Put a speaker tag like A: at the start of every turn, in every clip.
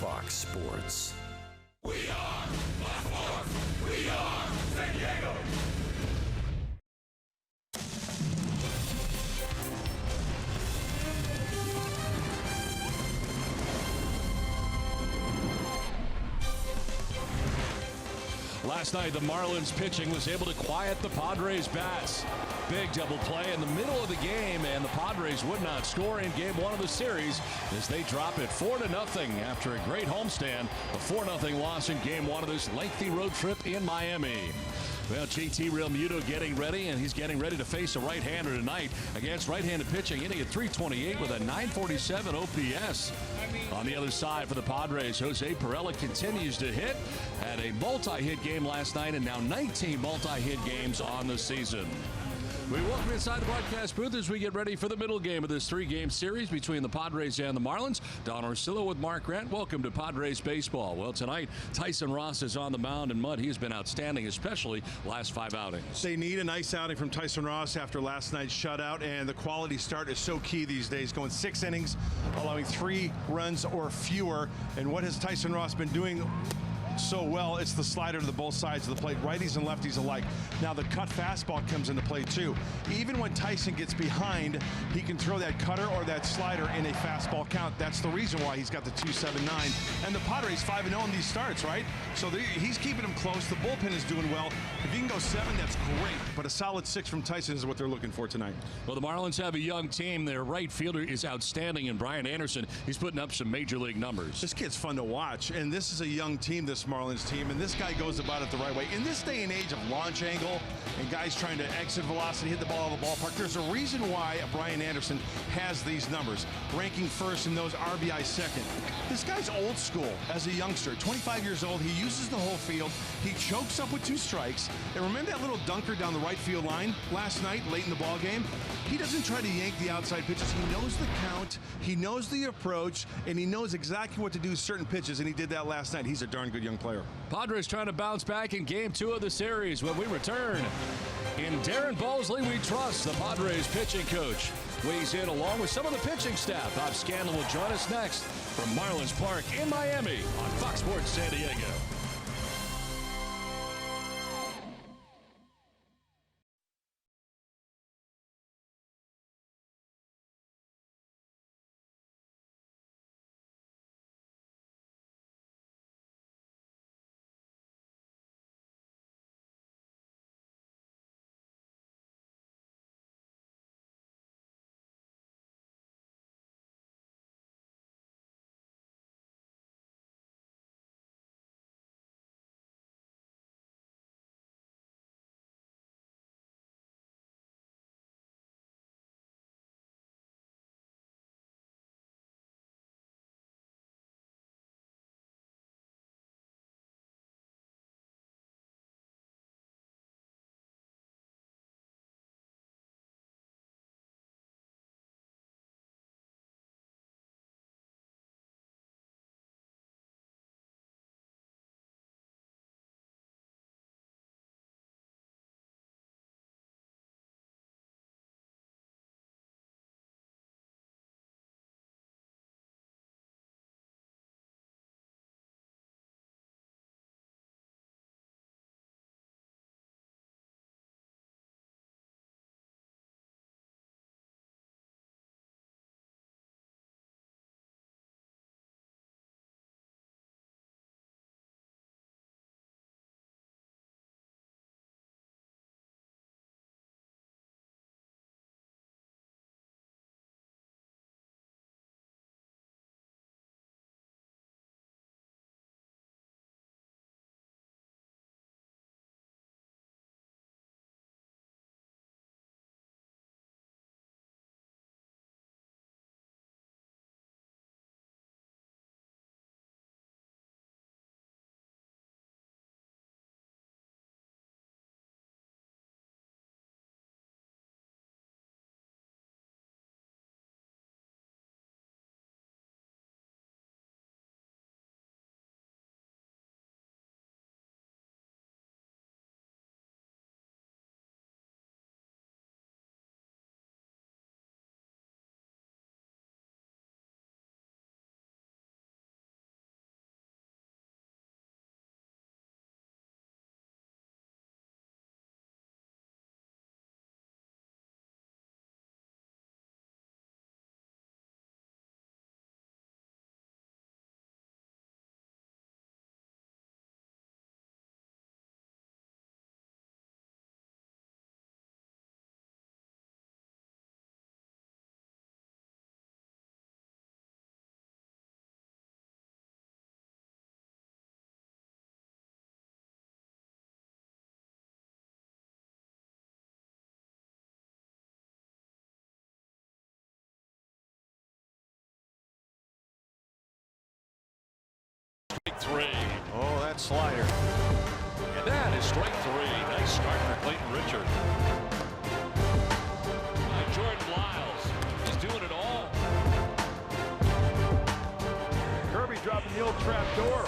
A: Fox Sports.
B: We are Fox Sports. We are San Diego.
C: Last night, the Marlins pitching was able to quiet the Padres' bats. Big double play in the middle of the game, and the Padres would not score in Game 1 of the series as they drop it 4-0 after a great homestand. A 4-0 loss in Game 1 of this lengthy road trip in Miami. Well, JT Realmuto getting ready, and he's getting ready to face a right-hander tonight against right-handed pitching, hitting at .328 with a .947 OPS. On the other side for the Padres, Jose Pirela continues to hit. Had a multi-hit game last night and now 19 multi-hit games on the season. We welcome inside the broadcast booth as we get ready for the middle game of this three-game series between the Padres and the Marlins. Don Orsillo with Mark Grant. Welcome to Padres baseball. Well, tonight, Tyson Ross is on the mound, and Mud, he's been outstanding, especially last 5 outings.
D: They need a nice outing from Tyson Ross after last night's shutout, and the quality start is so key these days, going 6 innings, allowing 3 runs or fewer. And what has Tyson Ross been doing so well? It's the slider to the both sides of the plate, righties and lefties alike. Now the cut fastball comes into play too. Even when Tyson gets behind, he can throw that cutter or that slider in a fastball count. That's the reason why he's got the 2.79. And the Padres 5-0 in these starts, right? So he's keeping them close. The bullpen is doing well. If you can go 7, that's great. But a solid 6 from Tyson is what they're looking for tonight.
C: Well, the Marlins have a young team. Their right fielder is outstanding, and Brian Anderson, he's putting up some major league numbers.
D: This kid's fun to watch, and this is a young team, this Marlins team, and this guy goes about it the right way. In this day and age of launch angle and guys trying to exit velocity, hit the ball out of the ballpark, there's a reason why Brian Anderson has these numbers, ranking first in those RBI second. This guy's old school as a youngster, 25 years old. He uses the whole field. He chokes up with 2 strikes. And remember that little dunker down the right field line last night, late in the ball game? He doesn't try to yank the outside pitches. He knows the count, he knows the approach, and he knows exactly what to do with certain pitches, and he did that last night. He's a darn good young player.
C: Padres trying to bounce back in Game 2 of the series when we return. In Darren Bosley, we trust. The Padres pitching coach weighs in along with some of the pitching staff. Bob Scanlon will join us next from Marlins Park in Miami on Fox Sports San Diego. Strike three.
D: Oh, that slider.
C: And that is strike three. Nice start for Clayton Richard. Jordan Lyles. He's doing it all.
A: Kirby dropping the old trap door.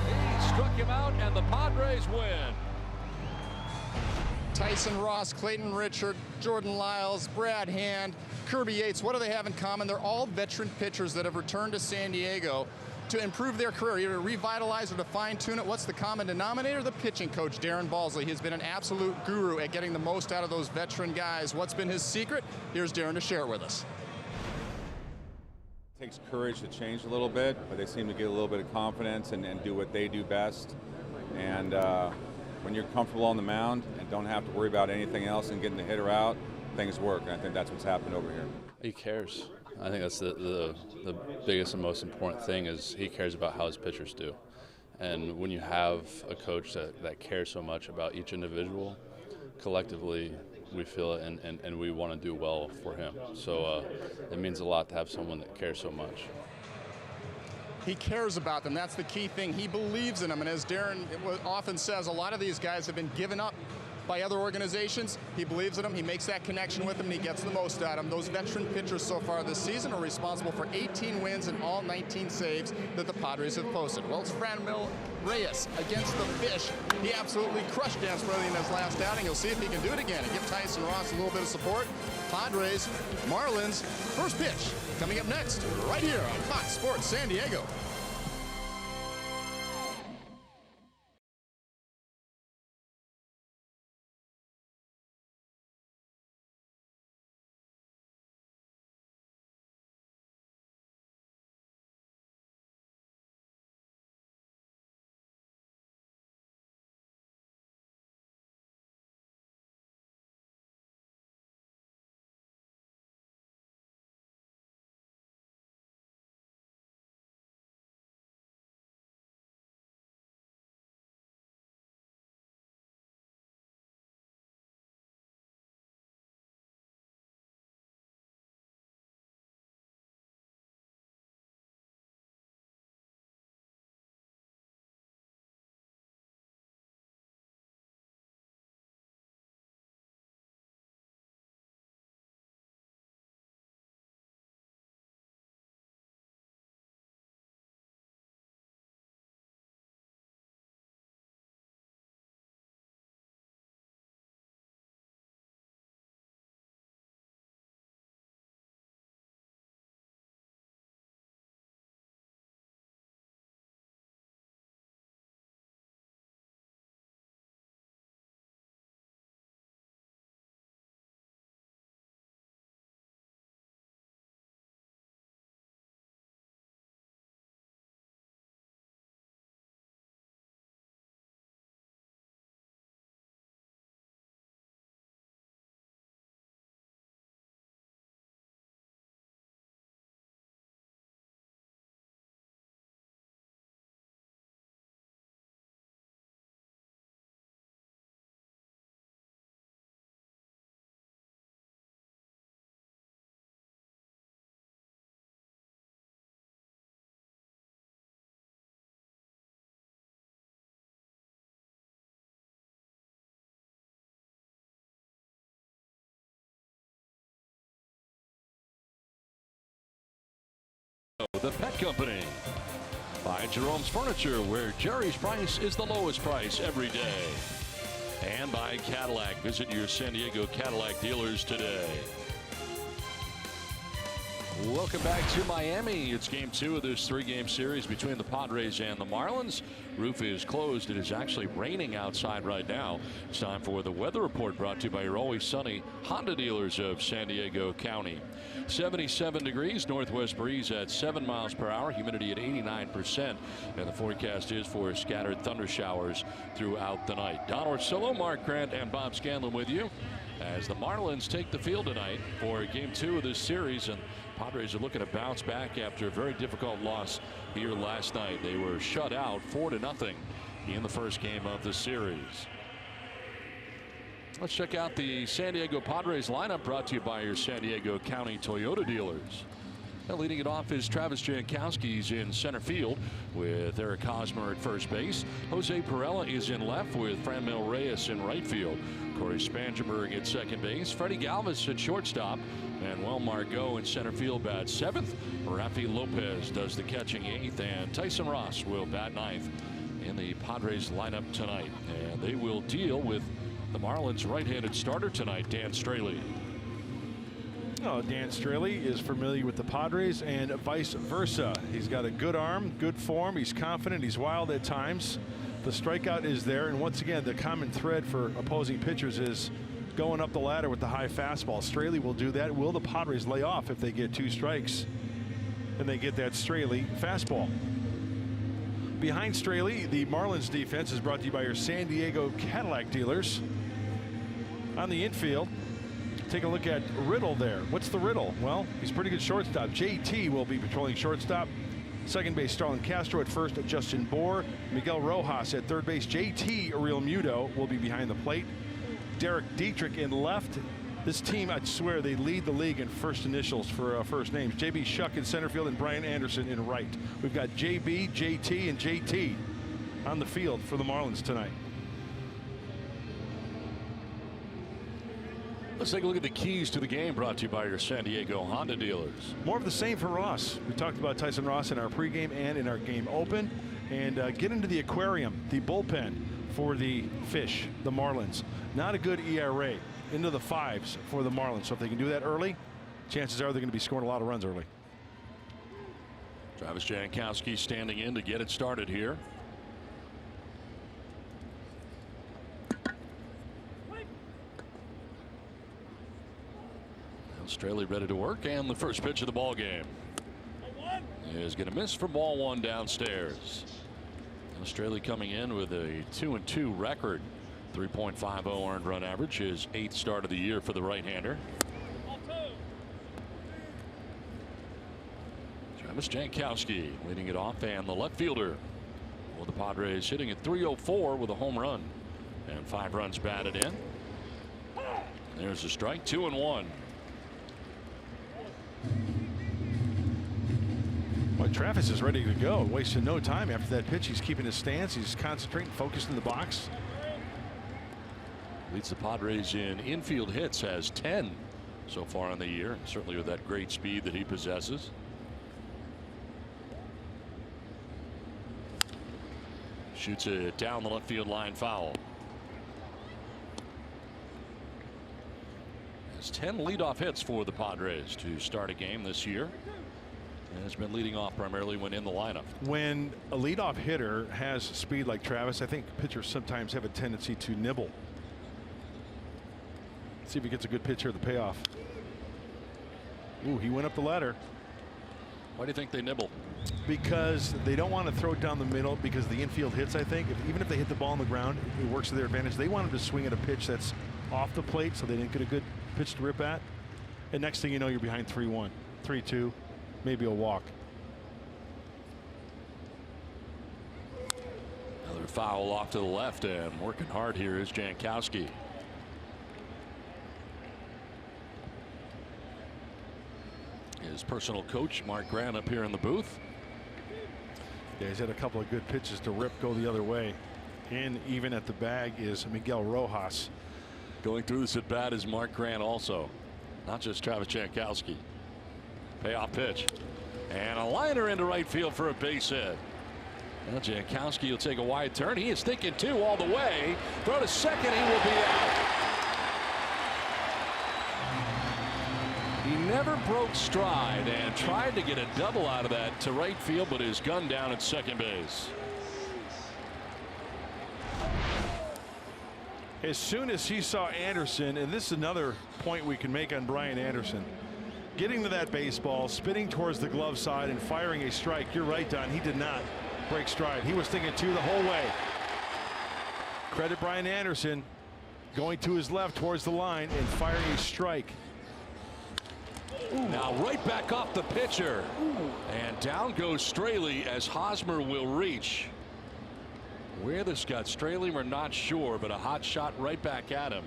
C: He struck him out, and the Padres win.
E: Tyson Ross, Clayton Richard, Jordan Lyles, Brad Hand, Kirby Yates. What do they have in common? They're all veteran pitchers that have returned to San Diego to improve their career, either to revitalize or to fine-tune it. What's the common denominator? The pitching coach, Darren Balsley. He's been an absolute guru at getting the most out of those veteran guys. What's been his secret? Here's Darren to share it with us.
F: It takes courage to change a little bit, but they seem to get a little bit of confidence and do what they do best. And when you're comfortable on the mound and don't have to worry about anything else and getting the hitter out, things work. And I think that's what's happened over here.
G: He cares. I think that's the biggest and most important thing is he cares about how his pitchers do. And when you have a coach that cares so much about each individual, collectively we feel it and we want to do well for him. So it means a lot to have someone that cares so much.
E: He cares about them. That's the key thing. He believes in them. And as Darren often says, a lot of these guys have been given up by other organizations. He believes in them. He makes that connection with them, and he gets the most out of them. Those veteran pitchers so far this season are responsible for 18 wins and all 19 saves that the Padres have posted. Well, it's Franmil Reyes against the Fish. He absolutely crushed Dan Spraley in his last outing. He'll see if he can do it again and give Tyson Ross a little bit of support. Padres, Marlins, first pitch coming up next right here on Fox Sports San Diego.
C: The Pet Company by Jerome's Furniture, where Jerry's price is the lowest price every day. And by Cadillac. Visit your San Diego Cadillac dealers today. Welcome back to Miami. It's game 2 of this 3-game series between the Padres and the Marlins. Roof is closed. It is actually raining outside right now. It's time for the weather report, brought to you by your always sunny Honda dealers of San Diego County. 77 degrees, northwest breeze at 7 miles per hour, humidity at 89%, and the forecast is for scattered thunder showers throughout the night. Don Orsillo, Mark Grant, and Bob Scanlon with you as the Marlins take the field tonight for game 2 of this series, and Padres are looking to bounce back after a very difficult loss here last night. They were shut out 4-0 in the first game of the series. Let's check out the San Diego Padres lineup, brought to you by your San Diego County Toyota dealers. And leading it off is Travis Jankowski's in center field with Eric Hosmer at first base. Jose Pirela is in left with Franmil Reyes in right field. Corey Spangenberg at second base. Freddie Galvis at shortstop. Manuel Margot in center field bats seventh. Rafi Lopez does the catching eighth. And Tyson Ross will bat ninth in the Padres lineup tonight. And they will deal with the Marlins right-handed starter tonight, Dan Straley.
D: Oh, Dan Straley is familiar with the Padres and vice versa. He's got a good arm, good form. He's confident. He's wild at times. The strikeout is there. And once again, the common thread for opposing pitchers is going up the ladder with the high fastball. Straley will do that. Will the Padres lay off if they get 2 strikes and they get that Straley fastball? Behind Straley, the Marlins defense is brought to you by your San Diego Cadillac dealers. On the infield, take a look at Riddle there. What's the riddle? Well, he's pretty good shortstop. JT will be patrolling shortstop. Second base, Starlin Castro. At first, Justin Bohr. Miguel Rojas at third base. JT Ariel Muto will be behind the plate. Derrick Dietrich in left. This team, I swear, they lead the league in first initials for first names. JB Shuck in center field and Brian Anderson in right. We've got JB, JT, and JT on the field for the Marlins tonight.
C: Let's take a look at the keys to the game, brought to you by your San Diego Honda dealers.
D: More of the same for Ross. We talked about Tyson Ross in our pregame and in our game open. And get into the aquarium, the bullpen for the fish, the Marlins. Not a good ERA. Into the 5s for the Marlins. So if they can do that early, chances are they're going to be scoring a lot of runs early.
C: Travis Jankowski standing in to get it started here. Straley ready to work, and the first pitch of the ball game is going to miss for ball 1 downstairs. Straley coming in with a 2-2 record, 3.50 earned run average, his 8th start of the year for the right-hander. Travis Jankowski leading it off, and the left fielder. Well, the Padres hitting at .304 with a home run and 5 runs batted in. There's a strike, 2-1.
D: Well, Travis is ready to go, wasting no time after that pitch. He's keeping his stance. He's concentrating, focused in the box.
C: Leads the Padres in infield hits, has 10 so far in the year, and certainly with that great speed that he possesses. Shoots it down the left field line, foul. Has 10 leadoff hits for the Padres to start a game this year. And has been leading off primarily when in the lineup.
D: When a leadoff hitter has speed like Travis, I think pitchers sometimes have a tendency to nibble. Let's see if he gets a good pitch here, the payoff. Ooh, he went up the ladder.
C: Why do you think they nibble?
D: Because they don't want to throw it down the middle, because the infield hits, I think. Even if they hit the ball on the ground, it works to their advantage. They wanted to swing at a pitch that's off the plate, so they didn't get a good pitch to rip at. And next thing you know, you're behind 3-1, 3-2. Maybe a walk.
C: Another foul off to the left, and working hard here is Jankowski. His personal coach, Mark Grant, up here in the booth.
D: Yeah, he's had a couple of good pitches to rip go the other way. And even at the bag is Miguel Rojas.
C: Going through this at bat is Mark Grant also, not just Travis Jankowski. Payoff pitch, and a liner into right field for a base hit. Well, Jankowski will take a wide turn. He is thinking 2 all the way. Throw to second, he will be out. He never broke stride and tried to get a double out of that to right field, but is gunned down at second base.
D: As soon as he saw Anderson, and this is another point we can make on Brian Anderson, getting to that baseball, spinning towards the glove side and firing a strike. You're right, Don. He did not break stride. He was thinking 2 the whole way. Credit Brian Anderson going to his left towards the line and firing a strike.
C: Ooh. Now right back off the pitcher. Ooh. And down goes Straley as Hosmer will reach. Where this got Straley, we're not sure, but a hot shot right back at him.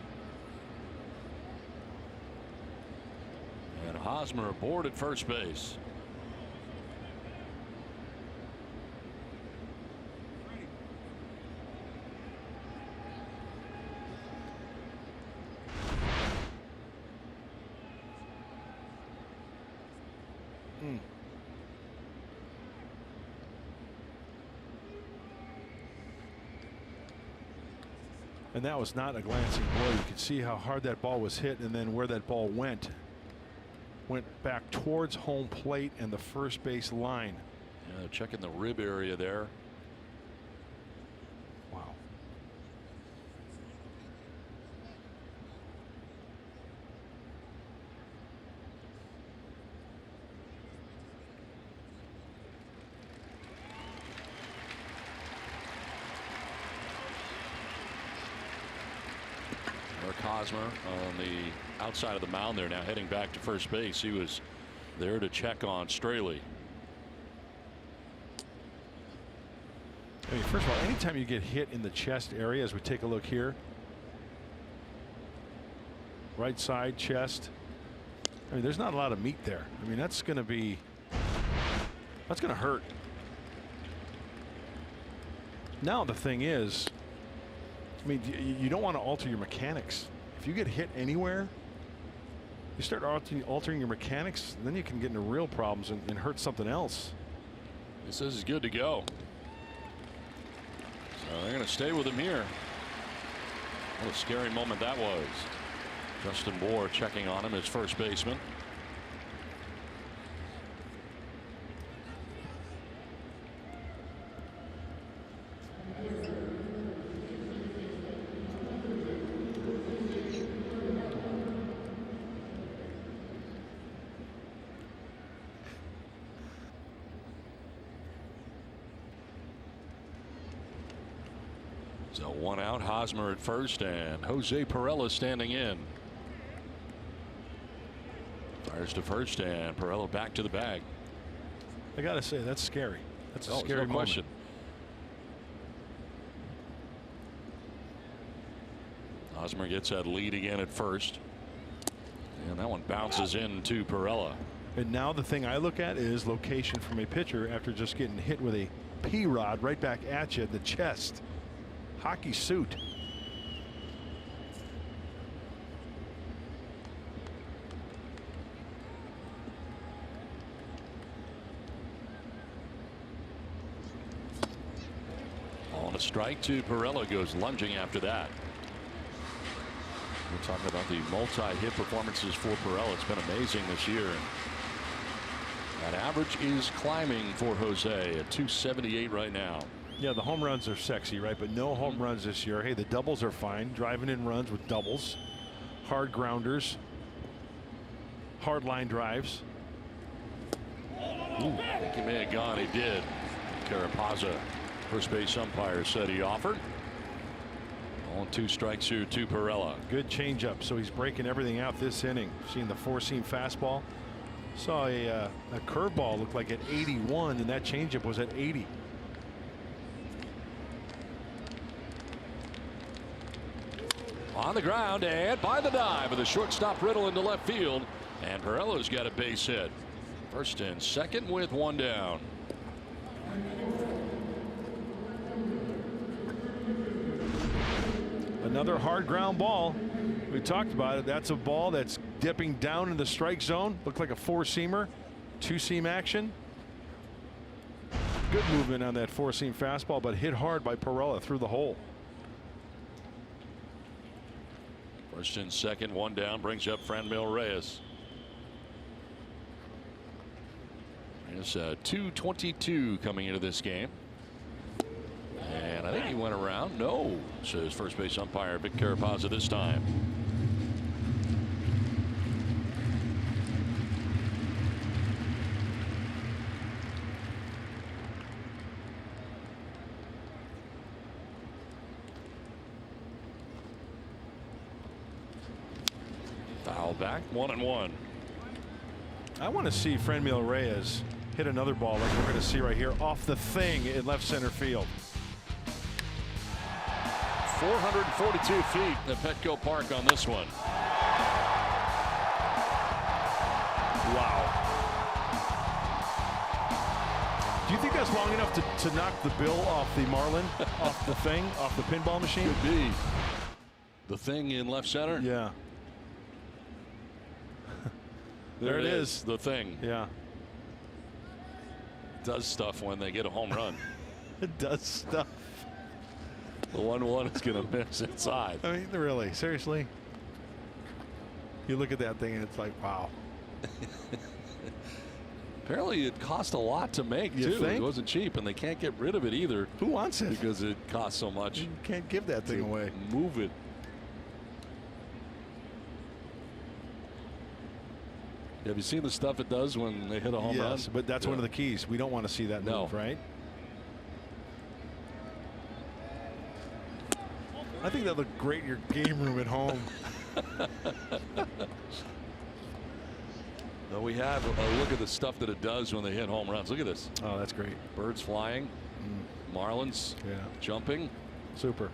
C: And Hosmer aboard at first base.
H: And that was not a glancing blow. You could see how hard that ball was hit, and then where that ball went back towards home plate and the first base line.
C: Yeah, checking the rib area there.
H: Wow.
C: Eric Hosmer on the outside of the mound there, now heading back to first base. He was there to check on Straley.
H: I mean, first of all, anytime you get hit in the chest area, as we take a look here, right side chest, I mean, there's not a lot of meat there. I mean, that's going to hurt. Now the thing is, I mean, you don't want to alter your mechanics. If you get hit anywhere, you start altering your mechanics, then you can get into real problems and hurt something else.
C: He says he's good to go. So they're going to stay with him here. What a scary moment that was. Justin Bohr checking on him as first baseman. So one out, Hosmer at first, and Jose Pirela standing in. Fires to first, and Pirela back to the bag.
H: I got to say, that's scary. That's a scary
C: no question. Hosmer gets that lead again at first, and that one bounces into Pirela.
H: And now the thing I look at is location from a pitcher after just getting hit with a P-rod right back at you in the chest. Hockey suit.
C: On a strike to Pirela, goes lunging after that. We're talking about the multi-hit performances for Pirela. It's been amazing this year. That average is climbing for Jose at 278 right now.
H: Yeah, the home runs are sexy, right? But no home runs this year. Hey, the doubles are fine. Driving in runs with doubles. Hard grounders. Hard line drives.
C: Ooh, I think he may have gone. He did. Carapazza, first base umpire, said he offered. On 2 strikes here to Pirela.
H: Good changeup. So he's breaking everything out this inning. Seeing the 4-seam fastball. Saw a curveball look like at 81, and that changeup was at 80.
C: On the ground and by the dive with a shortstop Riddle into left field, and Pirela's got a base hit. First and second with one down.
H: Another hard ground ball. We talked about it. That's a ball that's dipping down in the strike zone. Looked like a 4-seamer. 2-seam action. Good movement on that 4-seam fastball, but hit hard by Pirela through the hole.
C: First and second, one down, brings up Franmil Reyes. There's 2:22 coming into this game. And I think he went around. No, says first base umpire Vic Carapazza this time. Foul back, 1-1.
H: I want to see Franmil Reyes hit another ball like we're going to see right here off the thing in left center field.
C: 442 feet at Petco Park on this one.
H: Wow. Do you think that's long enough to knock the bill off the Marlin, off the thing, off the pinball machine?
C: Could be. The thing in left center?
H: Yeah. There it is.
C: The thing.
H: Yeah.
C: does stuff when they get a home run.
H: It does stuff.
C: The 1-1 is going to miss inside.
H: I mean, really, seriously. You look at that thing and it's like, wow.
C: Apparently, it cost a lot to make,
H: You
C: too.
H: think?
C: It wasn't cheap, and they can't get rid of it either.
H: Who wants it?
C: Because it costs so much.
H: You can't give that thing away.
C: Move it. Have you seen the stuff it does when they hit a home run?
H: Yes, but that's one of the keys. We don't want to see that move, right? I think that looked great in your game room at home.
C: So we have a look at the stuff that it does when they hit home runs. Look at this.
H: Oh, that's great.
C: Birds flying. Marlins jumping.
H: Super.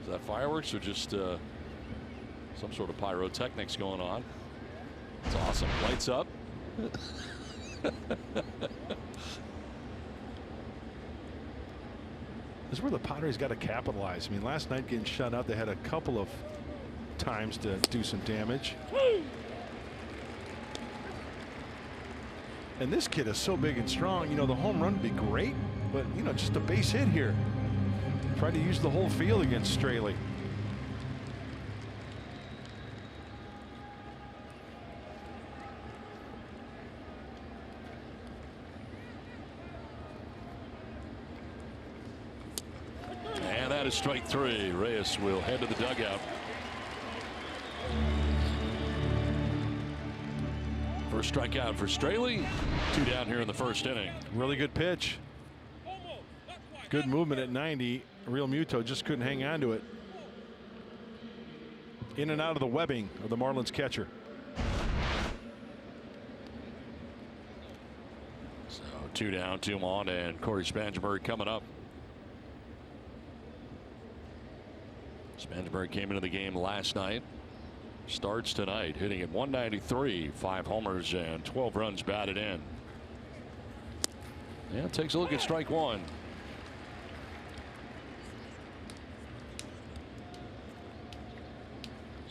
C: Is that fireworks or just some sort of pyrotechnics going on? It's awesome. Lights up.
H: This is where the Padres got to capitalize. I mean, last night getting shut out, they had a couple of times to do some damage. And this kid is so big and strong. You know, the home run would be great, but, you know, just a base hit here. Try to use the whole field against Straley.
C: And that is strike 3. Reyes will head to the dugout. First strikeout for Straley. 2 down here in the first inning.
H: Really good pitch. Good movement at 90. Real Muto just couldn't hang on to it. In and out of the webbing of the Marlins catcher.
C: So 2 down, 2 on, and Corey Spangenberg coming up. Spangenberg came into the game last night. Starts tonight, hitting at 193, 5 homers and 12 runs batted in. Yeah, takes a look at strike 1.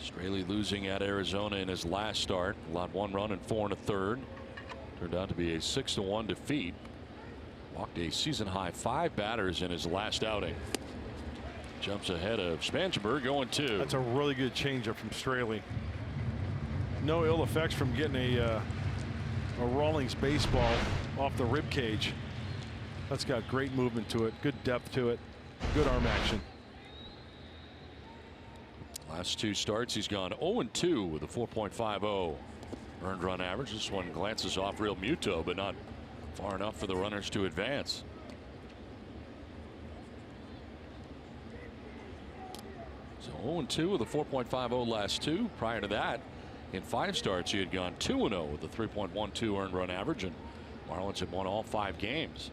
C: Straley losing at Arizona in his last start. Allowed 1 run and 4 1/3. Turned out to be a 6-1 defeat. Walked a season high 5 batters in his last outing. Jumps ahead of Spangenberg, going 2.
H: That's a really good changeup from Straley. No ill effects from getting a Rawlings baseball off the rib cage. That's got great movement to it, good depth to it, good arm action.
C: Last 2 starts, he's gone 0-2 with a 4.50 earned run average. This one glances off Real Muto, but not far enough for the runners to advance. So 0-2 with a 4.50 last 2. Prior to that, in 5 starts, he had gone 2-0 with a 3.12 earned run average, and Marlins had won all 5 games.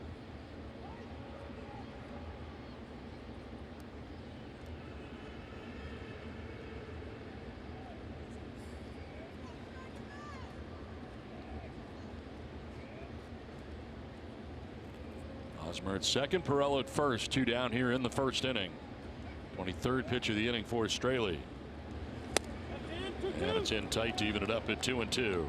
C: Hosmer at second, Pirela at first. 2 down here in the first inning. 23rd pitch of the inning for Straley. And it's in tight to even it up at 2-2.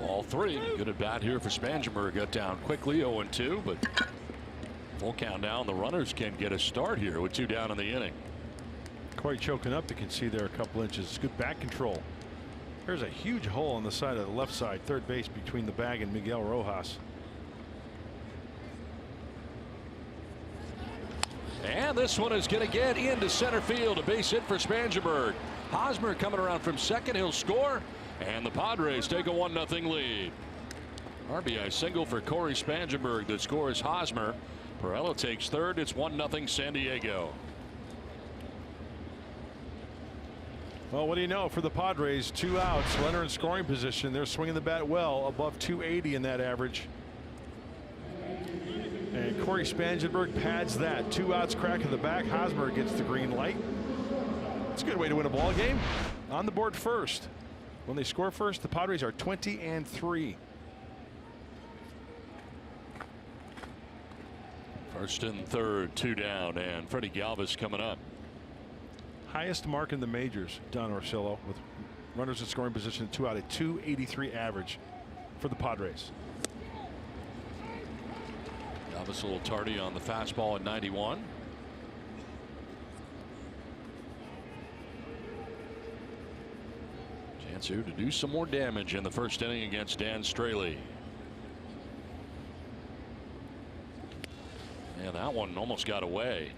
C: All 3. Good at bat here for Spangenberg. Got down quickly, 0-2, but full count down. The runners can get a start here with 2 down in the inning.
H: Corey choking up. You can see there a couple inches. Good back control. There's a huge hole on the side of the left side, third base, between the bag and Miguel Rojas.
C: And this one is going to get into center field. A base hit for Spangenberg. Hosmer coming around from second. He'll score. And the Padres take a 1-0 lead. RBI single for Corey Spangenberg that scores Hosmer. Pirela takes third. It's 1-0 San Diego.
H: Well, what do you know, for the Padres, 2 outs, runner in scoring position. They're swinging the bat well, above 280 in that average. And Corey Spangenberg pads that. 2 outs, crack in the back. Hosmer gets the green light. It's a good way to win a ball game. On the board first. When they score first, the Padres are 20-3.
C: First and third, 2 down, and Freddie Galvis coming up.
H: Highest mark in the majors, Don Orsillo, with runners in scoring position, 2 out of 283 average for the Padres.
C: Galvis a little tardy on the fastball at 91. Chance here to do some more damage in the first inning against Dan Straley. And that one almost got away.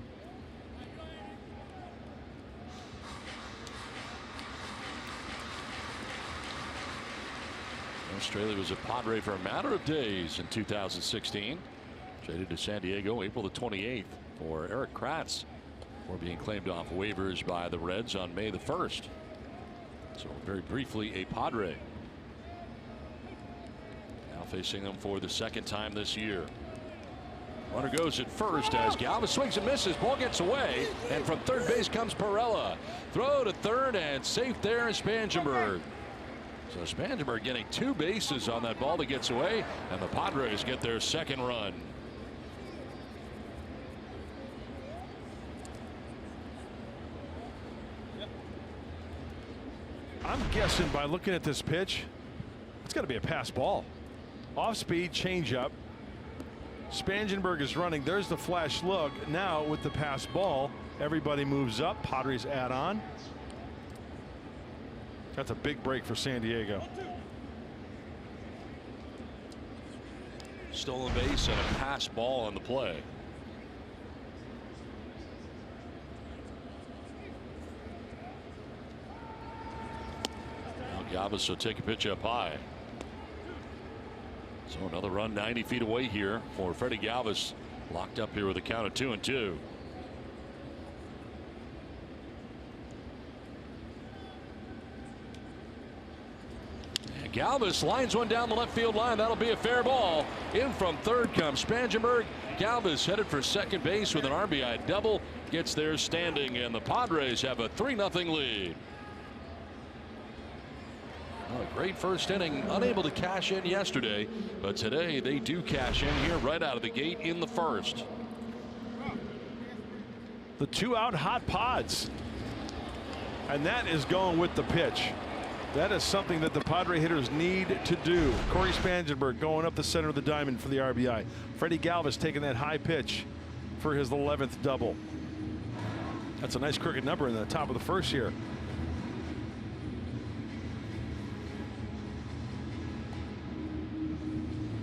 C: Straley was a Padre for a matter of days in 2016. Traded to San Diego April the 28th for Eric Kratz before being claimed off waivers by the Reds on May the 1st. So very briefly a Padre. Now facing them for the second time this year. Runner goes at first as Galvis swings and misses. Ball gets away, and from third base comes Pirela. Throw to third and safe there is Spangenberg. So Spangenberg getting 2 bases on that ball that gets away, and the Padres get their second run.
H: I'm guessing by looking at this pitch, it's got to be a pass ball. Off speed, changeup. Spangenberg is running. There's the flash look. Now with the pass ball, everybody moves up. Padres add on. That's a big break for San Diego.
C: Stolen base and a pass ball on the play. Now Galvis will take a pitch up high. So another run 90 feet away here for Freddie Galvis, locked up here with a count of 2-2. Galvis lines one down the left field line. That'll be a fair ball. In from third comes Spangenberg. Galvis headed for second base with an RBI double. Gets there standing, and the Padres have a 3-0 lead. Well, a great first inning. Unable to cash in yesterday, but today they do cash in here right out of the gate in the first.
H: The 2-out hot Pods. And that is going with the pitch. That is something that the Padre hitters need to do. Corey Spangenberg going up the center of the diamond for the RBI. Freddie Galvis taking that high pitch for his 11th double. That's a nice crooked number in the top of the first here.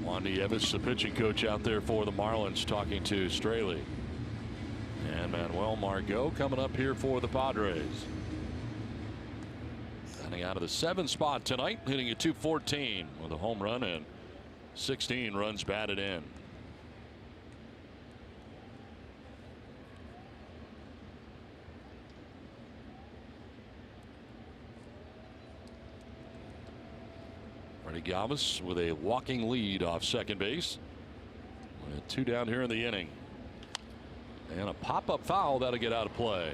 C: Wandy Evans, the pitching coach out there for the Marlins, talking to Straley. And Manuel Margot coming up here for the Padres. Out of the 7th spot tonight, hitting a .214 with a home run and 16 runs batted in. Freddie Galvis with a walking lead off second base. With 2 down here in the inning. And a pop-up foul that'll get out of play.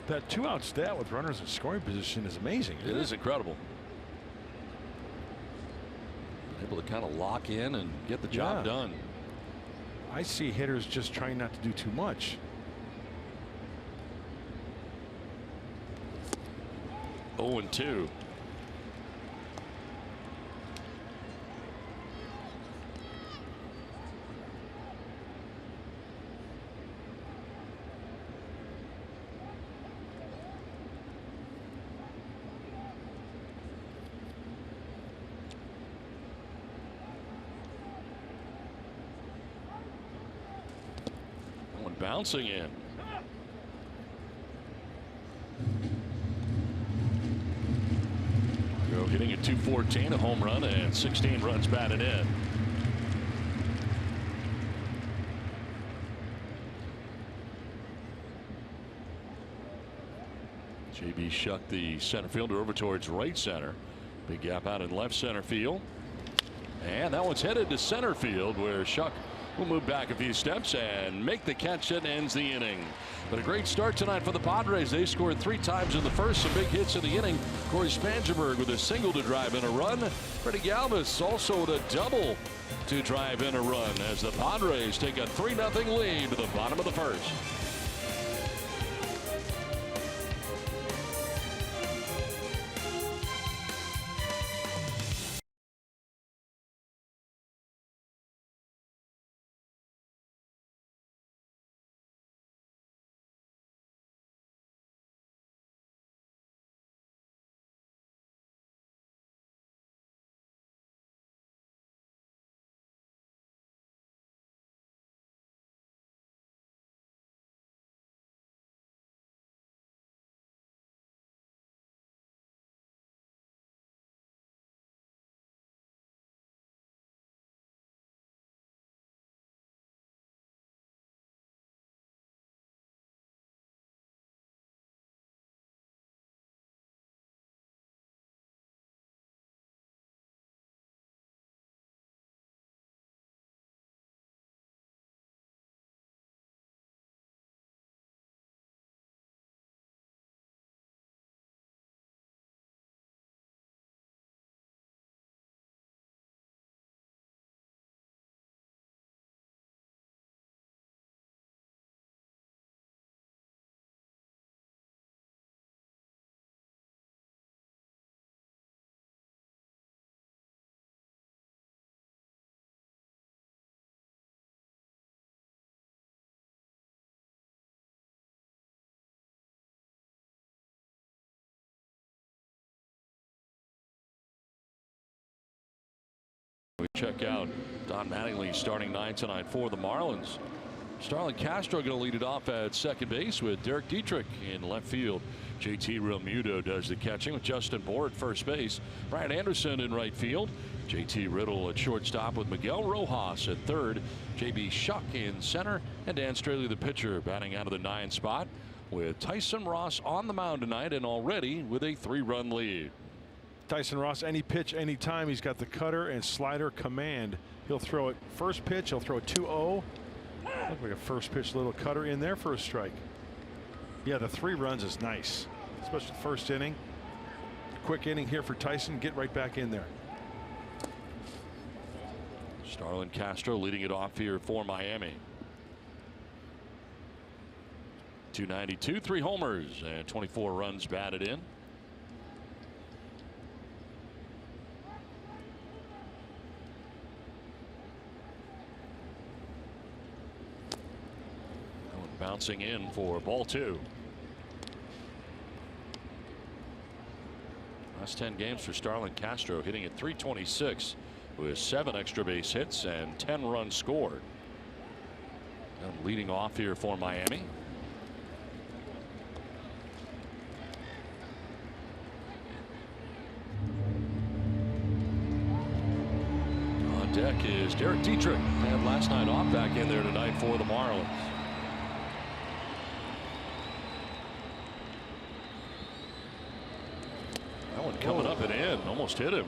H: That 2-out stat with runners in scoring position is amazing.
C: It is incredible. Able to kind of lock in and get the job done.
H: I see hitters just trying not to do too much.
C: Oh, 0-2. Bouncing in. Go hitting a .214, a home run, and 16 runs batted in. JB shucked the center fielder over towards right center. Big gap out in left center field. And that one's headed to center field, where Shuck will move back a few steps and make the catch that ends the inning. But a great start tonight for the Padres. They scored 3 times in the first, some big hits in the inning. Corey Spangenberg with a single to drive in a run. Freddie Galvis also with a double to drive in a run as the Padres take a 3-0 lead to the bottom of the first. We check out Don Mattingly starting 9 tonight for the Marlins. Starlin Castro going to lead it off at second base with Derrick Dietrich in left field. JT Realmuto does the catching with Justin Bohr at first base. Brian Anderson in right field. JT Riddle at shortstop with Miguel Rojas at third. JB Shuck in center. And Dan Straley, the pitcher, batting out of the 9 spot with Tyson Ross on the mound tonight and already with a 3-run lead.
H: Tyson Ross, any pitch, anytime. He's got the cutter and slider command. He'll throw it first pitch. He'll throw it 2-0. Look like a first pitch little cutter in there for a strike. Yeah, the 3 runs is nice, especially the first inning. Quick inning here for Tyson. Get right back in there.
C: Starlin Castro leading it off here for Miami. 292, 3 homers, and 24 runs batted in. Bouncing in for ball 2. Last 10 games for Starlin Castro, hitting at .326 with 7 extra base hits and 10 runs scored. And leading off here for Miami. On deck is Derrick Dietrich. Had last night off, back in there tonight for the Marlins. Coming up and in, almost hit him.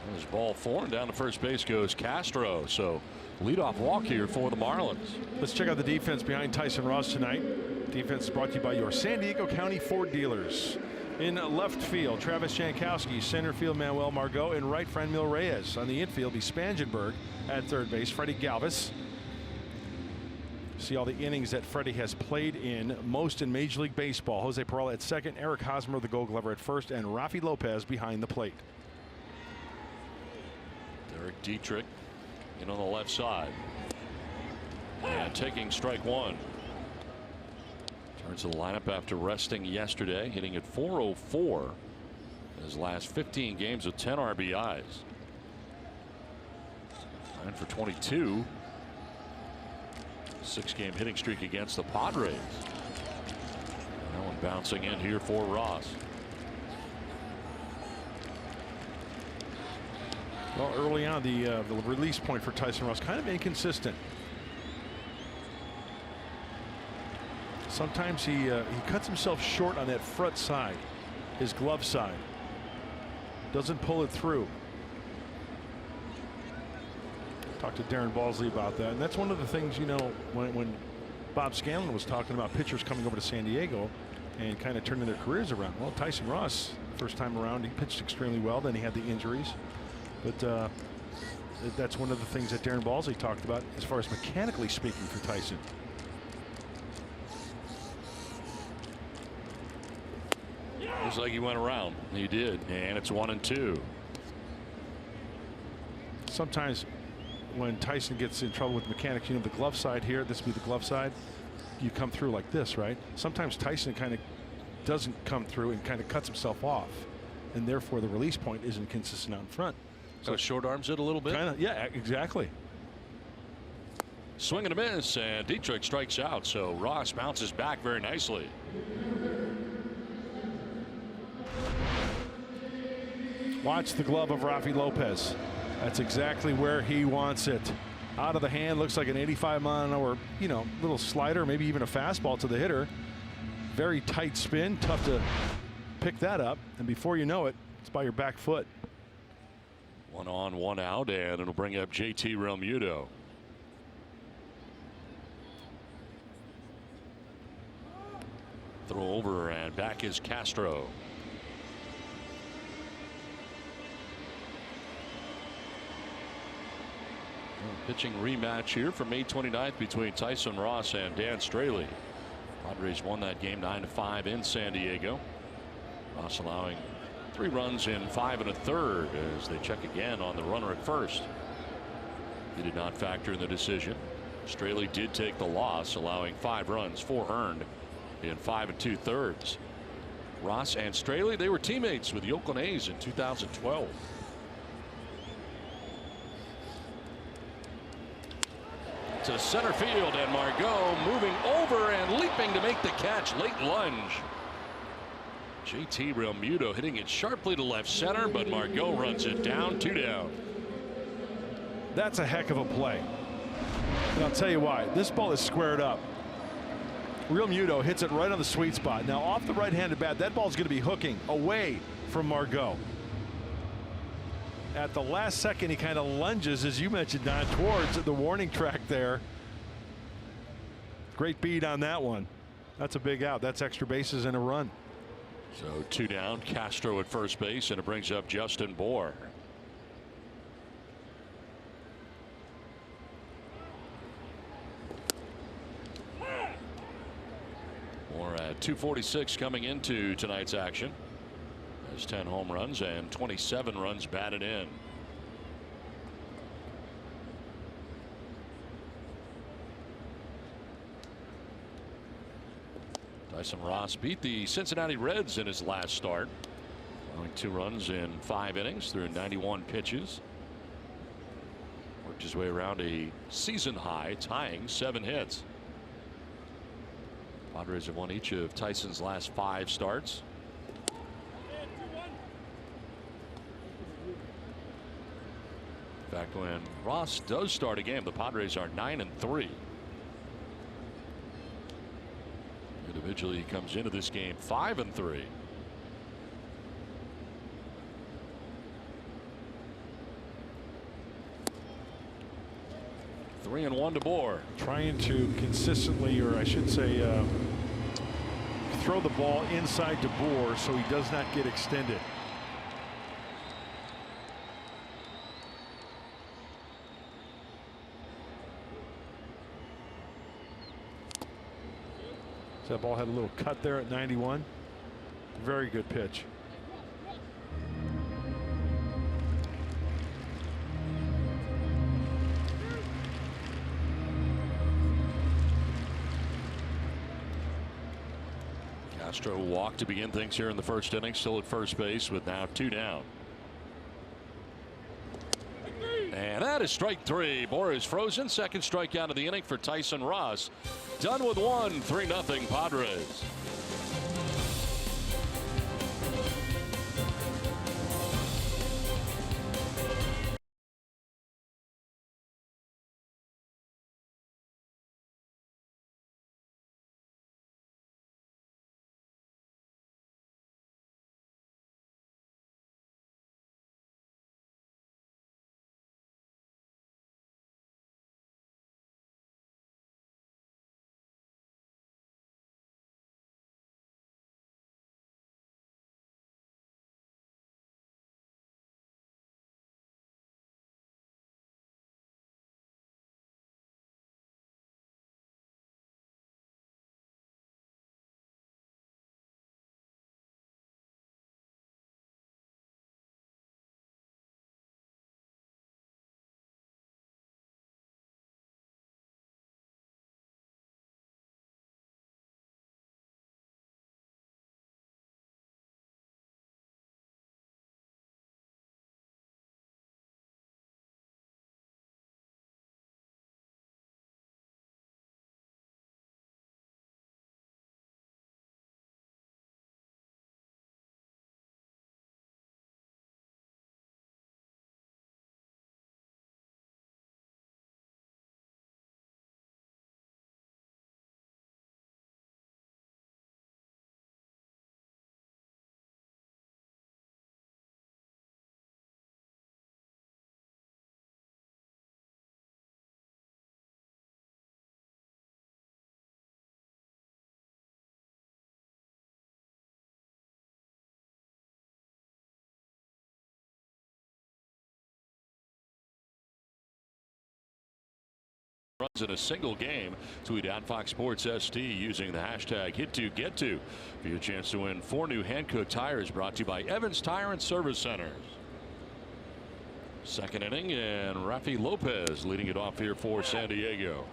C: There's ball 4, and down to first base goes Castro. So leadoff walk here for the Marlins.
H: Let's check out the defense behind Tyson Ross tonight. Defense brought to you by your San Diego County Ford dealers. In left field, Travis Jankowski. Center field, Manuel Margot. And right, Franmil Reyes. On the infield, be Spangenberg. At third base, Freddie Galvis. See all the innings that Freddie has played in, most in Major League Baseball. Jose Pirela at second, Eric Hosmer, the Gold Glover, at first, and Rafi Lopez behind the plate.
C: Derrick Dietrich in on the left side. And taking strike 1. Turns to the lineup after resting yesterday, hitting at .404 in his last 15 games with 10 RBIs. 9 for 22. 6-game hitting streak against the Padres. That one bouncing in here for Ross.
H: Well, early on, the release point for Tyson Ross kind of inconsistent. Sometimes he cuts himself short on that front side, his glove side. Doesn't pull it through. Talked to Darren Balsley about that, and that's one of the things, you know, when Bob Scanlon was talking about pitchers coming over to San Diego and kind of turning their careers around. Well, Tyson Ross, first time around, he pitched extremely well. Then he had the injuries, but that's one of the things that Darren Balsley talked about as far as mechanically speaking for Tyson.
C: Looks like he went around. He did, and it's 1-2.
H: Sometimes when Tyson gets in trouble with mechanics, you know, the glove side here, this would be the glove side, you come through like this, right? Sometimes Tyson kind of doesn't come through and kind of cuts himself off, and therefore the release point isn't consistent out in front.
C: So short arms it a little bit.
H: Kind of, yeah, exactly.
C: Swing and a miss, and Dietrich strikes out. So Ross bounces back very nicely.
H: Watch the glove of Rafi Lopez. That's exactly where he wants it. Out of the hand, looks like an 85-mile-an-hour, you know, little slider, maybe even a fastball to the hitter. Very tight spin, tough to pick that up, and before you know it, it's by your back foot.
C: 1 on, 1 out, and it'll bring up JT Realmuto. Throw over, and back is Castro. Pitching rematch here for May 29th between Tyson Ross and Dan Straley. Padres won that game 9-5 in San Diego. Ross allowing 3 runs in 5 1/3 as they check again on the runner at first. He did not factor in the decision. Straley did take the loss, allowing 5 runs, 4 earned in 5 2/3. Ross and Straley, they were teammates with the Oakland A's in 2012. To center field, and Margot moving over and leaping to make the catch. Late lunge. JT Realmuto hitting it sharply to left center, but Margot runs it down. 2 down.
H: That's a heck of a play. And I'll tell you why. This ball is squared up. Realmuto hits it right on the sweet spot. Now off the right-handed bat, that ball's going to be hooking away from Margot. At the last second, he kind of lunges, as you mentioned, Don, towards the warning track there. Great beat on that one. That's a big out. That's extra bases and a run.
C: So 2 down, Castro at first base, and it brings up Justin Bour. Bour at 246 coming into tonight's action. Has 10 home runs and 27 runs batted in. Tyson Ross beat the Cincinnati Reds in his last start, allowing 2 runs in 5 innings through 91 pitches. Worked his way around a season high, tying 7 hits. Padres have won each of Tyson's last 5 starts. In fact, when Ross does start a game, the Padres are 9-3. Individually, he comes into this game 5-3. 3-1 to Bour.
H: Trying to consistently, or I should say, throw the ball inside to Bour so he does not get extended. So that ball had a little cut there at 91. Very good pitch.
C: Castro walked to begin things here in the first inning, still at first base with now 2 down. And that is strike 3. Bour is frozen. Second strikeout of the inning for Tyson Ross. Done with 1. 3-0 Padres. runs in a single game. Tweet at Fox Sports ST using the hashtag #HitToGetTo for your chance to win 4 new Hankook tires, brought to you by Evans Tire and Service Centers. Second inning, and Rafi Lopez leading it off here for San Diego.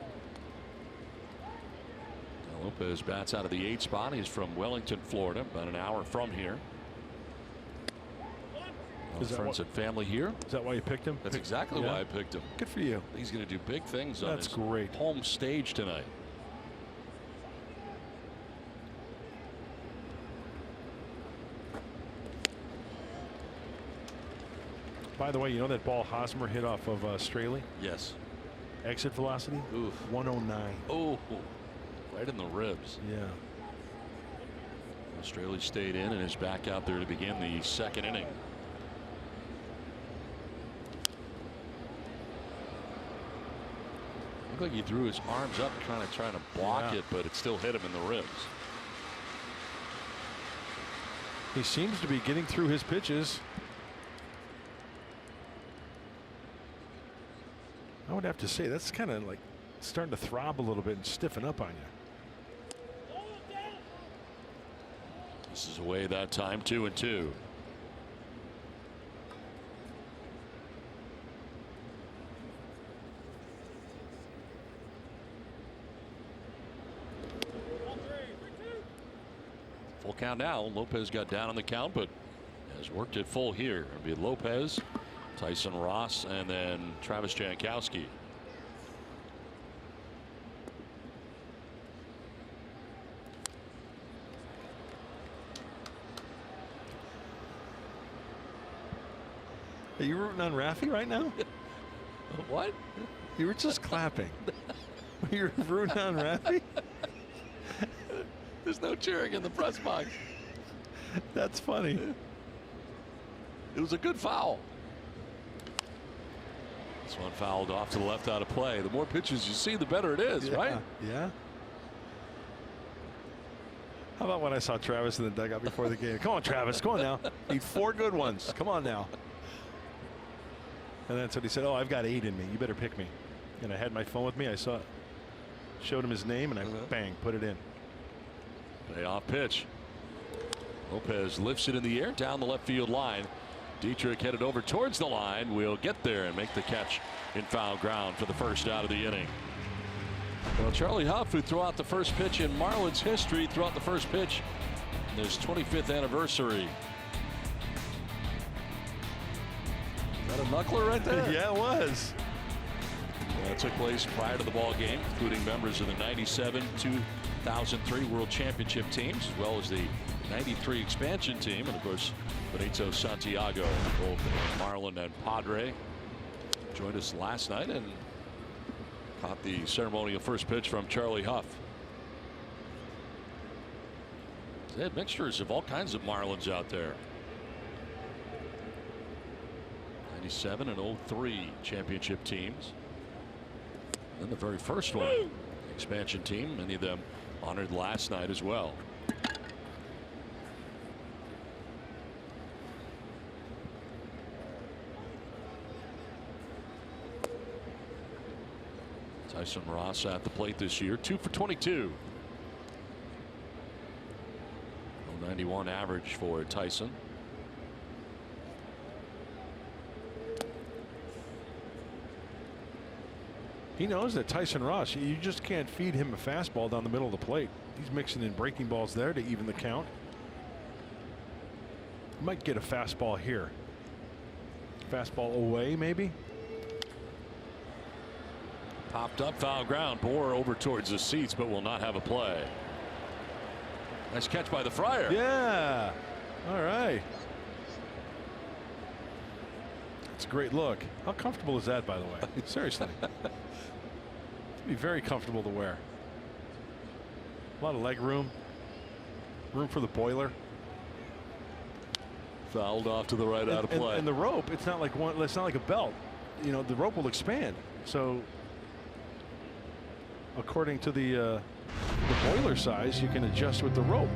C: Now Lopez bats out of the 8th spot. He's from Wellington, Florida, about an hour from here. Friends and family here.
H: Is that why you picked him?
C: That's exactly why I picked him.
H: Good for you.
C: He's going to do big things on his
H: great.
C: home stage tonight.
H: By the way, you know that ball Hosmer hit off of Straley?
C: Yes.
H: Exit velocity?
C: Oof.
H: 109.
C: Oh, right in the ribs.
H: Yeah.
C: Straley stayed in and is back out there to begin the second inning. Looked like he threw his arms up trying to block it, but it still hit him in the ribs.
H: He seems to be getting through his pitches. I would have to say that's kind of like starting to throb a little bit and stiffen up on you.
C: This is away that time, 2-2. Full count now. Lopez got down on the count, but has worked it full here. It'll be Lopez, Tyson Ross, and then Travis Jankowski.
H: Are you rooting on Rafi right now?
C: What?
H: You were just clapping. You're rooting on Rafi?
C: There's no cheering in the press box.
H: That's funny.
C: It was a good foul. This one fouled off to the left out of play. The more pitches you see, the better it is, right?
H: Yeah. How about when I saw Travis in the dugout before the game? Come on, Travis. Come on now. Need 4 good ones. Come on now. And that's what he said. Oh, I've got 8 in me. You better pick me. And I had my phone with me. I saw it. Showed him his name, and I bang, put it in.
C: Payoff pitch. Lopez lifts it in the air down the left field line. Dietrich headed over towards the line. Will get there and make the catch in foul ground for the first out of the inning. Well, Charlie Huff, who threw out the first pitch in Marlins history, threw out the first pitch in his 25th anniversary. Is that a knuckler right there?
H: Yeah, it was.
C: That took place prior to the ball game, including members of the 97, 2003 World Championship teams, as well as the 93 expansion team, and of course Benito Santiago, both Marlin and Padre, joined us last night and caught the ceremonial first pitch from Charlie Huff. They had mixtures of all kinds of Marlins out there. 97 and 03 championship teams. And the very first one, expansion team, many of them honored last night as well. Tyson Ross at the plate this year, 2 for 22. 91 average for Tyson.
H: He knows that Tyson Ross, you just can't feed him a fastball down the middle of the plate. He's mixing in breaking balls there to even the count. He might get a fastball here. Fastball away, maybe.
C: Popped up, foul ground. Bohr over towards the seats, but will not have a play. Nice catch by the Friar.
H: Yeah. All right. That's a great look. How comfortable is that, by the way? Seriously. Be very comfortable to wear. A lot of leg room. Room for the boiler.
C: Fouled off to the right out of play.
H: And the rope, it's not like one. It's not like a belt. You know, the rope will expand. So, according to the boiler size, you can adjust with the rope.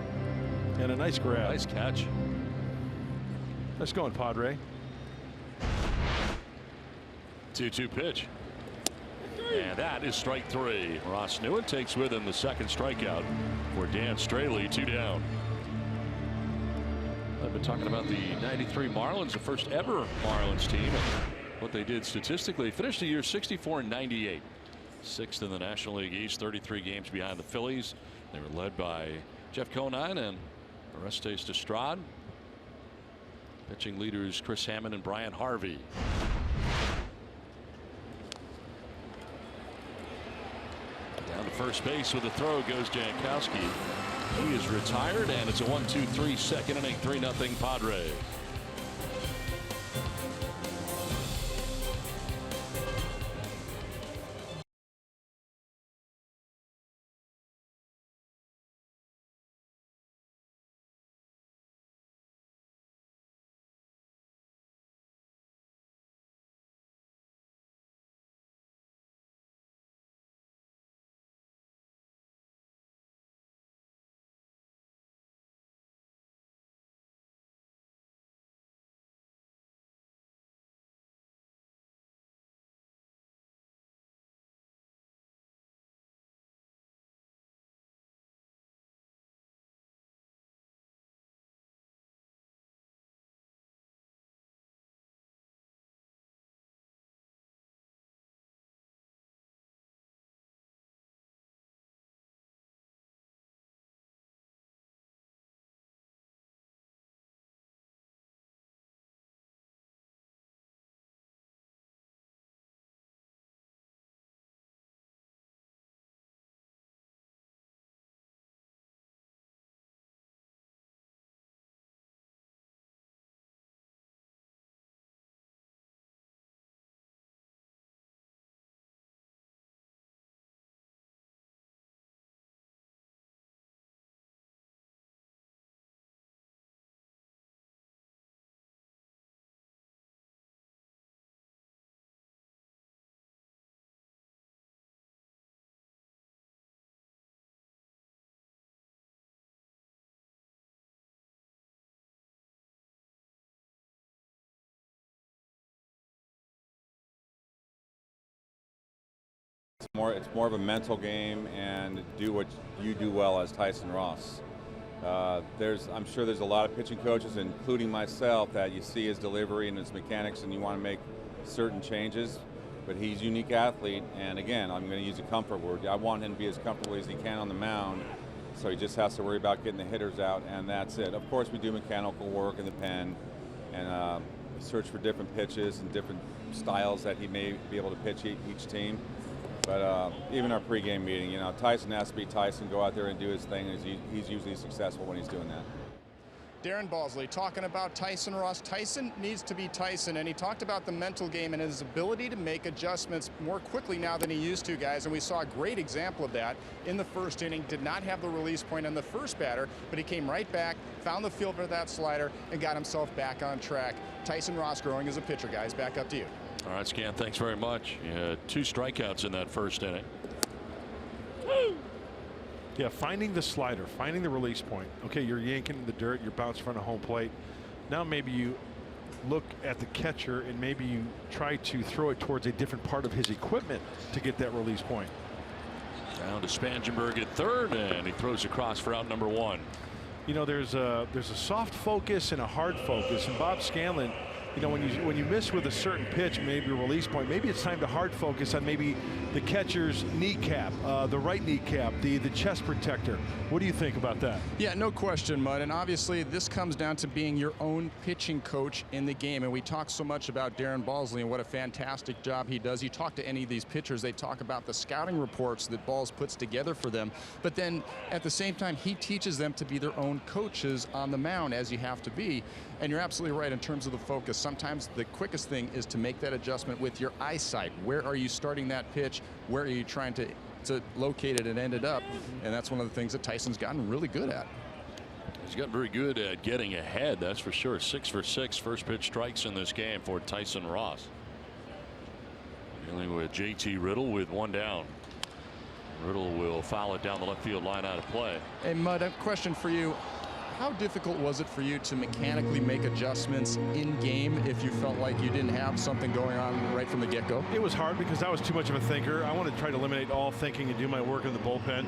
H: And a nice grab.
C: Nice catch.
H: Nice going, Padre.
C: 2-2 pitch. And that is strike 3. Ross Newen takes with him the second strikeout for Dan Straley. 2 down. I've been talking about the 93 Marlins, the first ever Marlins team, and what they did statistically. Finished the year 64-98. 6th in the National League East, 33 games behind the Phillies. They were led by Jeff Conine and Orestes Destrade. Pitching leaders Chris Hammond and Brian Harvey. Down to first base with a throw goes Jankowski. He is retired, and it's a 1-2-3 second inning, 3-0 Padres.
F: It's more of a mental game, and do what you do well as Tyson Ross. I'm sure there's a lot of pitching coaches, including myself, that you see his delivery and his mechanics and you want to make certain changes, but he's a unique athlete, and again, I'm going to use a comfort word. I want him to be as comfortable as he can on the mound, so he just has to worry about getting the hitters out, and that's it. Of course, we do mechanical work in the pen and search for different pitches and different styles that he may be able to pitch each team. But even our pregame meeting, you know, Tyson has to be Tyson, go out there and do his thing, and he's usually successful when he's doing that.
E: Darren Balsley talking about Tyson Ross. Tyson needs to be Tyson, and he talked about the mental game and his ability to make adjustments more quickly now than he used to, guys. And we saw a great example of that in the first inning. Did not have the release point on the first batter, but he came right back, found the field for that slider, and got himself back on track. Tyson Ross growing as a pitcher, guys. Back up to you.
C: All right, Scan, thanks very much. You had 2 strikeouts in that first inning.
H: Yeah, finding the slider, finding the release point. Okay, you're yanking the dirt, you're bouncing in front of home plate. Now maybe you look at the catcher and maybe you try to throw it towards a different part of his equipment to get that release point.
C: Down to Spangenberg at third, and he throws across for out number 1.
H: You know, there's a soft focus and a hard focus, and Bob Scanlon, you know, when you miss with a certain pitch, maybe a release point, maybe it's time to hard focus on maybe the catcher's kneecap, the right kneecap, the chest protector. What do you think about that?
E: Yeah, no question, Mud. And obviously this comes down to being your own pitching coach in the game. And we talk so much about Darren Balsley and what a fantastic job he does. You talk to any of these pitchers, they talk about the scouting reports that Balls puts together for them. But then at the same time, he teaches them to be their own coaches on the mound, as you have to be. And you're absolutely right in terms of the focus. Sometimes the quickest thing is to make that adjustment with your eyesight. Where are you starting that pitch? Where are you trying to locate it and end it up? And that's one of the things that Tyson's gotten really good at.
C: He's gotten very good at getting ahead, that's for sure. 6 for 6 first pitch strikes in this game for Tyson Ross. Dealing with JT Riddle with 1 down. Riddle will foul it down the left field line out of play.
E: Hey, Mud, a question for you. how difficult was it for you to mechanically make adjustments in game if you felt like you didn't have something going on right from the get-go?
H: It was hard because I was too much of a thinker. I wanted to try to eliminate all thinking and do my work in the bullpen.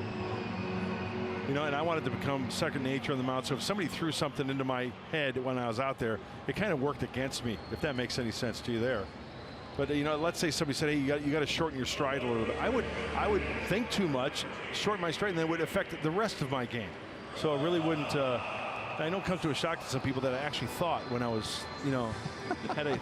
H: You know, and I wanted to become second nature on the mound. So if somebody threw something into my head when I was out there, it kind of worked against me, if that makes any sense to you there. But you know, let's say somebody said, hey, you got to shorten your stride a little bit. I would think too much, shorten my stride, and that would affect the rest of my game. So it really wouldn't. I know it comes to a shock to some people that I actually thought when I was, you know, had a.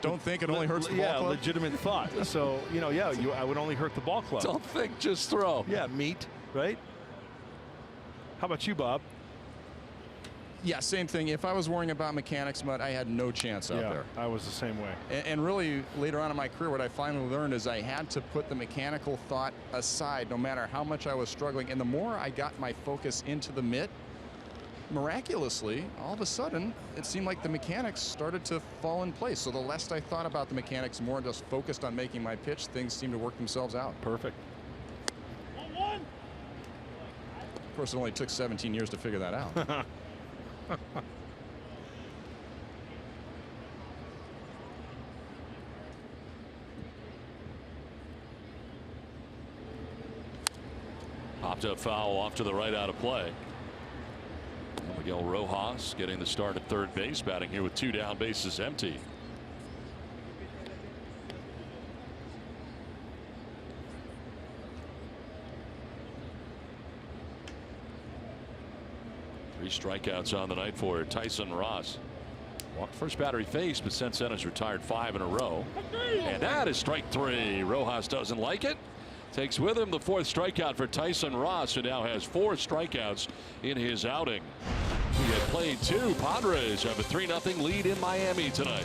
E: Don't think, it only hurts the ball club?
H: Yeah, legitimate thought. So, you know, yeah, I would only hurt the ball club.
C: Don't think, just throw.
H: Yeah, meat, right? How about you, Bob?
E: Yeah, same thing. If I was worrying about mechanics, Mutt, I had no chance out there.
H: I was the same way.
E: And really, later on in my career, what I finally learned is I had to put the mechanical thought aside no matter how much I was struggling. And the more I got my focus into the mitt, miraculously, all of a sudden, it seemed like the mechanics started to fall in place. So the less I thought about the mechanics, more just focused on making my pitch, things seemed to work themselves out.
H: Perfect.
E: Of course, it only took 17 years to figure that out.
C: Popped up foul off to the right, out of play. Miguel Rojas getting the start at third base, batting here with 2 down, bases empty. Three strikeouts on the night for Tyson Ross. Walked first batter he faced, but since then has retired 5 in a row. And that is strike 3. Rojas doesn't like it. Takes with him the 4th strikeout for Tyson Ross, who now has 4 strikeouts in his outing. He had played 2. Padres have a 3-0 lead in Miami tonight.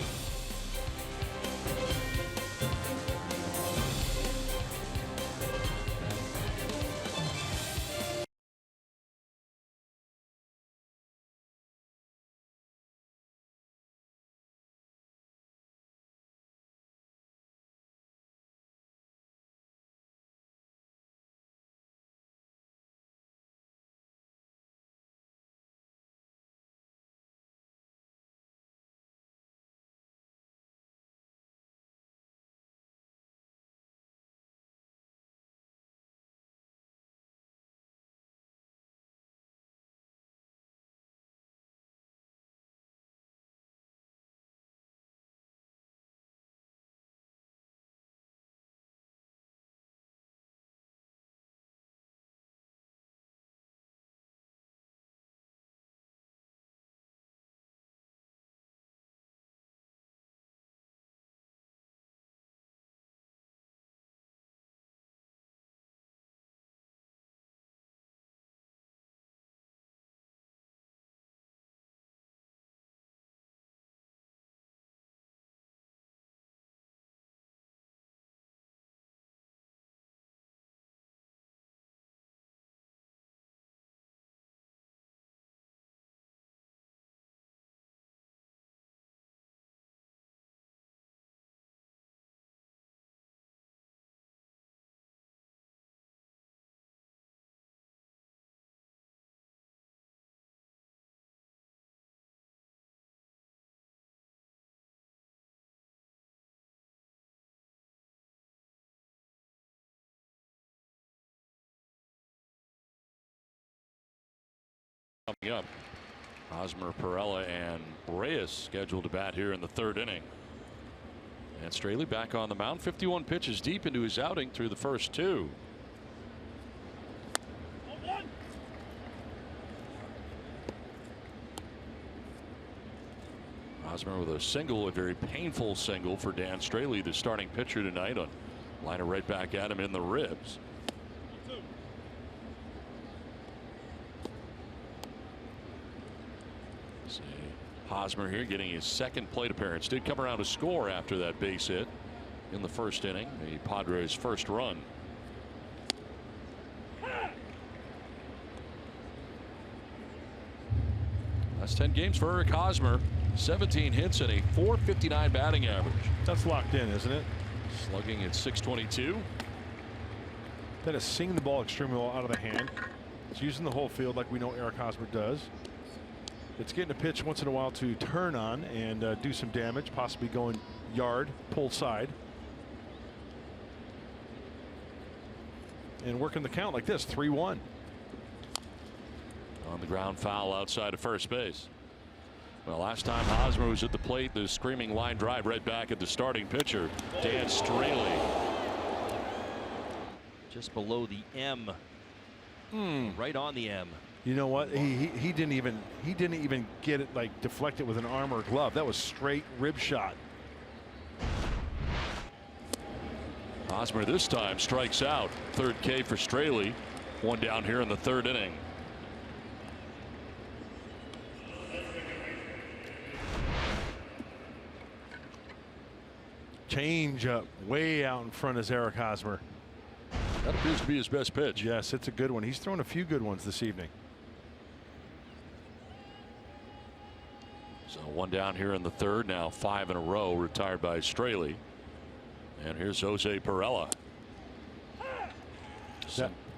C: Coming up, Hosmer, Pirela, and Reyes scheduled to bat here in the 3rd inning. And Straley back on the mound, 51 pitches deep into his outing through the first 2. Hosmer with a single, a very painful single for Dan Straley, the starting pitcher tonight, on liner right back at him in the ribs. Hosmer here getting his 2nd plate appearance. Did come around to score after that base hit in the 1st inning, the Padres' first run. Last 10 games for Eric Hosmer, 17 hits and a .459 batting average.
H: That's locked in, isn't it?
C: Slugging at .622.
H: That is seeing the ball extremely well out of the hand. It's using the whole field like we know Eric Hosmer does. It's getting a pitch once in a while to turn on and do some damage, possibly going yard, pull side. And working the count like this, 3-1.
C: On the ground foul outside of first base. Well, last time Hosmer was at the plate, the screaming line drive right back at the starting pitcher, Dan Straley.
I: Just below the M. Right on the M.
H: You know what? He didn't even get it like deflected with an arm or glove. That was straight rib shot.
C: Hosmer this time strikes out. Third K for Straley. One down here in the third inning.
H: Change up way out in front is Eric Hosmer.
C: That appears to be his best pitch.
H: Yes, it's a good one. He's thrown a few good ones this evening.
C: So one down here in the third. Now 5 in a row retired by Straley. And here's Jose Pirela.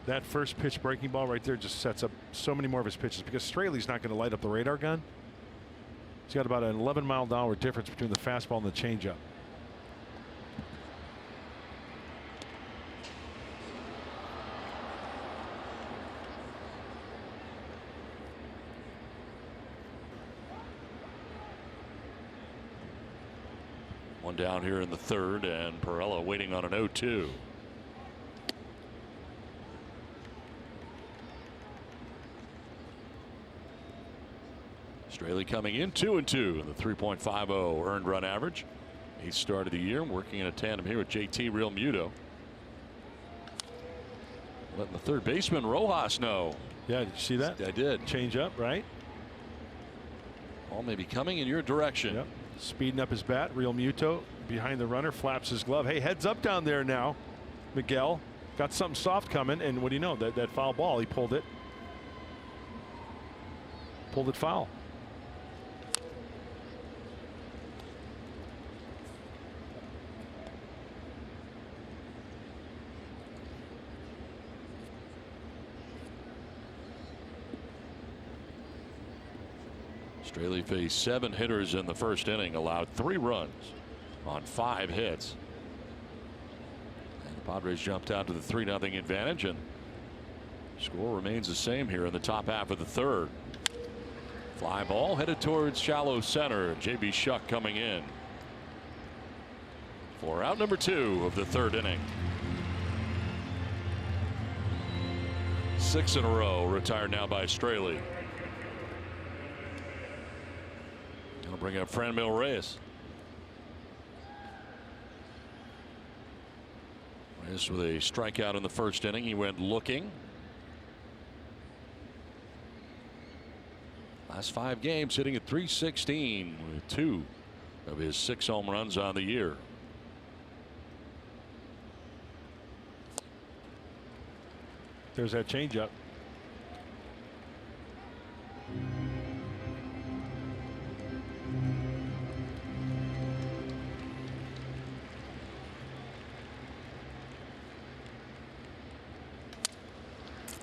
H: That first pitch breaking ball right there just sets up so many more of his pitches because Straley's not going to light up the radar gun. He's got about an 11-mile-an-hour difference between the fastball and the changeup.
C: One down here in the third, and Pirela waiting on an 0-2. Straley coming in 2-2 in the 3.50 earned run average. 8th start of the year, working in a tandem here with JT Realmuto. Letting the third baseman Rojas know.
H: Yeah, did you see that?
C: I did.
H: Change up, right?
C: Ball may be coming in your direction.
H: Yep. Speeding up his bat. Realmuto behind the runner, flaps his glove. Hey, heads up down there now. Miguel got something soft coming, and what do you know? That foul ball, he pulled it. Pulled it foul.
C: Straley faced 7 hitters in the first inning, allowed 3 runs on 5 hits. And the Padres jumped out to the 3-0 advantage, and score remains the same here in the top half of the third. Fly ball headed towards shallow center. J.B. Shuck coming in for out number 2 of the third inning. 6 in a row retired now by Straley. Gonna bring up Franmil Reyes. Reyes with a strikeout in the first inning. He went looking. Last 5 games hitting at .316 with 2 of his 6 home runs on the year.
H: There's that changeup.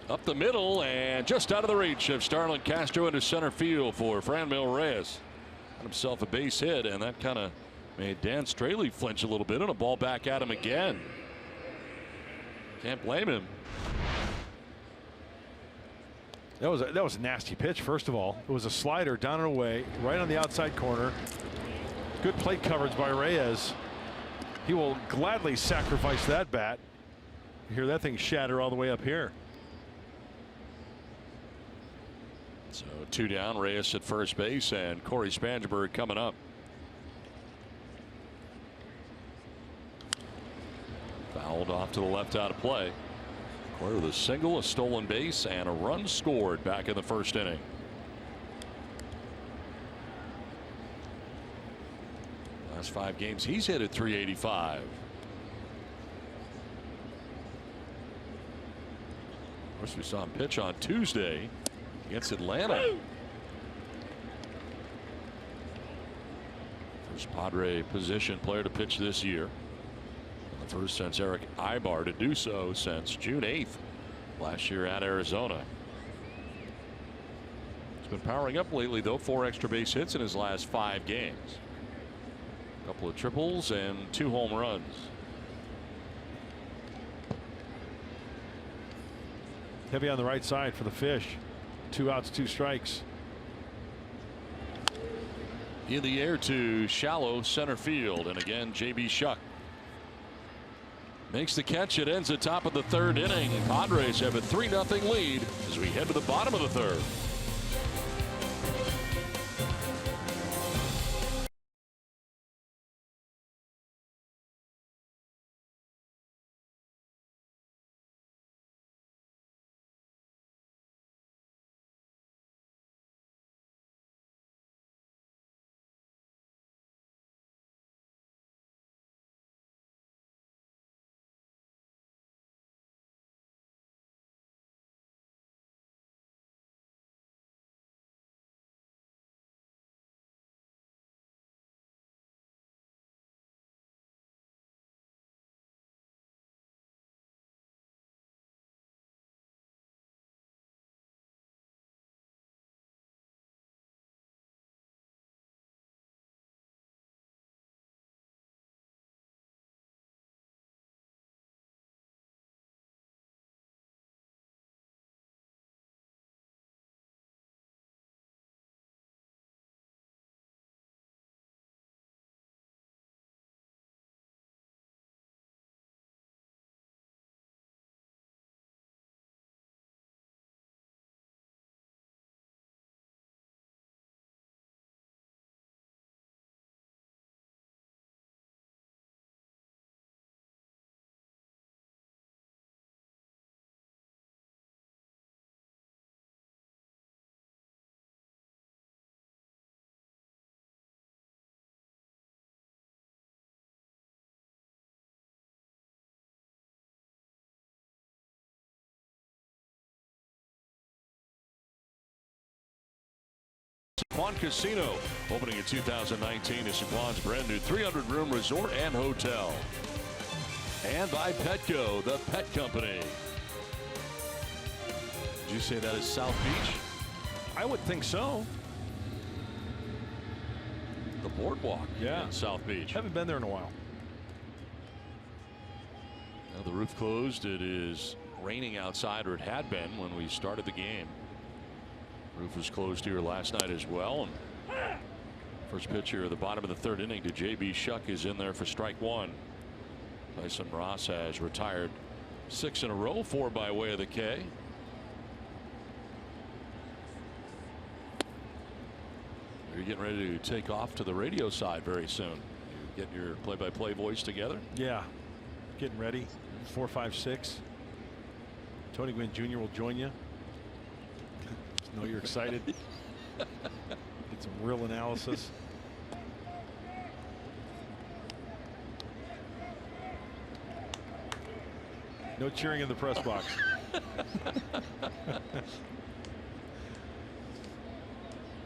C: Up the middle and just out of the reach of Starlin Castro into center field for Franmil Reyes. Got himself a base hit, and that kind of made Dan Straley flinch a little bit, and a ball back at him again. Can't blame him.
H: That was a nasty pitch. First of all, it was a slider down and away, right on the outside corner. Good plate coverage by Reyes. He will gladly sacrifice that bat. You hear that thing shatter all the way up here.
C: So 2 down, Reyes at first base, and Corey Spangenberg coming up. Fouled off to the left out of play. Corey with a single, a stolen base, and a run scored back in the first inning. Last 5 games, he's hit at .385. Of course, we saw him pitch on Tuesday against Atlanta. First Padre position player to pitch this year. The first since Eric Ibar to do so since June 8th last year at Arizona. He's been powering up lately, though. 4 extra base hits in his last 5 games. A couple of triples and 2 home runs.
H: Heavy on the right side for the Fish. 2 outs, 2 strikes.
C: In the air to shallow center field, and again J.B. Shuck makes the catch. It ends the top of the 3rd inning. Padres have a 3-0 lead as we head to the bottom of the 3rd. Sequan Casino, opening in 2019, is Sequan's brand new 300-room resort and hotel. And by Petco, the pet company. Did you say that is South Beach?
H: I would think so.
C: The boardwalk in South Beach.
H: Haven't been there in a while.
C: Now the roof closed. It is raining outside, or it had been when we started the game. Roof was closed here last night as well. And first pitch here at the bottom of the 3rd inning to J.B. Shuck is in there for strike 1. Tyson Ross has retired 6 in a row, 4 by way of the K. You're getting ready to take off to the radio side very soon. You're getting your play-by-play voice together.
H: Yeah, getting ready. 4, 5, 6. Tony Gwynn Jr. will join you. I know you're excited. Get some real analysis. No cheering in the press box.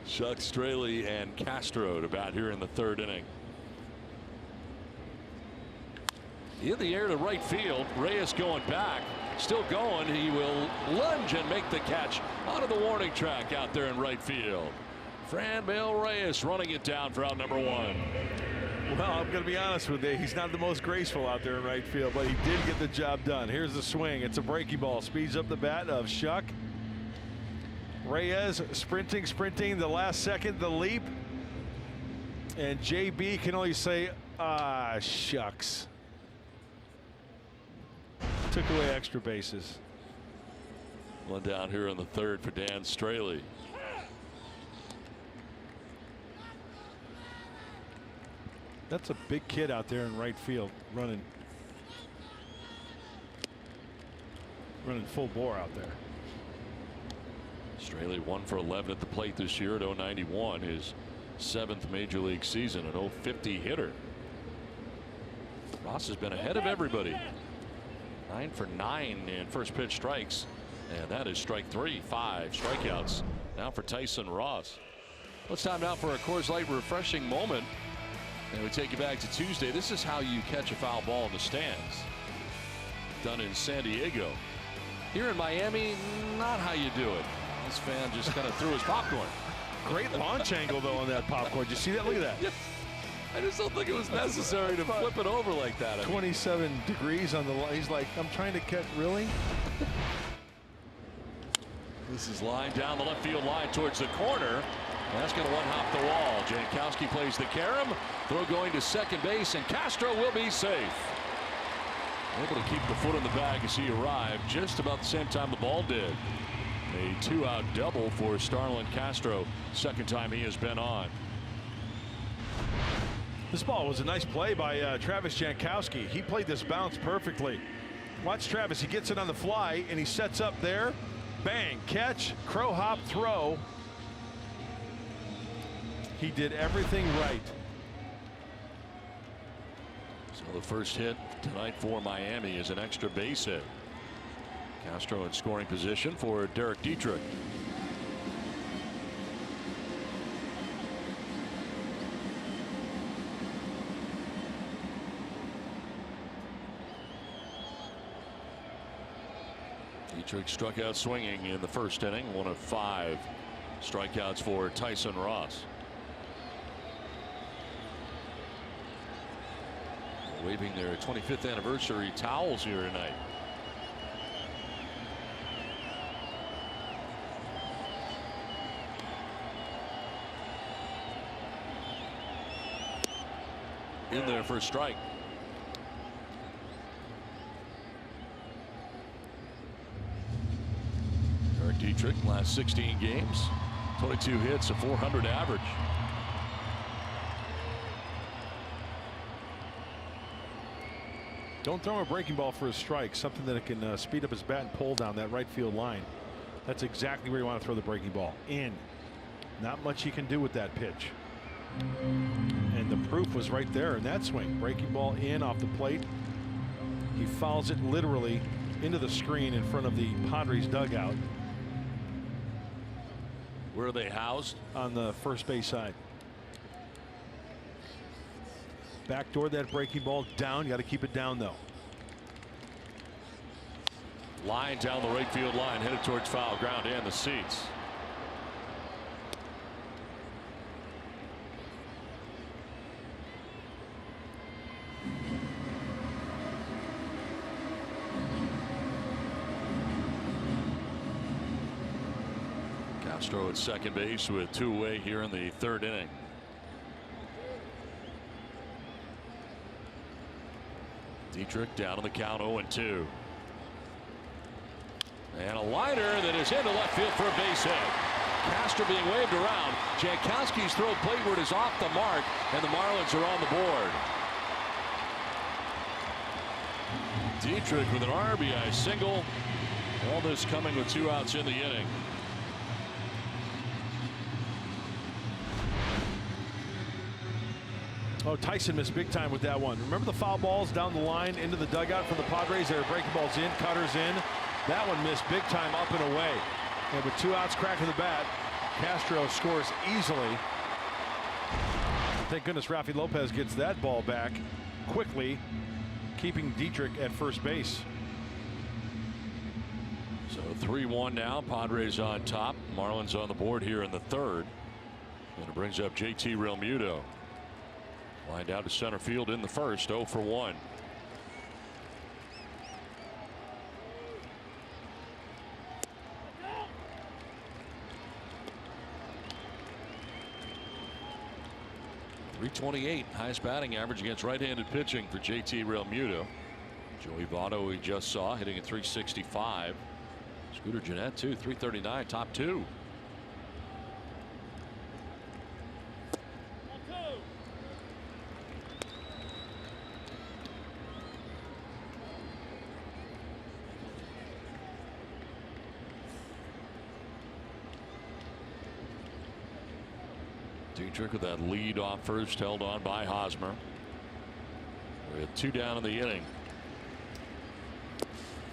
C: Shuck, Straley, and Castro to bat here in the 3rd inning. In the air to right field. Reyes going back. Still going. He will lunge and make the catch onto the warning track out there in right field. Franmil Reyes running it down for out number 1.
H: Well, I'm going to be honest with you. He's not the most graceful out there in right field, but he did get the job done. Here's the swing. It's a breaking ball. Speeds up the bat of Shuck. Reyes sprinting. The last second, the leap. And JB can only say, ah, shucks. Took away extra bases.
C: One down here in the 3rd for Dan Straley.
H: That's a big kid out there in right field running full bore out there.
C: Straley 1 for 11 at the plate this year at .091, his 7th major league season, an .050 hitter. Ross has been ahead of everybody. 9 for 9 in first pitch strikes, and that is strike 3. 5 strikeouts now for Tyson Ross. Well, it's time now for a Coors Light refreshing moment, and we take you back to Tuesday. This is how you catch a foul ball in the stands. Done in San Diego. Here in Miami, not how you do it. This fan just kind of threw his popcorn.
H: Great launch angle, though, on that popcorn. Did you see that? Look at that.
C: Yes. I just don't think it was necessary to flip it over like that.
H: 27 degrees on the line. He's like, I'm trying to catch, really?
C: This is line down the left field line towards the corner. That's going to one-hop the wall. Jankowski plays the carom. Throw going to second base, and Castro will be safe. Able to keep the foot in the bag as he arrived just about the same time the ball did. A 2-out double for Starlin Castro. Second time he has been on.
H: This ball was a nice play by Travis Jankowski. He played this bounce perfectly. Watch Travis. He gets it on the fly, and he sets up there. Bang, catch, crow hop, throw. He did everything right.
C: So the first hit tonight for Miami is an extra base hit. Castro in scoring position for Derrick Dietrich. Dietrich struck out swinging in the first inning. 1 of 5 strikeouts for Tyson Ross. Waving their 25th anniversary towels here tonight. In there for a strike. Derrick Dietrich, last 16 games, 22 hits, a .400 average.
H: Don't throw him a breaking ball for a strike, something that it can speed up his bat and pull down that right field line. That's exactly where you want to throw the breaking ball, in. Not much he can do with that pitch. And the proof was right there in that swing. Breaking ball in off the plate. He fouls it literally into the screen in front of the Padres dugout.
C: Where are they housed?
H: On the first base side. Backdoor that breaking ball down. You got to keep it down, though.
C: Line down the right field line, headed towards foul ground and the seats. Castro at second base with 2 away here in the 3rd inning. Dietrich down on the count, 0-2. And a liner that is into left field for a base hit. Castro being waved around. Jankowski's throw plateward is off the mark, and the Marlins are on the board. Dietrich with an RBI single. All this coming with 2 outs in the inning.
H: Oh, Tyson missed big time with that one. Remember the foul balls down the line into the dugout for the Padres? They were breaking balls in, cutters in. That one missed big time up and away. And with 2 outs, crack of the bat, Castro scores easily. Thank goodness Rafi Lopez gets that ball back quickly, keeping Dietrich at first base.
C: So 3-1 now. Padres on top. Marlins on the board here in the 3rd. And it brings up JT Realmuto. Line down to center field in the first, 0 for 1. .328 highest batting average against right-handed pitching for JT Realmuto. Joey Votto, we just saw, hitting at .365. Scooter Gennett too, .339, top 2. Dietrich with that lead off first, held on by Hosmer. With 2 down in the inning.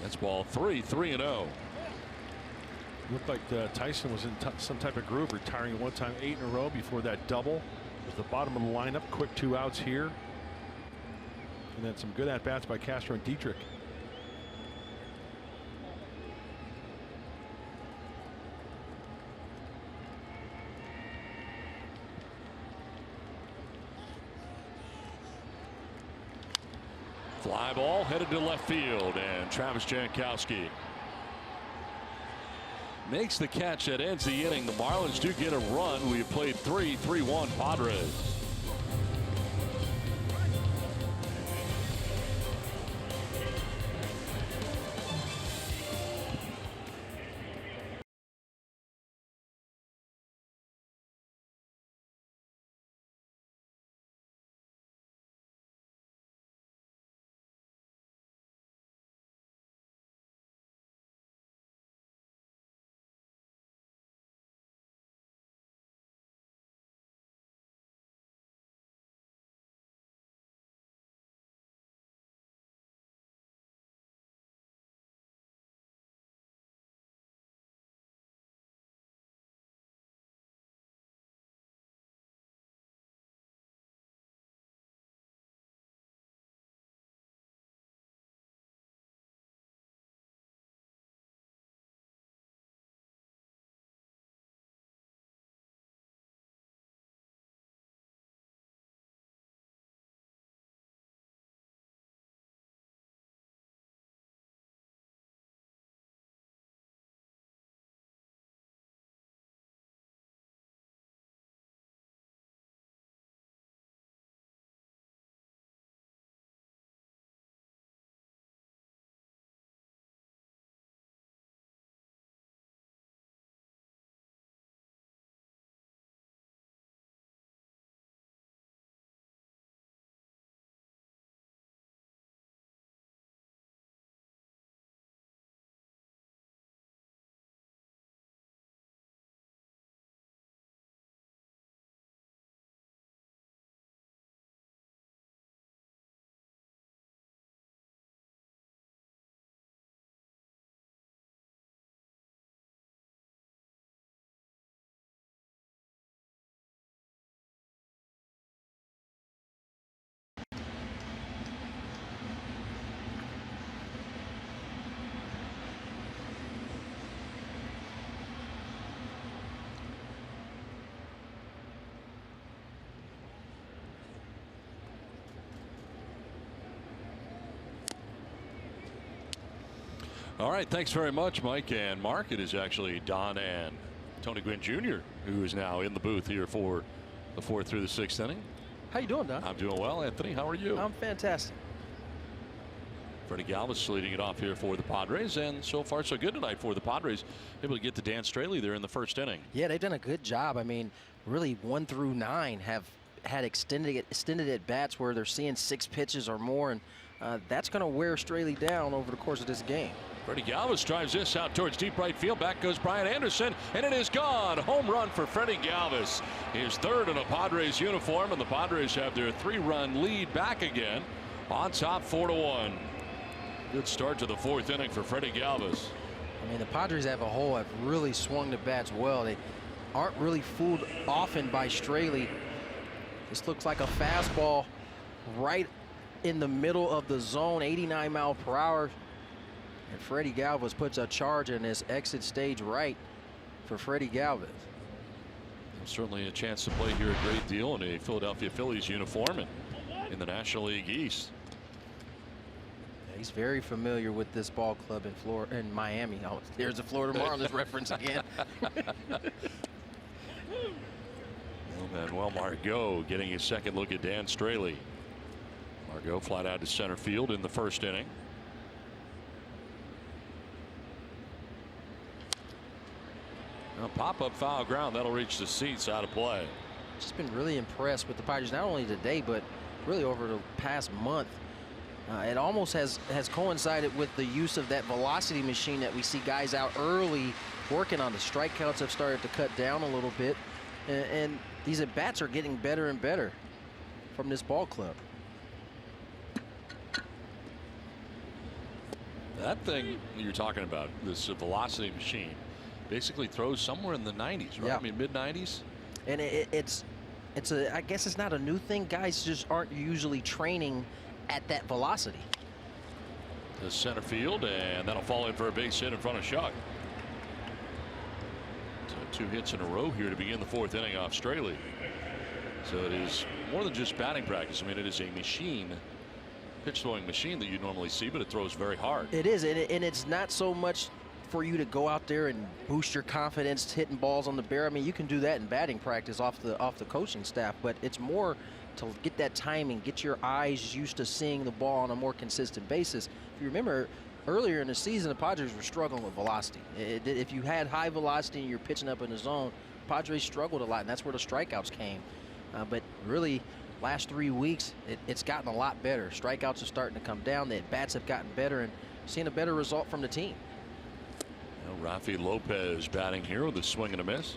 C: That's ball 3, 3-0.
H: Looked like Tyson was in some type of groove, retiring at one time 8 in a row before that double. Was the bottom of the lineup. Quick 2 outs here. And then some good at-bats by Castro and Dietrich.
C: ball headed to left field, and Travis Jankowski makes the catch that ends the inning. The Marlins do get a run. We have played 3-1 Padres. All right, thanks very much, Mike and Mark. It is actually Don and Tony Gwynn Jr. who is now in the booth here for the 4th through the 6th inning.
J: How you doing, Don?
C: I'm doing well, Anthony. How are you?
J: I'm fantastic.
C: Freddie Galvis leading it off here for the Padres, and so far so good tonight for the Padres. Able to get to Dan Straley there in the 1st inning.
J: Yeah, they've done a good job. I mean, really 1 through 9 have had extended at bats where they're seeing 6 pitches or more, and that's going to wear Straley down over the course of this game.
C: Freddie Galvis drives this out towards deep right field. Back goes Brian Anderson, and it is gone. Home run for Freddie Galvis. His 3rd in a Padres uniform, and the Padres have their 3-run lead back again on top 4-1. Good start to the 4th inning for Freddie Galvis.
J: I mean, the Padres as a whole have really swung the bats well. They aren't really fooled often by Straley. This looks like a fastball right in the middle of the zone, 89 miles per hour. And Freddie Galvis puts a charge in his exit stage right for Freddie Galvis.
C: Certainly a chance to play here a great deal in a Philadelphia Phillies uniform and in the National League East.
J: Yeah, he's very familiar with this ball club in Florida, in Miami. Oh, there's the Florida Marlins reference again.
C: Manuel Margot getting his 2nd look at Dan Straley. Margot flat out to center field in the 1st inning. A pop-up foul ground that'll reach the seats, out of play.
J: Just been really impressed with the Padres, not only today but really over the past month. It almost has coincided with the use of that velocity machine that we see guys out early working on. The strikeouts have started to cut down a little bit, and these at bats are getting better and better from this ball club.
C: That thing you're talking about, this velocity machine, basically throws somewhere in the 90s, right?
J: Yeah.
C: I mean, mid-90s.
J: And it's I guess it's not a new thing. Guys just aren't usually training at that velocity.
C: To center field, and that'll fall in for a base hit in front of Shuck. So 2 hits in a row here to begin the 4th inning off Straley. So it is more than just batting practice. I mean, it is a machine pitch throwing machine that you normally see, but it throws very hard.
J: It is, and it's not so much for you to go out there and boost your confidence hitting balls on the barrel. I mean, you can do that in batting practice off the coaching staff, but it's more to get that timing, get your eyes used to seeing the ball on a more consistent basis. If you remember, earlier in the season, the Padres were struggling with velocity. If you had high velocity and you're pitching up in the zone, Padres struggled a lot, and that's where the strikeouts came. But really, last 3 weeks, it's gotten a lot better. Strikeouts are starting to come down. The at-bats have gotten better, and seeing a better result from the team.
C: Rafi Lopez batting here with a swing and a miss.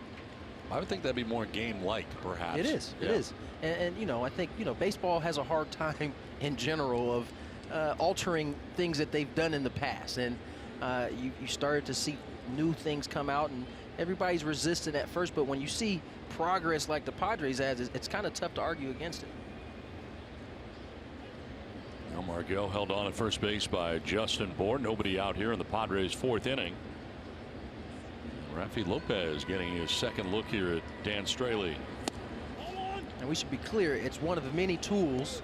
C: I would think that'd be more game-like, perhaps.
J: It is.
C: Yeah.
J: It is. And you know, I think, you know, baseball has a hard time in general of altering things that they've done in the past. And you started to see new things come out, and everybody's resistant at first. But when you see progress like the Padres has, it's kind of tough to argue against it.
C: Now Margot held on at first base by Justin Bourne. Nobody out here in the Padres' 4th inning. Rafi Lopez getting his second look here at Dan Straley.
J: And we should be clear, it's one of the many tools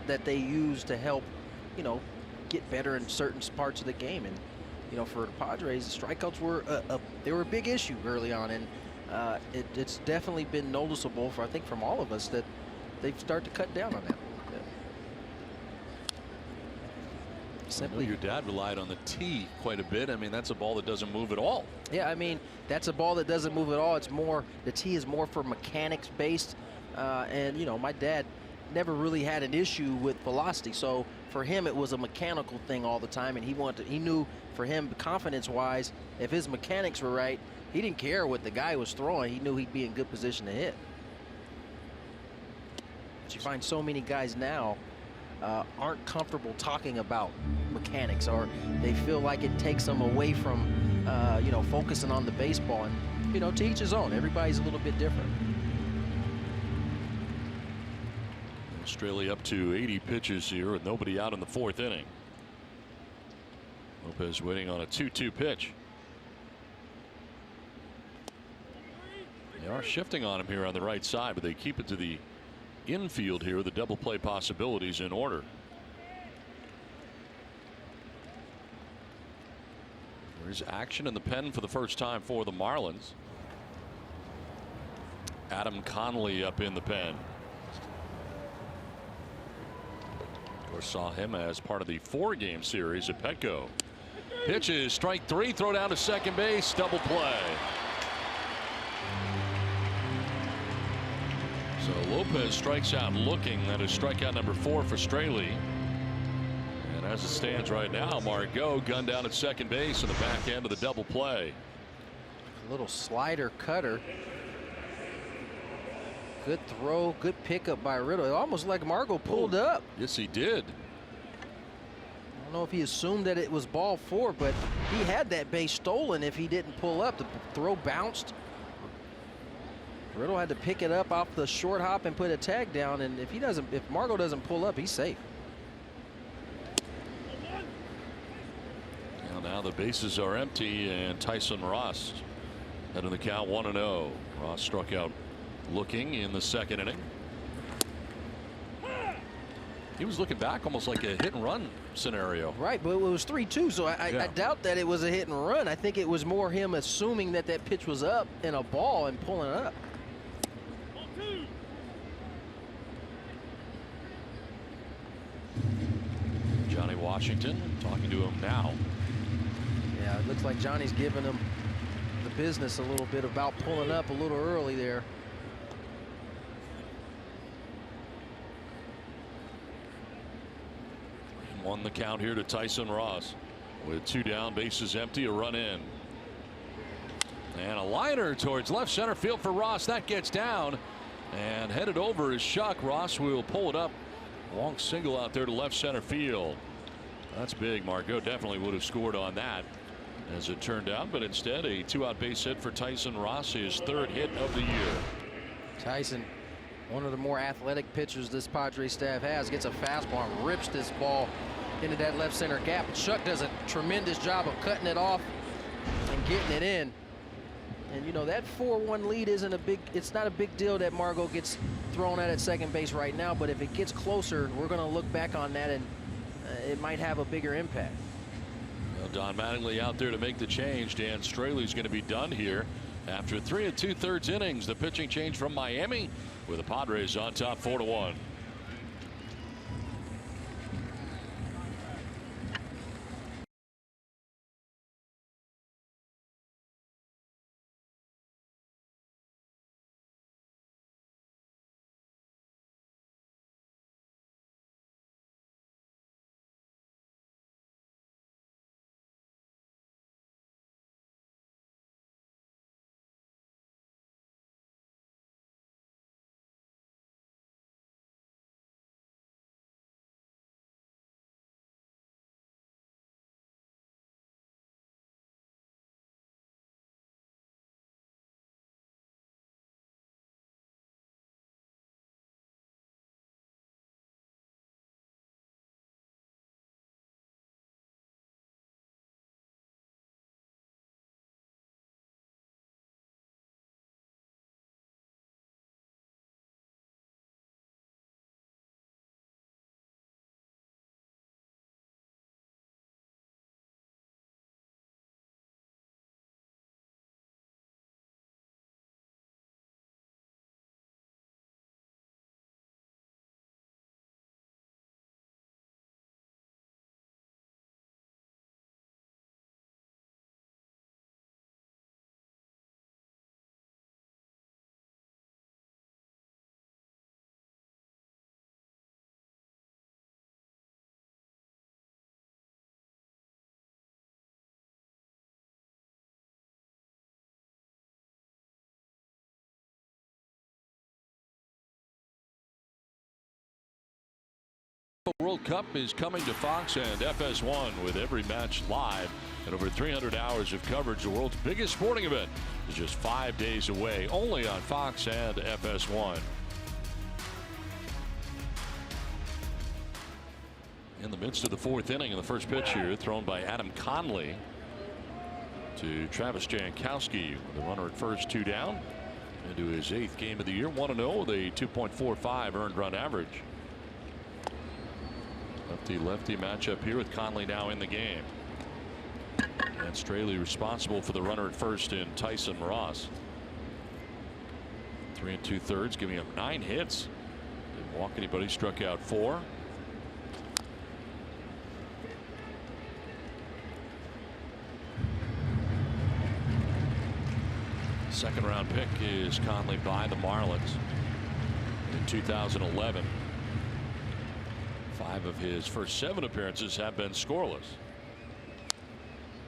J: that they use to help, you know, get better in certain parts of the game. And, you know, for the Padres, the strikeouts were they were a big issue early on, and it's definitely been noticeable for, I think, from all of us, that they've started to cut down on that.
C: Simply, your dad relied on the tee quite a bit. I mean, that's a ball that doesn't move at all.
J: Yeah, I mean, that's a ball that doesn't move at all. It's more, the tee is more for mechanics based, and you know, my dad never really had an issue with velocity, so for him it was a mechanical thing all the time, and he knew, for him, confidence wise, if his mechanics were right, he didn't care what the guy was throwing. He knew he'd be in good position to hit. But you find so many guys now aren't comfortable talking about mechanics, or they feel like it takes them away from you know, focusing on the baseball. And you know, to each his own. Everybody's a little bit different.
C: Australia up to 80 pitches here with nobody out in the 4th inning. Lopez waiting on a 2-2 pitch. They are shifting on him here on the right side, but they keep it to the infield here. The double play possibilities in order. There's action in the pen for the first time for the Marlins. Adam Conley up in the pen. Of course, saw him as part of the 4-game series at Petco. Pitches, strike 3, throw down to second base, double play. So Lopez strikes out looking. That is strikeout number 4 for Straley. And as it stands right now, Margot gunned down at second base in the back end of the double play.
J: A little slider cutter. Good throw, good pickup by Riddle. It almost like Margot pulled up.
C: Yes, he did.
J: I don't know if he assumed that it was ball 4, but he had that base stolen if he didn't pull up. The throw bounced. Riddle had to pick it up off the short hop and put a tag down, and if Margot doesn't pull up, he's safe.
C: Now the bases are empty, and Tyson Ross heading the count 1-0. Ross struck out looking in the 2nd inning. He was looking back almost like a hit and run scenario.
J: Right, but it was 3-2, so I doubt that it was a hit and run. I think it was more him assuming that that pitch was up in a ball and pulling it up.
C: Johnny Washington talking to him now.
J: Yeah, it looks like Johnny's giving him the business a little bit about pulling up a little early there.
C: Won the count here to Tyson Ross with 2 down, bases empty, a run in. And a liner towards left center field for Ross. That gets down and headed over is Shuck. Ross will pull it up. Long single out there to left center field. That's big. Margot definitely would have scored on that, as it turned out, but instead a 2-out base hit for Tyson Ross, his 3rd hit of the year.
J: Tyson, one of the more athletic pitchers this Padres staff has, gets a fastball and rips this ball into that left center gap. Shuck does a tremendous job of cutting it off and getting it in. And you know, that 4-1 lead isn't a big, it's not a big deal that Margot gets thrown at second base right now, but if it gets closer, we're going to look back on that and it might have a bigger impact.
C: Well, Don Mattingly out there to make the change. Dan Straley's going to be done here after 3 2/3 innings. The pitching change from Miami with the Padres on top 4-1. World Cup is coming to Fox and FS1 with every match live and over 300 hours of coverage. The world's biggest sporting event is just 5 days away, only on Fox and FS1. In the midst of the 4th inning, in the first pitch here thrown by Adam Conley to Travis Jankowski with a runner at first, 2 down, into his 8th game of the year, 1-0 with a 2.45 earned run average. Lefty matchup here with Conley now in the game. And Straley responsible for the runner at first in Tyson Ross. 3 2/3, giving him 9 hits. Didn't walk anybody, struck out 4. Second round pick is Conley by the Marlins in 2011. 5 of his first 7 appearances have been scoreless.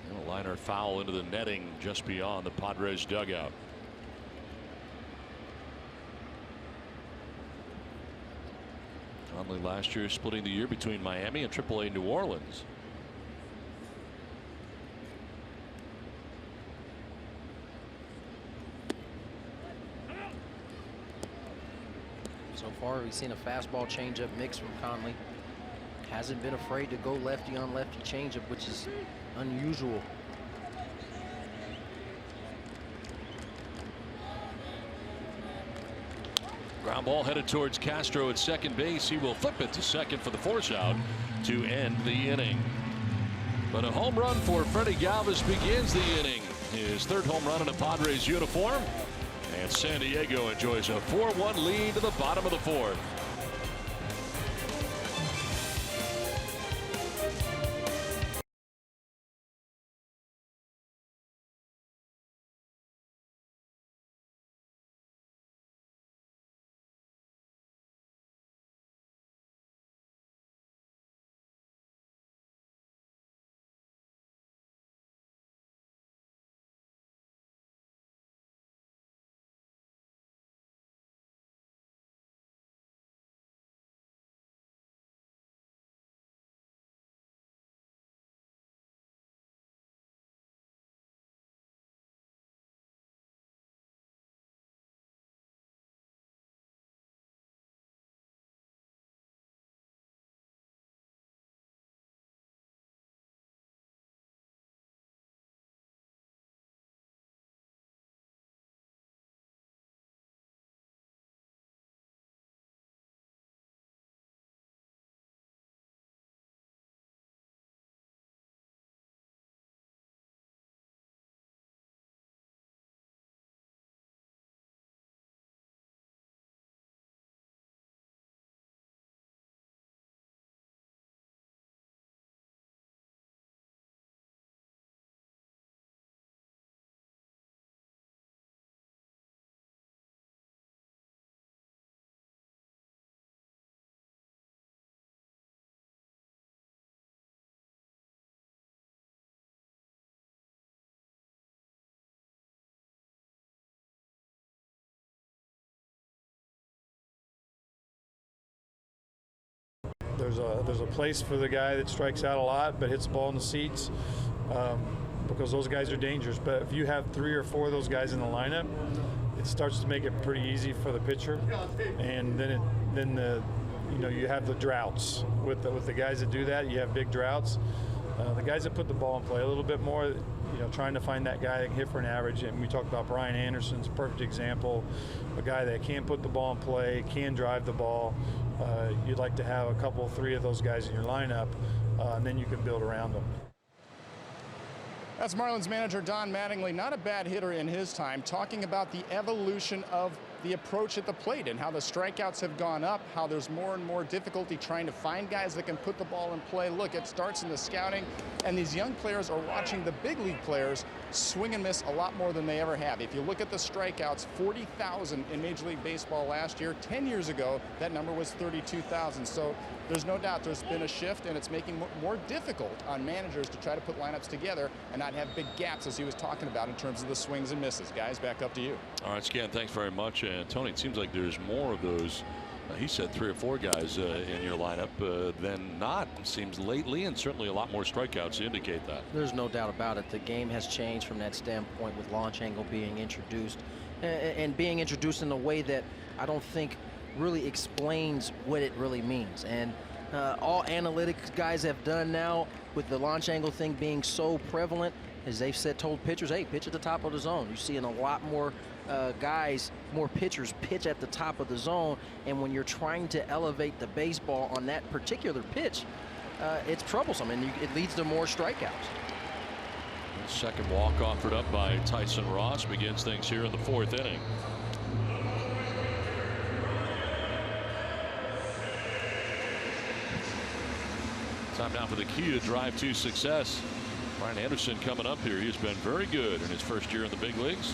C: And a liner foul into the netting just beyond the Padres dugout. Conley last year splitting the year between Miami and AAA New Orleans.
J: So far, we've seen a fastball changeup mix from Conley. Hasn't been afraid to go lefty on lefty changeup, which is unusual.
C: Ground ball headed towards Castro at second base. He will flip it to second for the force out to end the inning. But a home run for Freddie Galvis begins the inning. His 3rd home run in a Padres uniform. And San Diego enjoys a 4-1 lead to the bottom of the 4th.
K: there's a place for the guy that strikes out a lot but hits the ball in the seats, because those guys are dangerous. But if you have 3 or 4 of those guys in the lineup, it starts to make it pretty easy for the pitcher, and then you have the droughts with the guys that do that. You have big droughts. The guys that put the ball in play a little bit more, trying to find that guy that can hit for an average. And we talked about Brian Anderson's perfect example, a guy that can put the ball in play, can drive the ball. You'd like to have a couple, 3 of those guys in your lineup, and then you can build around them.
E: That's Marlins manager Don Mattingly, not a bad hitter in his time, talking about the evolution of the approach at the plate and how the strikeouts have gone up, how there's more and more difficulty trying to find guys that can put the ball in play. Look, it starts in the scouting, and these young players are watching the big league players swing and miss a lot more than they ever have. If you look at the strikeouts, 40,000 in Major League Baseball last year. 10 years ago, that number was 32,000. So there's no doubt there's been a shift, and it's making it more difficult on managers to try to put lineups together and not have big gaps, as he was talking about, in terms of the swings and misses. Guys, back up to you.
C: All right, Scan, thanks very much. And Tony, it seems like there's more of those. He said 3 or 4 guys in your lineup than not, it seems, lately, and certainly a lot more strikeouts to indicate that.
J: There's no doubt about it. The game has changed from that standpoint with launch angle being introduced, and being introduced in a way that I don't think really explains what it really means. And all analytics guys have done now with the launch angle thing being so prevalent, as they've told pitchers, hey, pitch at the top of the zone. You're seeing a lot more more pitchers pitch at the top of the zone, and when you're trying to elevate the baseball on that particular pitch, it's troublesome, and it leads to more strikeouts.
C: Second walk offered up by Tyson Ross begins things here in the 4th inning. Time now for the key to drive to success. Brian Anderson coming up here. He's been very good in his first year in the big leagues.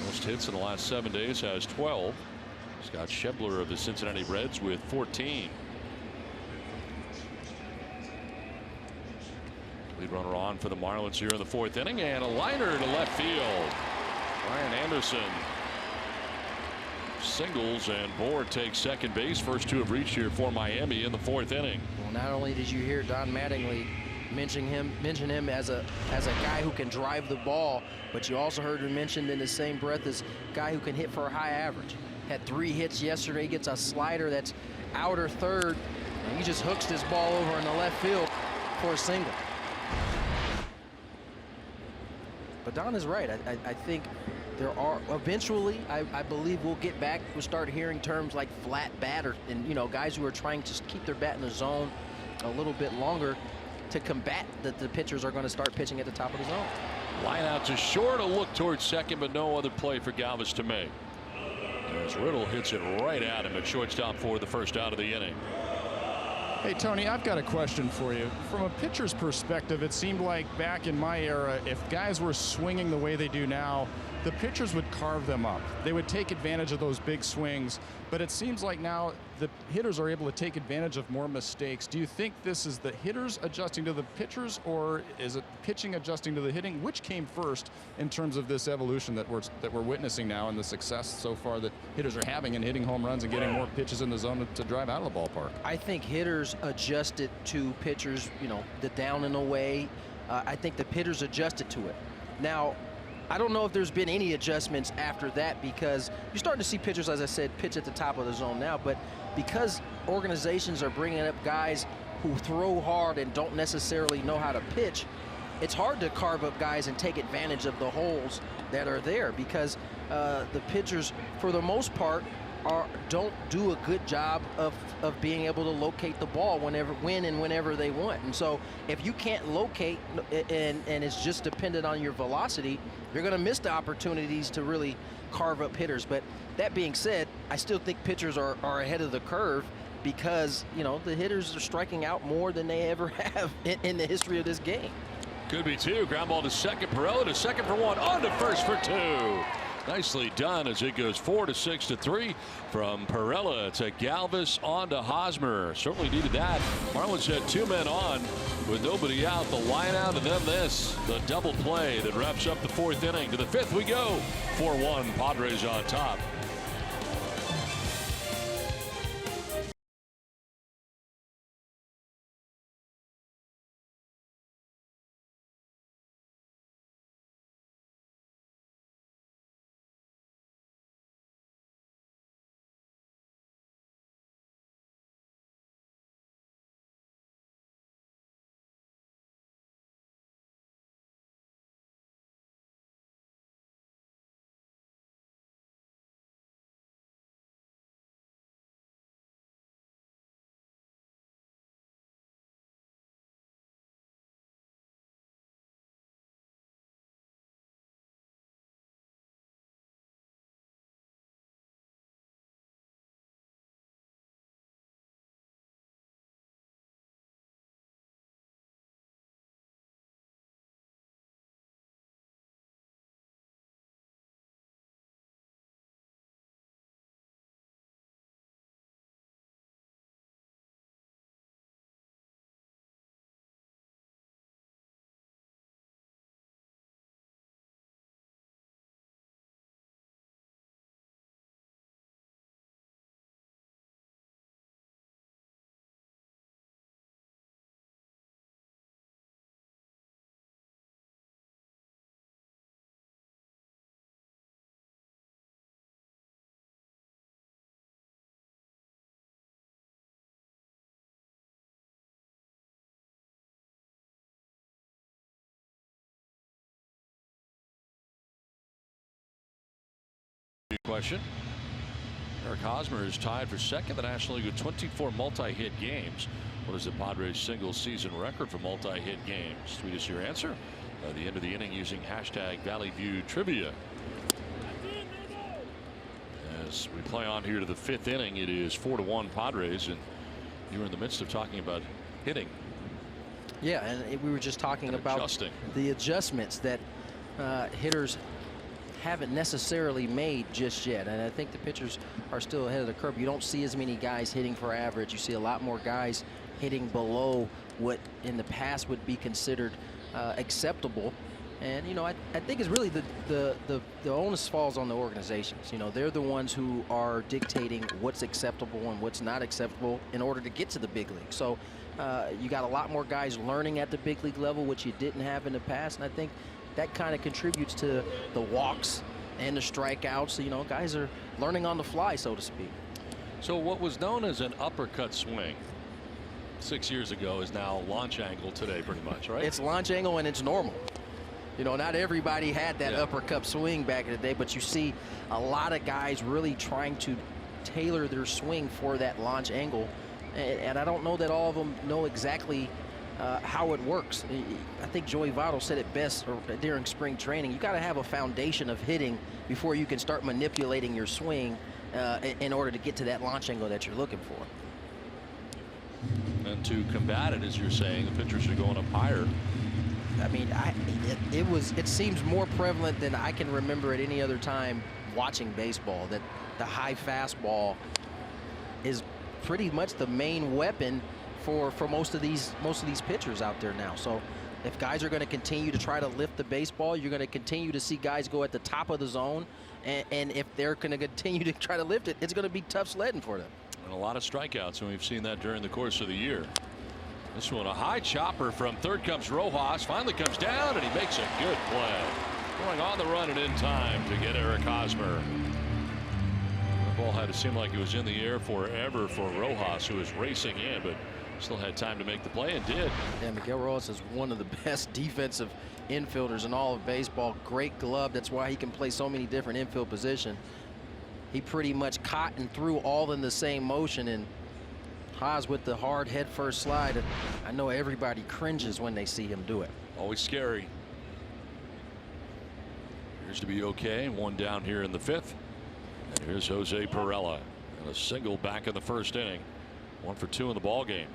C: Most hits in the last 7 days, has 12. Scott Schebler of the Cincinnati Reds with 14. Lead runner on for the Marlins here in the 4th inning, and a liner to left field. Brian Anderson singles, and Board takes second base. First 2 have reached here for Miami in the 4th inning.
J: Well, not only did you hear Don Mattingly mention him as a guy who can drive the ball, but you also heard him mentioned in the same breath as a guy who can hit for a high average. Had 3 hits yesterday, gets a slider that's outer third, and he just hooks this ball over in the left field for a single. But Don is right. I think there are eventually, I believe we'll get back, we'll start hearing terms like flat bat, and guys who are trying to keep their bat in the zone a little bit longer to combat that the pitchers are going to start pitching at the top of the zone.
C: Line out to short, a look towards second, but no other play for Galvis to make. As Riddle hits it right at him at shortstop for the first out of the inning.
E: Hey, Tony, I've got a question for you. From a pitcher's perspective, it seemed like back in my era, if guys were swinging the way they do now, the pitchers would carve them up. They would take advantage of those big swings, but it seems like now the hitters are able to take advantage of more mistakes. Do you think this is the hitters adjusting to the pitchers, or is it pitching adjusting to the hitting? Which came first in terms of this evolution that we're witnessing now, and the success so far that hitters are having in hitting home runs and getting more pitches in the zone to drive out of the ballpark?
J: I think hitters adjusted to pitchers, the down and away. I think the pitchers adjusted to it. Now, I don't know if there's been any adjustments after that, because you're starting to see pitchers, as I said, pitch at the top of the zone now. But because organizations are bringing up guys who throw hard and don't necessarily know how to pitch, it's hard to carve up guys and take advantage of the holes that are there, because the pitchers, for the most part, don't do a good job of being able to locate the ball when and whenever they want. And so if you can't locate and it's just dependent on your velocity, you're going to miss the opportunities to really carve up hitters. But that being said, I still think pitchers are ahead of the curve, because the hitters are striking out more than they ever have in the history of this game.
C: Could be 2. Ground ball to second. Pirela to second for 1. On to first for 2. Nicely done as it goes 4 to 6 to 3 from Pirela to Galvis on to Hosmer. Certainly needed that. Marlins had 2 men on with nobody out. The line out, and then this, the double play that wraps up the 4th inning. To the 5th we go. 4-1 Padres on top. question. Eric Hosmer is tied for second in the National League with 24 multi-hit games. What is the Padres single season record for multi-hit games? Tweet us your answer by the end of the inning using hashtag Valley View Trivia. As we play on here to the 5th inning, it is 4-1 Padres, and you were in the midst of talking about hitting.
J: Yeah, and we were just talking about
C: adjusting.
J: The adjustments that hitters haven't necessarily made just yet, and I think the pitchers are still ahead of the curve. You don't see as many guys hitting for average. You see a lot more guys hitting below what in the past would be considered acceptable. And you know, I think it's really the onus falls on the organizations. You know, they're the ones who are dictating what's acceptable and what's not acceptable in order to get to the big league. So you got a lot more guys learning at the big league level, which you didn't have in the past, and I think that kind of contributes to the walks and the strikeouts. You know, guys are learning on the fly, so to speak.
C: So what was known as an uppercut swing 6 years ago is now launch angle today, pretty much, right?
J: It's launch angle and it's normal. You know, not everybody had that uppercut swing back in the day, but you see a lot of guys really trying to tailor their swing for that launch angle. And I don't know that all of them know exactly how it works. I think Joey Votto said it best during spring training. You got to have a foundation of hitting before you can start manipulating your swing in order to get to that launch angle that you're looking for.
C: And to combat it, as you're saying, the pitchers are going up higher.
J: I mean, it seems more prevalent than I can remember at any other time watching baseball, that the high fastball is pretty much the main weapon for most of these pitchers out there now. So if guys are going to continue to try to lift the baseball, you're going to continue to see guys go at the top of the zone, and if they're going to continue to try to lift it, it's going to be tough sledding for them.
C: And a lot of strikeouts, and we've seen that during the course of the year. This one, a high chopper from third comes Rojas, finally comes down, and he makes a good play. Going on the run and in time to get Eric Hosmer. The ball had to seem like it was in the air forever for Rojas, who was racing in, but still had time to make the play and did.
J: Yeah, Miguel Rojas is one of the best defensive infielders in all of baseball. Great glove. That's why he can play so many different infield positions. He pretty much caught and threw all in the same motion, and Haas with the hard head first slide. I know everybody cringes when they see him do it.
C: Always scary. Appears to be okay. One down here in the 5th. And here's Jose Pirela. And a single back in the first inning. 1 for 2 in the ball game.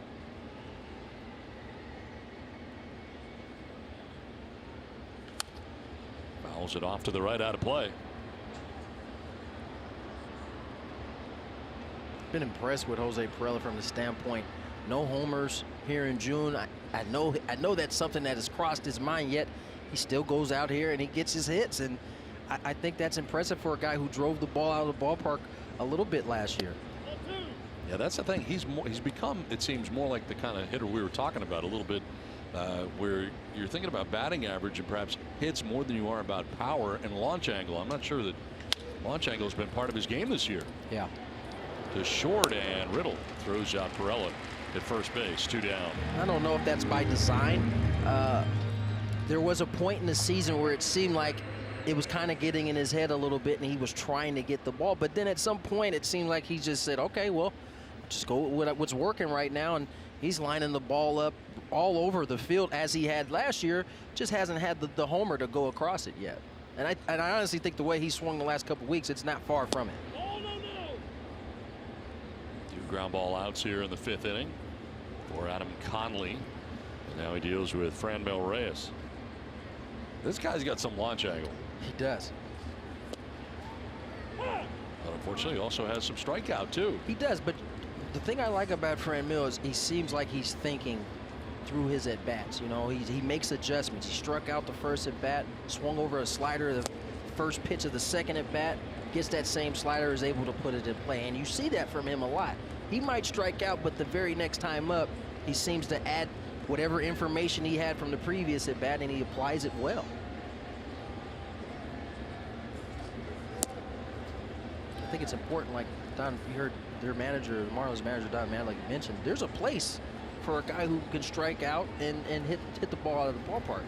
C: Fouls it off to the right, out of play.
J: Been impressed with Jose Pirela from the standpoint, no homers here in June. I know that's something that has crossed his mind, yet he still goes out here and he gets his hits, and I think that's impressive for a guy who drove the ball out of the ballpark a little bit last year.
C: Yeah, that's the thing. He's become, it seems, more like the kind of hitter we were talking about a little bit, where you're thinking about batting average and perhaps hits more than you are about power and launch angle. I'm not sure that launch angle has been part of his game this year.
J: Yeah.
C: To short, and Riddle throws out Pirela at first base, 2 down.
J: I don't know if that's by design. There was a point in the season where it seemed like it was kind of getting in his head a little bit and he was trying to get the ball, but then at some point it seemed like he just said, okay, well, just go with what's working right now, and he's lining the ball up all over the field as he had last year, just hasn't had the homer to go across it yet. And I honestly think the way he swung the last couple of weeks, it's not far from it.
C: Ground ball outs here in the 5th inning for Adam Conley, and now he deals with Franmil Reyes. This guy's got some launch angle.
J: He does.
C: But unfortunately, he also has some strikeout too.
J: He does, but the thing I like about Franmil is he seems like he's thinking through his at bats. You know, he makes adjustments. He struck out the first at bat, swung over a slider the first pitch of the second at bat, gets that same slider, is able to put it in play, and you see that from him a lot. He might strike out, but the very next time up, he seems to add whatever information he had from the previous at bat, and he applies it well. I think it's important, like Don, you heard their manager, Marlins manager Don Mattingly mentioned, there's a place for a guy who can strike out and hit the ball out of the ballpark.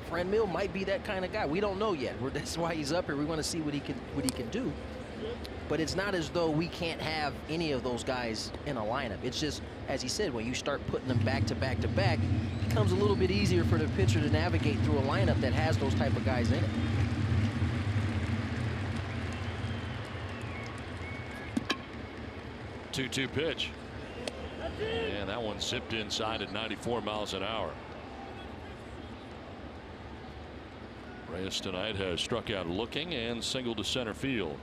J: Franmil might be that kind of guy. We don't know yet. That's why he's up here. We want to see what he can do. but it's not as though we can't have any of those guys in a lineup. It's just, as he said, when you start putting them back to back to back, it becomes a little bit easier for the pitcher to navigate through a lineup that has those type of guys in it.
C: Two pitch. And that one zipped inside at 94 miles an hour. Reyes tonight has struck out looking and singled to center field.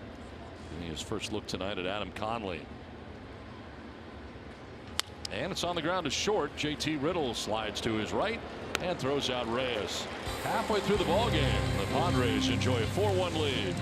C: And his first look tonight at Adam Conley. And it's on the ground to short. JT Riddle slides to his right and throws out Reyes. Halfway through the ballgame, the Padres enjoy a 4-1 lead.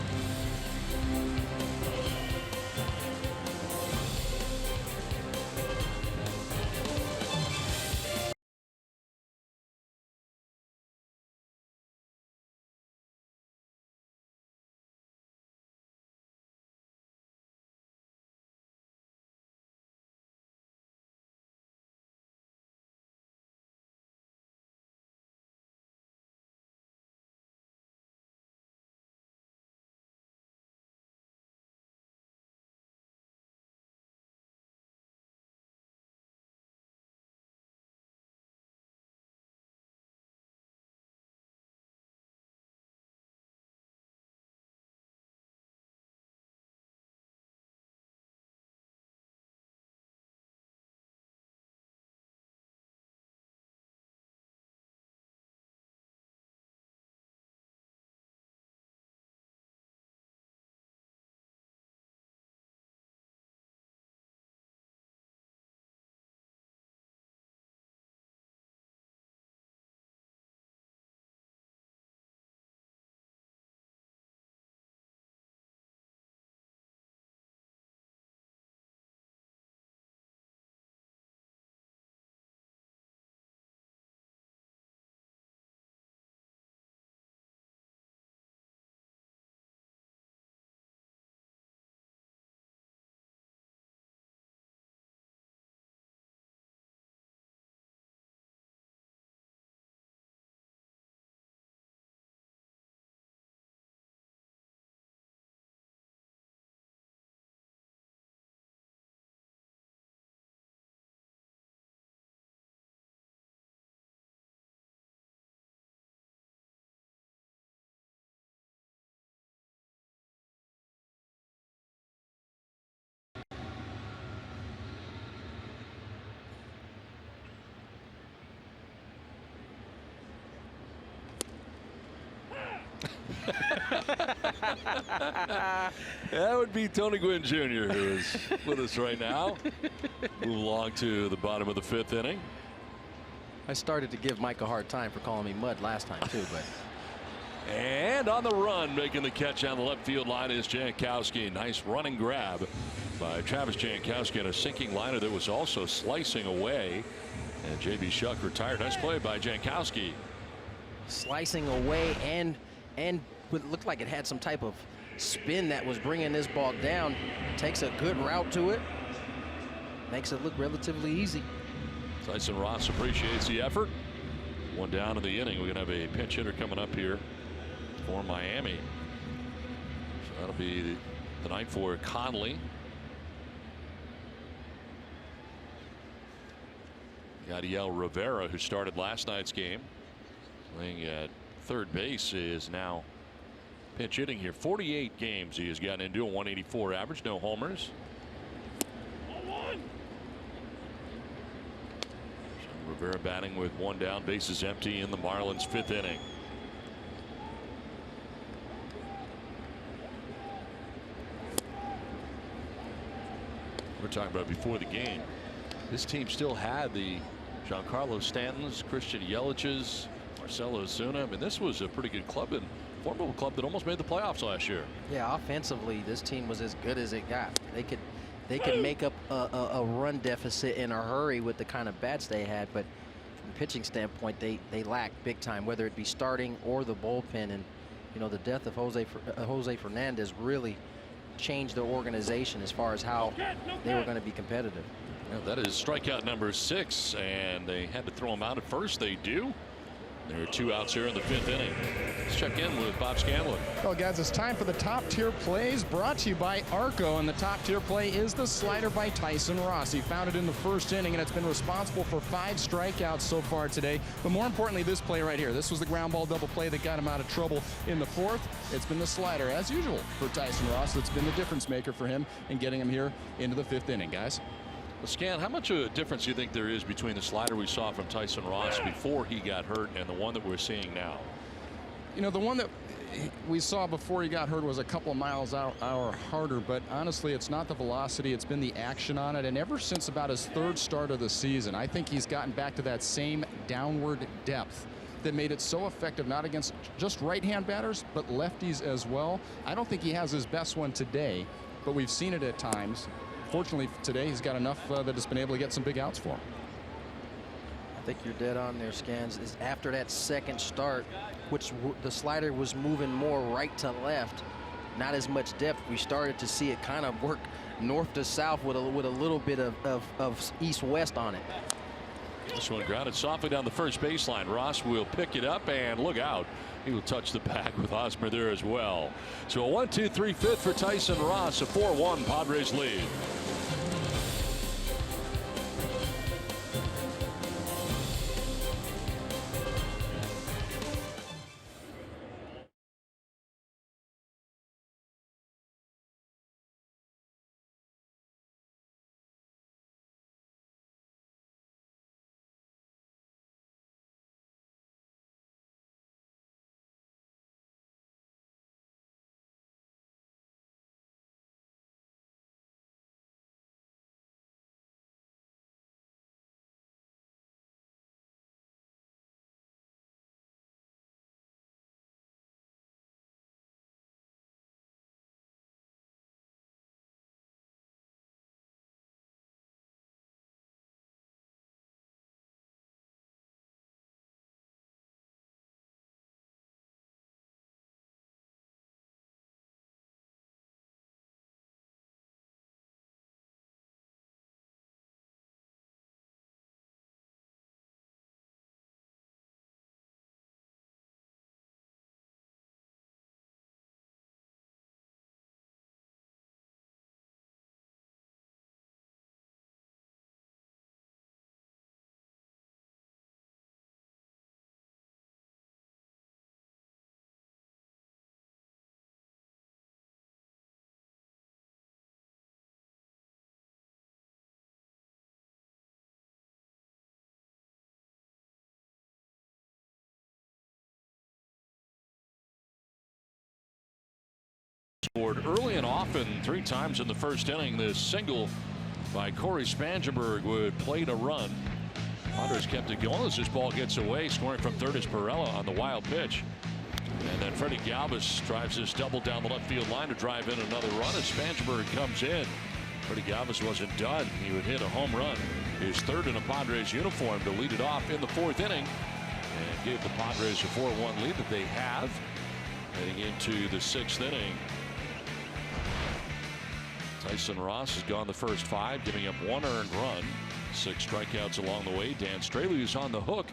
C: That would be Tony Gwynn Jr., who is with us right now. Move along to the bottom of the 5th inning.
J: I started to give Mike a hard time for calling me Mud last time too, but.
C: And on the run, making the catch on the left field line is Jankowski. Nice running grab by Travis Jankowski on a sinking liner that was also slicing away. And J.B. Shuck retired. Nice play by Jankowski.
J: Slicing away and it looked like it had some type of spin that was bringing this ball down. Takes a good route to it. Makes it look relatively easy.
C: Tyson Ross appreciates the effort. One down in the inning. We're going to have a pinch hitter coming up here for Miami. So that'll be the night for Conley. Yadiel Rivera, who started last night's game, playing at third base, is now pinch hitting here. 48 games he has gotten into, a 184 average, no homers. Rivera batting with one down, bases empty in the Marlins' 5th inning. We're talking about before the game. This team still had the Giancarlo Stantons, Christian Yelich's, Marcelo Osuna. I mean, this was a pretty good club and formidable club that almost made the playoffs last year.
J: Yeah, offensively, this team was as good as it got. They could make up a run deficit in a hurry with the kind of bats they had, but from a pitching standpoint, they lacked big time, whether it be starting or the bullpen. And you know, the death of Jose Fernandez really changed the organization as far as how they were going to be competitive.
C: Yeah, that is strikeout number 6, and they had to throw him out at first. They do. There are 2 outs here in the 5th inning. Let's check in with Bob Scanlon.
E: Well, guys, it's time for the top tier plays brought to you by Arco. And the top tier play is the slider by Tyson Ross. He found it in the 1st inning, and it's been responsible for 5 strikeouts so far today. But more importantly, this play right here. This was the ground ball double play that got him out of trouble in the 4th. It's been the slider, as usual, for Tyson Ross. That's been the difference maker for him in getting him here into the 5th inning, guys.
C: Well, Scan, how much of a difference do you think there is between the slider we saw from Tyson Ross before he got hurt and the one that we're seeing now?
E: You know, the one that we saw before he got hurt was a couple of miles an hour harder, but honestly, it's not the velocity, it's been the action on it. And ever since about his 3rd start of the season, I think he's gotten back to that same downward depth that made it so effective, not against just right-hand batters, but lefties as well. I don't think he has his best one today, but we've seen it at times. Fortunately today, he's got enough that has been able to get some big outs for him.
J: I think you're dead on there, Scans. Is after that 2nd start, which the slider was moving more right to left, not as much depth, we started to see it kind of work north to south with a little bit of east-west on it.
C: This one grounded softly down the first baseline. Ross will pick it up and look out. He will touch the bag with Hosmer there as well. So a 1-2-3 5th for Tyson Ross. A 4-1 Padres lead. Scored early and often 3 times in the 1st inning. This single by Corey Spangenberg would play to run. Padres kept it going as this ball gets away. Scoring from 3rd is Pirela on the wild pitch. And then Freddie Galvis drives this double down the left field line to drive in another run as Spangenberg comes in. Freddie Galvis wasn't done. He would hit a home run, his 3rd in a Padres uniform, to lead it off in the 4th inning and give the Padres a 4-1 lead that they have heading into the 6th inning. Tyson Ross has gone the first 5, giving up 1 earned run, 6 strikeouts along the way. Dan Straley is on the hook,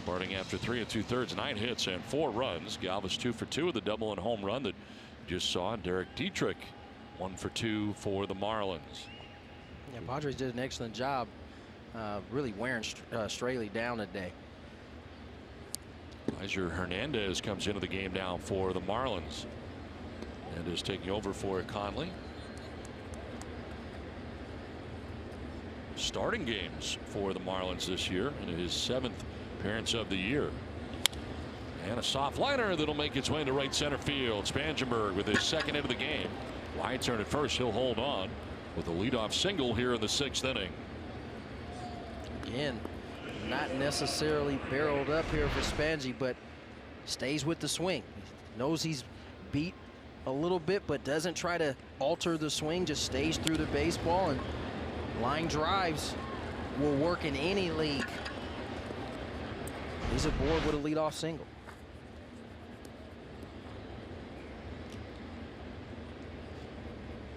C: starting after 3 2/3, 9 hits and 4 runs. Galvis 2 for 2 with a double and home run that you just saw. Derrick Dietrich 1 for 2 for the Marlins.
J: Yeah, Padres did an excellent job really wearing Straley down today.
C: Kaiser Hernandez comes into the game now for the Marlins and is taking over for Conley. Starting games for the Marlins this year in his 7th appearance of the year. And a soft liner that'll make its way into right center field. Spangenberg with his 2nd hit of the game. Wide turn at first. He'll hold on with a leadoff single here in the 6th inning.
J: Again, not necessarily barreled up here for Spangy, but stays with the swing. Knows he's beat a little bit, but doesn't try to alter the swing. Just stays through the baseball, and line drives will work in any league. He's aboard with a leadoff single.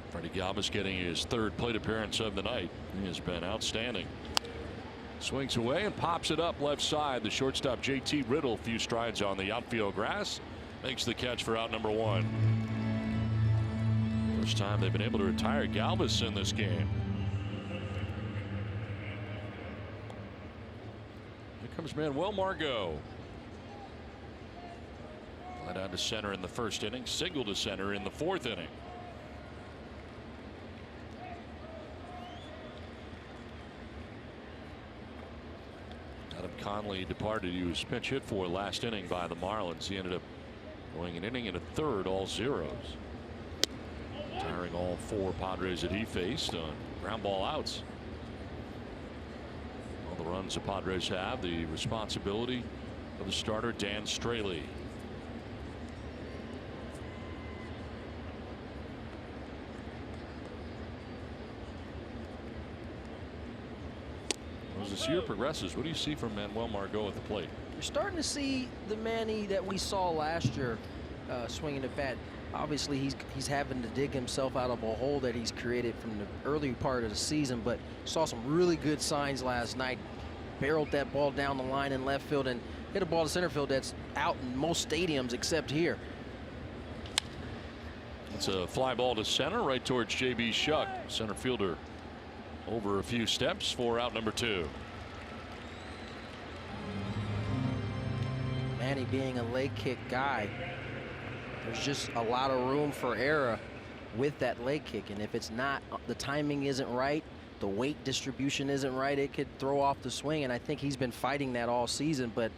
C: Freddie Galvis getting his 3rd plate appearance of the night. He has been outstanding. Swings away and pops it up left side. The shortstop JT Riddle, few strides on the outfield grass, makes the catch for out number 1. First time they've been able to retire Galvis in this game. Here comes Manuel Margot. Fly down to center in the first inning, single to center in the 4th inning. Adam Conley departed. He was pinch hit for last inning by the Marlins. He ended up going an inning and a third, all zeros. Retiring all 4 Padres that he faced on ground ball outs. All the runs the Padres have, the responsibility of the starter Dan Straley. As this year progresses, what do you see from Manuel Margot at the plate?
J: You're starting to see the Manny that we saw last year swinging the bat. Obviously, he's having to dig himself out of a hole that he's created from the early part of the season, but saw some really good signs last night. Barreled that ball down the line in left field and hit a ball to center field that's out in most stadiums except here.
C: It's a fly ball to center, right towards J.B. Shuck, center fielder, over a few steps for out number 2.
J: Manny being a leg kick guy, there's just a lot of room for error with that leg kick, and if it's not, the timing isn't right, the weight distribution isn't right, it could throw off the swing, and I think he's been fighting that all season, but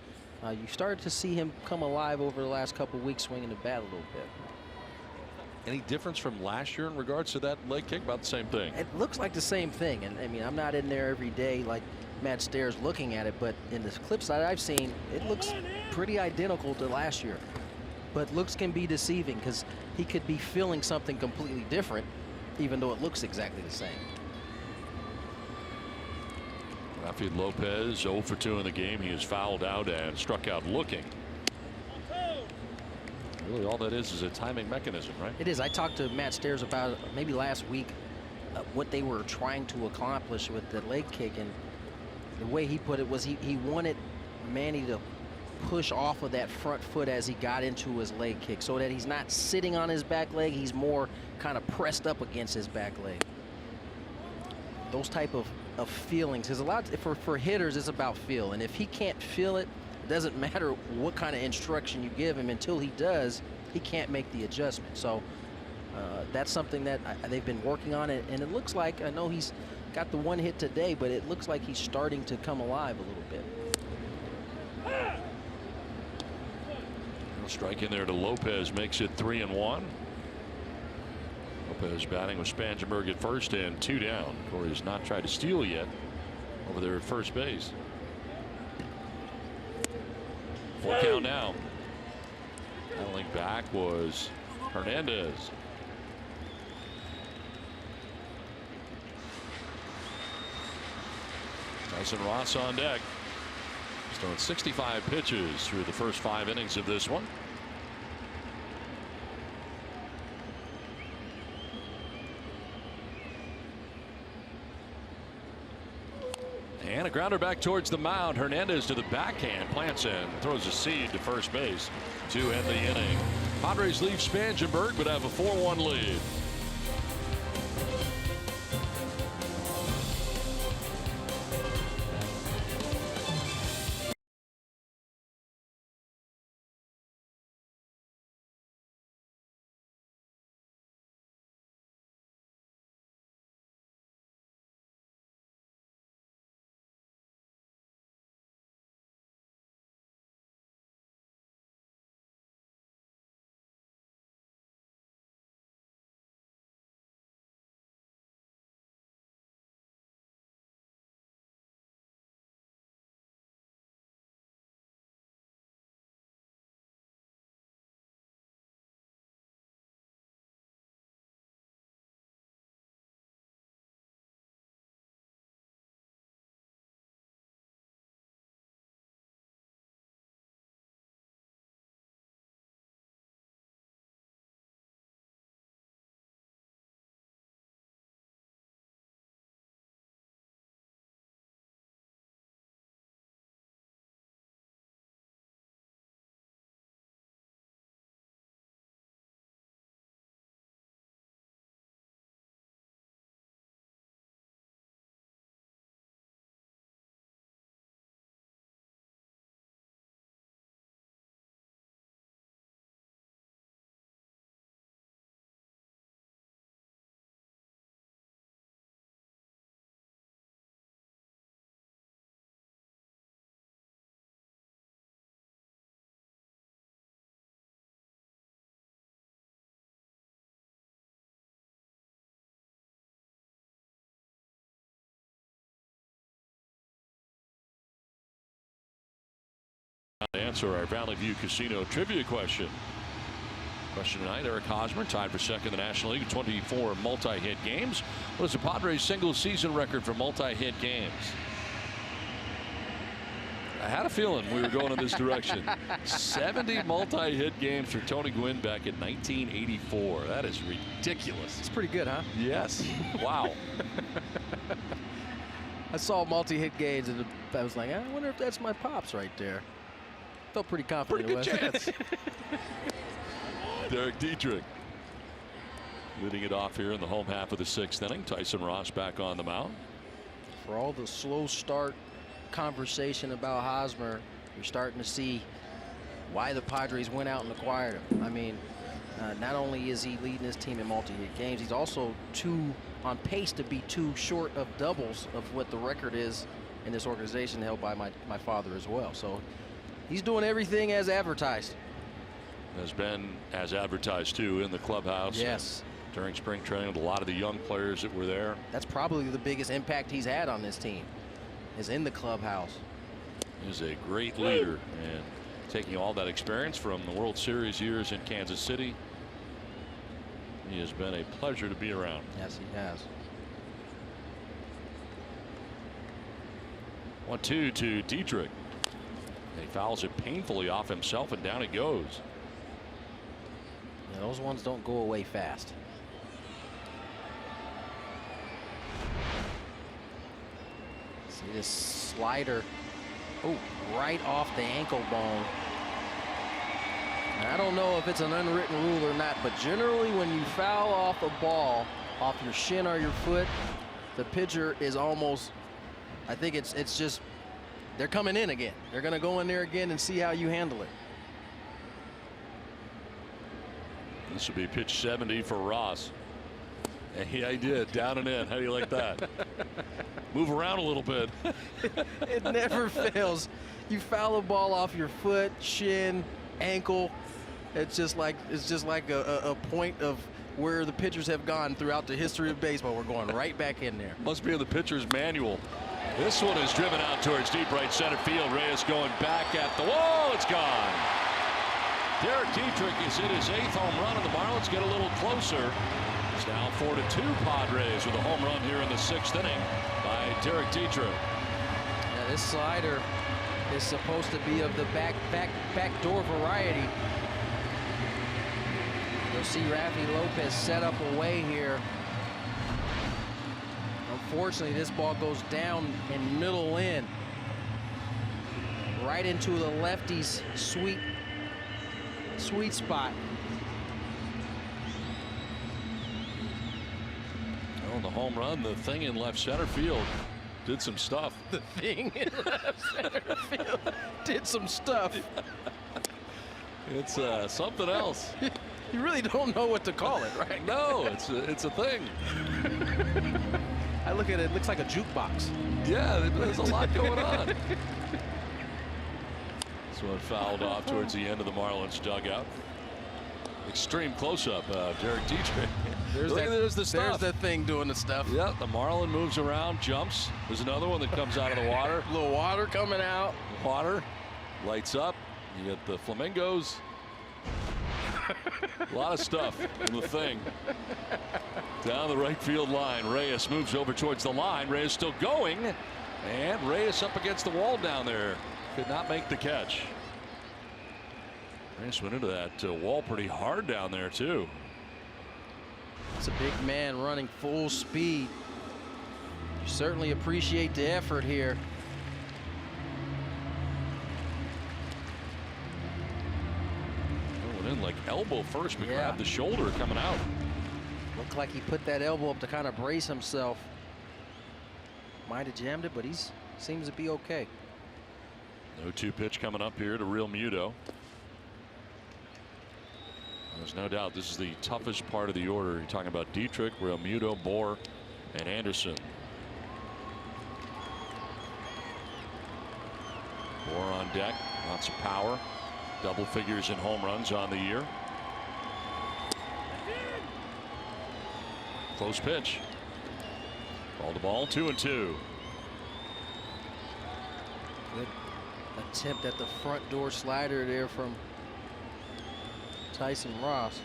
J: you started to see him come alive over the last couple of weeks swinging the bat a little bit.
C: Any difference from last year in regards to that leg kick? About the same thing.
J: It looks like the same thing, and I mean, I'm not in there every day like Matt Stairs looking at it, but in the clips that I've seen, it looks pretty identical to last year. But looks can be deceiving because he could be feeling something completely different, even though it looks exactly the same.
C: Rafael Lopez 0 for 2 in the game. He is fouled out and struck out looking. Really, all that is a timing mechanism, right?
J: It is. I talked to Matt Stairs about maybe last week what they were trying to accomplish with the leg kick, and the way he put it was he wanted Manny to push off of that front foot as he got into his leg kick, so that he's not sitting on his back leg, he's more kind of pressed up against his back leg. Those type of feelings, because a lot for hitters it's about feel, and if he can't feel it, it doesn't matter what kind of instruction you give him. Until he does, he can't make the adjustment. So that's something that they've been working on, and it looks like, I know he's got the 1 hit today, but it looks like he's starting to come alive a little bit.
C: Strike in there to Lopez makes it 3-1. Lopez batting with Spangenberg at first and 2 down. Corey has not tried to steal yet over there at first base. Full count now. Battling back was Hernandez. Tyson Ross on deck. He's thrown 65 pitches through the first 5 innings of this one. And a grounder back towards the mound. Hernandez to the backhand, plants and throws a seed to first base to end the inning. Padres leave Spangenberg but have a 4-1 lead. To answer our Valley View Casino trivia question. Question tonight, Eric Hosmer tied for second in the National League, 24 multi-hit games. What is the Padres' single season record for multi-hit games? I had a feeling we were going in this direction. 70 multi-hit games for Tony Gwynn back in 1984. That is ridiculous.
J: It's pretty good, huh?
C: Yes. Wow.
J: I saw multi-hit games and I was like, I wonder if that's my pops right there. Felt pretty confident.
C: Pretty good chance. Derrick Dietrich leading it off here in the home half of the 6th inning. Tyson Ross back on the mound.
J: For all the slow start conversation about Hosmer, you're starting to see why the Padres went out and acquired him. I mean, not only is he leading his team in multi-hit games, he's also on pace to be 2 short of doubles of what the record is in this organization held by my father as well. So he's doing everything as advertised.
C: Has been as advertised too in the clubhouse.
J: Yes.
C: During spring training with a lot of the young players that were there.
J: That's probably the biggest impact he's had on this team, is in the clubhouse.
C: He's a great leader and taking all that experience from the World Series years in Kansas City. He has been a pleasure to be around.
J: Yes, he has.
C: 1-2 to Dietrich. He fouls it painfully off himself and down it goes.
J: Yeah, those ones don't go away fast. See this slider, right off the ankle bone. And I don't know if it's an unwritten rule or not, but generally when you foul off a ball off your shin or your foot, the pitcher is almost, I think it's just, they're coming in again. They're going to go in there again and see how you handle it.
C: This will be pitch 70 for Ross. Yeah, he did. Down and in. How do you like that? Move around a little bit.
J: It never fails. You foul a ball off your foot, shin, ankle. It's just like a point of where the pitchers have gone throughout the history of baseball. We're going right back in there.
C: Must be in the pitcher's manual. This one is driven out towards deep right center field. Reyes going back at the wall. It's gone. Derrick Dietrich is hit his 8th home run, and the Marlins get a little closer. It's now 4-2 Padres with a home run here in the 6th inning by Derrick Dietrich.
J: Yeah, this slider is supposed to be of the back door variety. You'll see Rafi Lopez set up away here. Unfortunately, this ball goes down in middle in, right into the lefty's sweet spot.
C: Oh, the home run, the thing in left center field did some stuff.
J: The thing in left center field did some stuff.
C: It's something else.
J: You really don't know what to call it, right?
C: No, it's a thing.
J: I look at it, it looks like a jukebox.
C: Yeah, there's a lot going on. This one fouled off towards the end of the Marlins dugout. Extreme close-up, Derrick Dietrich. There's the stuff.
J: There's that thing doing the stuff.
C: Yep, the Marlin moves around, jumps. There's another one that comes out of the water.
J: A little water coming out.
C: Water lights up. You get the flamingos. A lot of stuff in the thing. Down the right field line. Reyes moves over towards the line. Reyes still going. And Reyes up against the wall down there. Could not make the catch. Reyes went into that wall pretty hard down there, too.
J: It's a big man running full speed. You certainly appreciate the effort here.
C: Went in like elbow first, but grabbed the shoulder coming out.
J: Looked like he put that elbow up to kind of brace himself. Might have jammed it, but he seems to be okay.
C: 0-2 pitch coming up here to Real Muto. There's no doubt this is the toughest part of the order. You're talking about Dietrich, Real Muto, Bohr, and Anderson. Bohr on deck, lots of power. Double figures in home runs on the year. Close pitch. Called the ball, 2-2.
J: attempt at the front door slider there from Tyson Ross.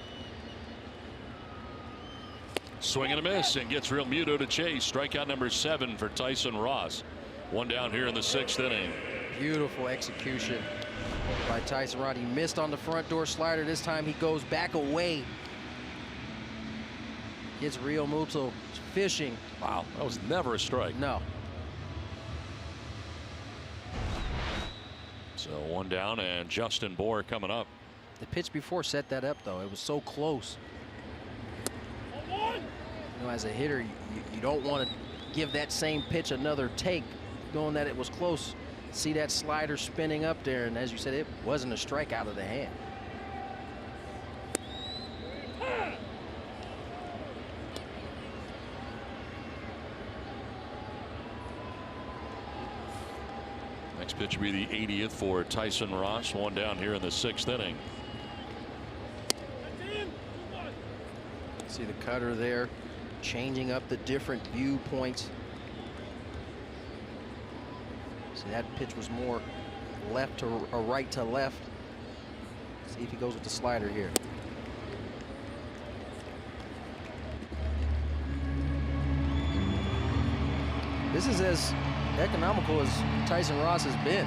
C: Swing and a miss, and gets Real Muto to chase. Strikeout number 7 for Tyson Ross. One down here in the 6th inning.
J: Beautiful execution by Tyson Ross. He missed on the front door slider. This time he goes back away. Gets Real Muto fishing.
C: Wow, that was never a strike.
J: No.
C: So one down, and Justin Bour coming up.
J: The pitch before set that up, though. It was so close. You know, as a hitter, you don't want to give that same pitch another take, knowing that it was close. See that slider spinning up there, and as you said, it wasn't a strike out of the hand.
C: Next pitch will be the 80th for Tyson Ross. One down here in the 6th inning.
J: See the cutter there, changing up the different viewpoints. See, that pitch was more left to or right to left. See if he goes with the slider here. This is as economical as Tyson Ross has been.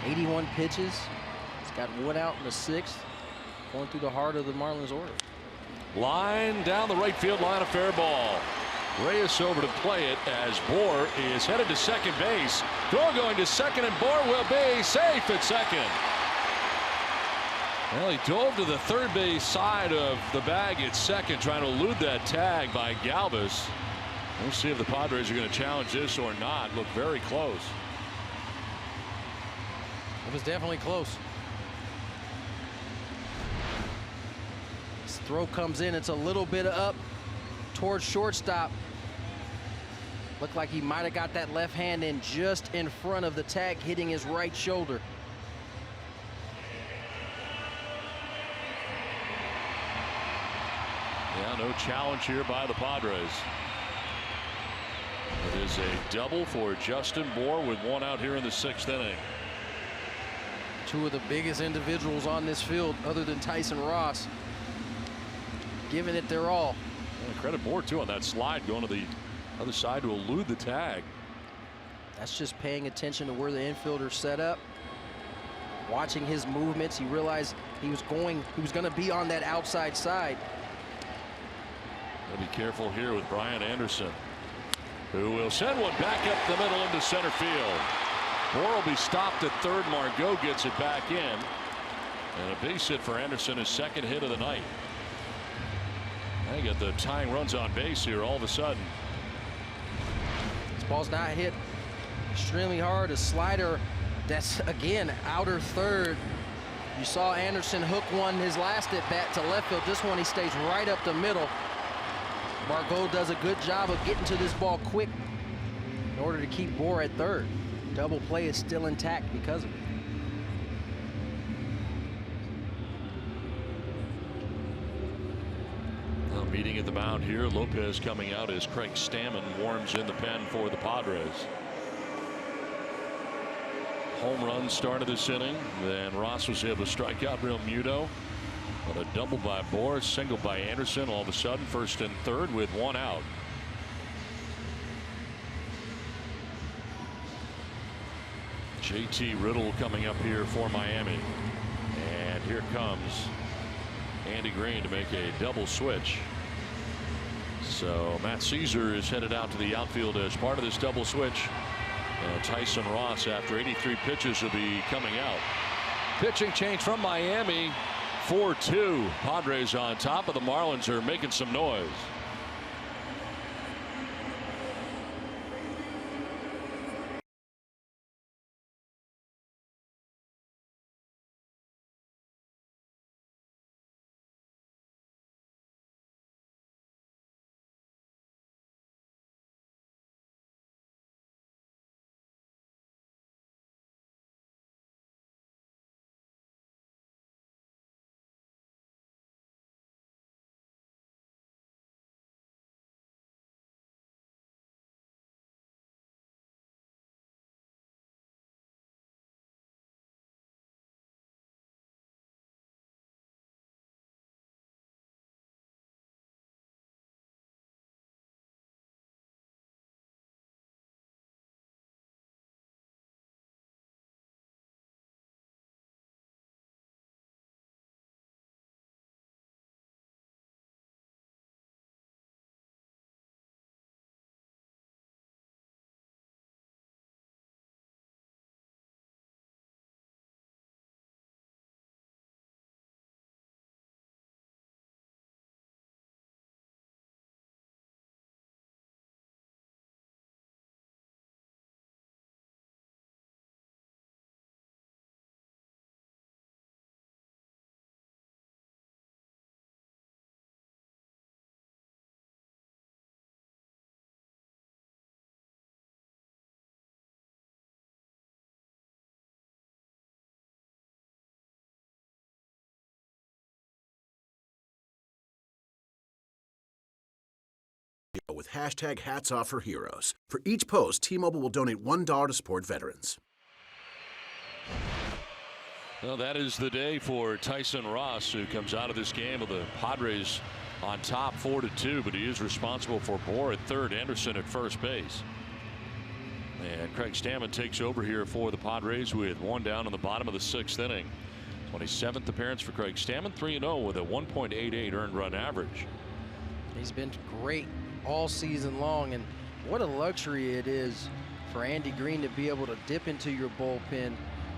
J: 81 pitches. He's got one out in the 6th, going through the heart of the Marlins order.
C: Line down the right field line, a fair ball. Reyes over to play it as Bour is headed to second base. Throw going to second, and Bour will be safe at second. Well, he dove to the third base side of the bag at second, trying to elude that tag by Galvis. We'll see if the Padres are going to challenge this or not. Look very close.
J: It was definitely close. This throw comes in. It's a little bit up towards shortstop. Looked like he might have got that left hand in just in front of the tag, hitting his right shoulder.
C: Yeah, no challenge here by the Padres. It is a double for Justin Bour with one out here in the 6th inning.
J: Two of the biggest individuals on this field other than Tyson Ross, giving it their all.
C: And credit Bour too on that slide, going to the other side to elude the tag.
J: That's just paying attention to where the infielder's set up, watching his movements. He realized he was going to be on that outside side.
C: Gotta be careful here with Brian Anderson, who will send one back up the middle into center field. Bour will be stopped at third. Margot gets it back in, and a base hit for Anderson, his second hit of the night. They get the tying runs on base here all of a sudden.
J: This ball's not hit extremely hard. A slider that's, again, outer third. You saw Anderson hook one his last at bat to left field. This one he stays right up the middle. Margot does a good job of getting to this ball quick in order to keep Bour at third. Double play is still intact because of it.
C: Now meeting at the mound here, Lopez coming out as Craig Stammen warms in the pen for the Padres. Home run started this inning. Then Ross was able to strike out Real Muto. But a double by Bour, single by Anderson. All of a sudden, first and third with one out. JT Riddle coming up here for Miami. And here comes Andy Green to make a double switch. So Matt Caesar is headed out to the outfield as part of this double switch. And Tyson Ross, after 83 pitches, will be coming out. Pitching change from Miami. 4-2. Padres on top of the Marlins are making some noise.
L: with hashtag Hats Off for Heroes. For each post, T-Mobile will donate $1 to support veterans.
C: Well, that is the day for Tyson Ross, who comes out of this game with the Padres on top 4-2, but he is responsible for Bohr at third, Anderson at first base. And Craig Stammen takes over here for the Padres with one down in the bottom of the 6th inning. 27th appearance for Craig Stammen, 3-0 with a 1.88 earned run average.
J: He's been great all season long, and what a luxury it is for Andy Green to be able to dip into your bullpen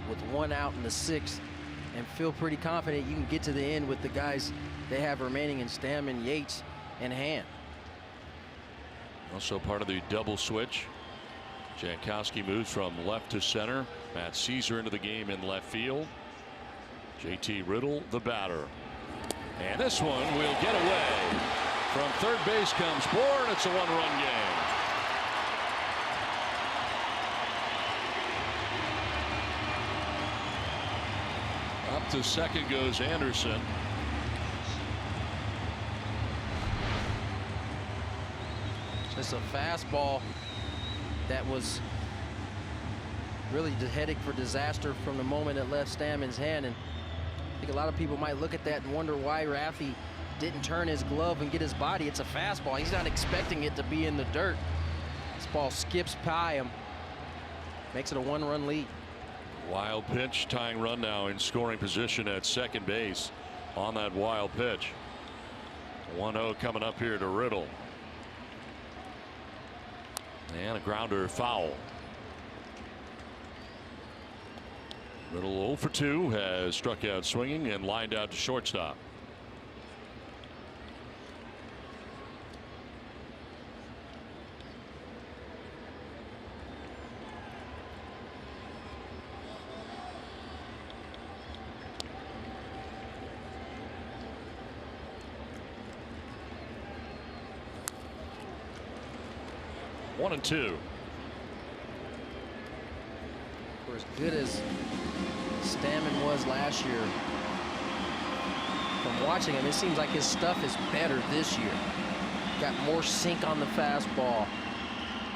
J: with one out in the 6th and feel pretty confident you can get to the end with the guys they have remaining in Stammen, Yates, and Hand.
C: Also part of the double switch. Jankowski moves from left to center. Matt Caesar into the game in left field. JT Riddle, the batter. And this one will get away. From third base comes Bohr, and it's a one-run game. Up to second goes Anderson.
J: Just a fastball that was really heading for disaster from the moment it left Stammen's hand. And I think a lot of people might look at that and wonder why Raffy didn't turn his glove and get his body. It's a fastball. He's not expecting it to be in the dirt. This ball skips by him, makes it a one-run lead.
C: Wild pitch, tying run now in scoring position at second base on that wild pitch. 1-0 coming up here to Riddle. And a grounder foul. Riddle 0 for 2, has struck out swinging and lined out to shortstop. One and two.
J: For as good as Stammen was last year, from watching him, it seems like his stuff is better this year. Got more sink on the fastball.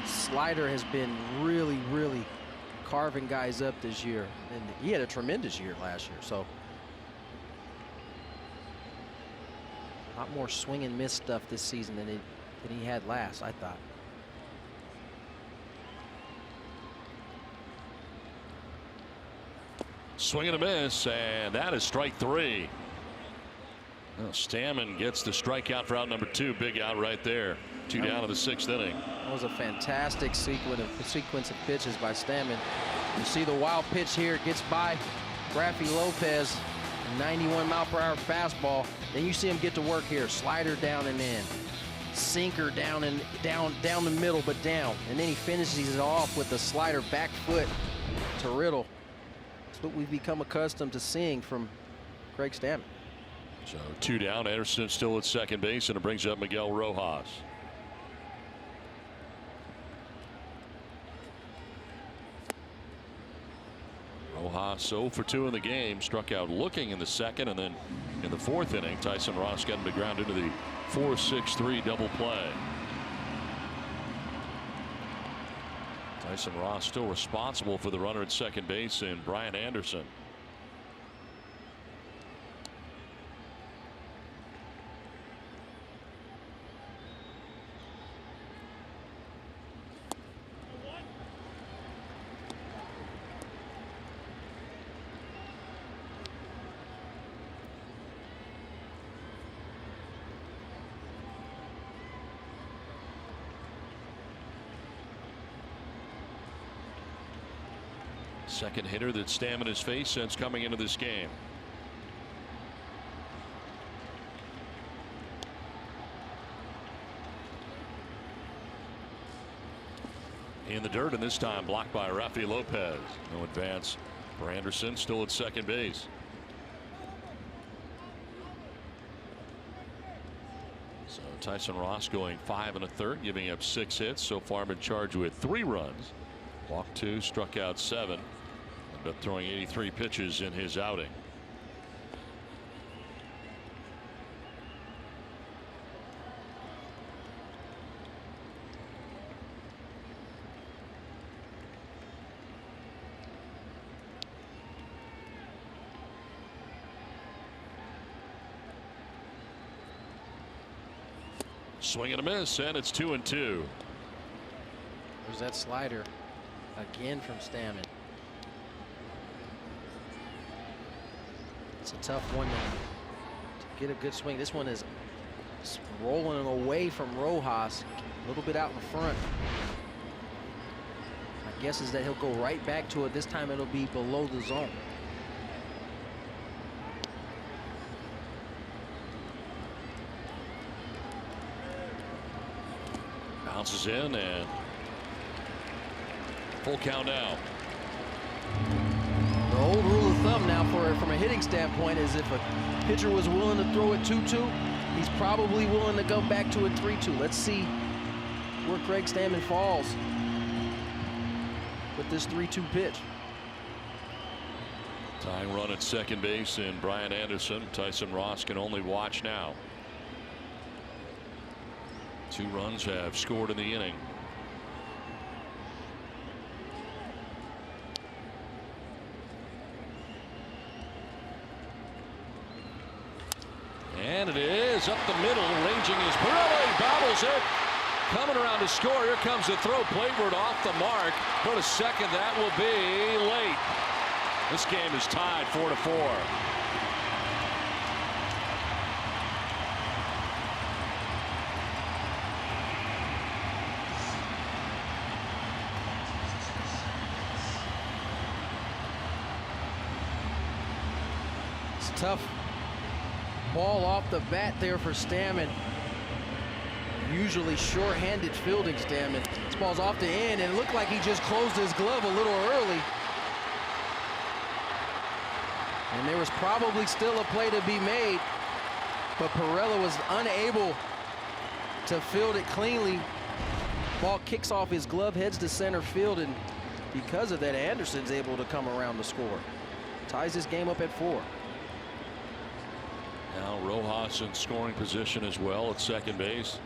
J: Slider has been really, really carving guys up this year. And he had a tremendous year last year, so. A lot more swing and miss stuff this season than he had last, I thought.
C: Swing and a miss, and that is strike 3. Well, Stammen gets the strikeout for out number 2. Big out right there. 2 down in the 6th inning.
J: That was a fantastic sequence of pitches by Stammen. You see the wild pitch here, gets by Raffy Lopez, 91-mile-per-hour fastball. Then you see him get to work here. Slider down and in, sinker down and down the middle, but down. And then he finishes it off with the slider back foot to Riddle. What we've become accustomed to seeing from Craig Stammen.
C: So 2 down, Anderson still at second base, and it brings up Miguel Rojas. Rojas 0 for 2 in the game, struck out looking in the 2nd, and then in the 4th inning, Tyson Ross got him to ground into the 4-6-3 double play. Tyson Ross still responsible for the runner at second base in Brian Anderson. Second hitter that Stammen has faced since coming into this game. In the dirt, and this time blocked by Raffy Lopez. No advance for Anderson, still at second base. So Tyson Ross going 5 1/3, giving up 6 hits. So far been charged with 3 runs. Walked 2, struck out 7. Ended up throwing 83 pitches in his outing. Swing and a miss, and it's 2-2.
J: There's that slider again from Stammen. It's a tough one to get a good swing. This one is rolling away from Rojas, a little bit out in front. My guess is that he'll go right back to it. This time it'll be below the zone.
C: Bounces in and full count now.
J: The old rule of thumb now from a hitting standpoint is if a pitcher was willing to throw it 2-2, he's probably willing to go back to a 3-2. Let's see where Craig Stammen falls with this 3-2 pitch.
C: Tying run at second base in Brian Anderson. Tyson Ross can only watch now. 2 runs have scored in the inning. And it is up the middle. Ranging is Pirela. He bobbles it. Coming around to score. Here comes the throw. Playward off the mark. Go to second. That will be late. This game is tied 4-4.
J: It's tough. Ball off the bat there for Stammen. Usually short-handed fielding Stammen. This ball's off the end, and it looked like he just closed his glove a little early. And there was probably still a play to be made, but Pirela was unable to field it cleanly. Ball kicks off his glove, heads to center field, and because of that, Anderson's able to come around to score. Ties this game up at 4.
C: Now Rojas in scoring position as well at second base.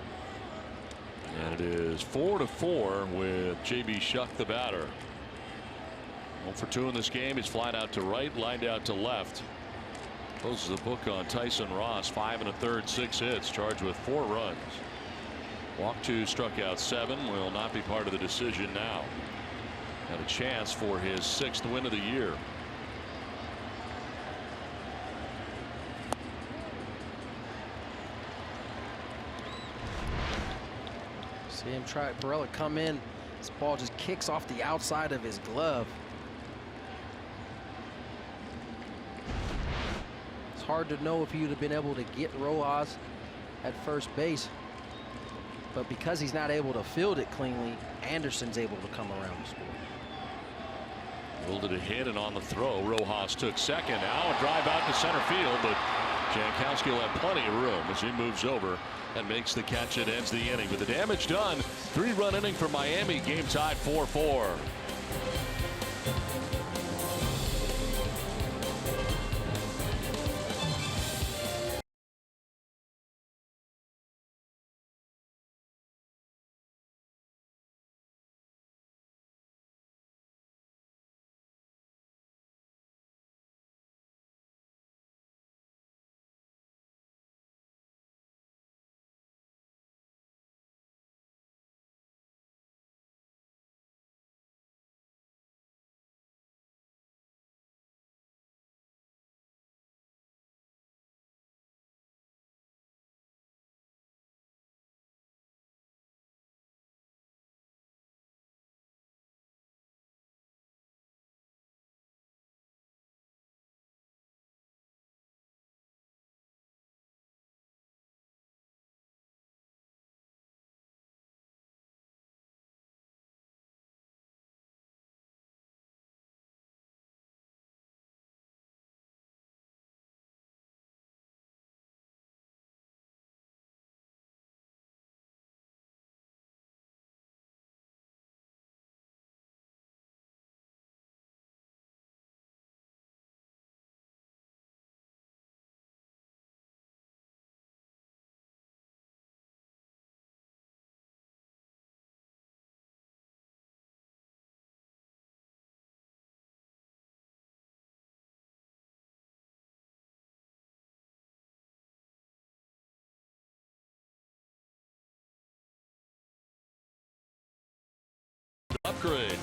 C: And it is 4-4 with J.B. Shuck the batter. 0 for 2 in this game. He's flied out to right, lined out to left. Closes the book on Tyson Ross. 5 1/3, 6 hits, charged with 4 runs. Walked 2, struck out 7. Will not be part of the decision now. Had a chance for his 6th win of the year.
J: See him try. Pirela come in. This ball just kicks off the outside of his glove. It's hard to know if he would have been able to get Rojas at first base. But because he's not able to field it cleanly, Anderson's able to come around and score.
C: Wielded a hit, and on the throw, Rojas took second. Now a drive out to center field, but Jankowski will have plenty of room as he moves over and makes the catch that ends the inning. With the damage done, 3-run inning for Miami. Game tied 4-4.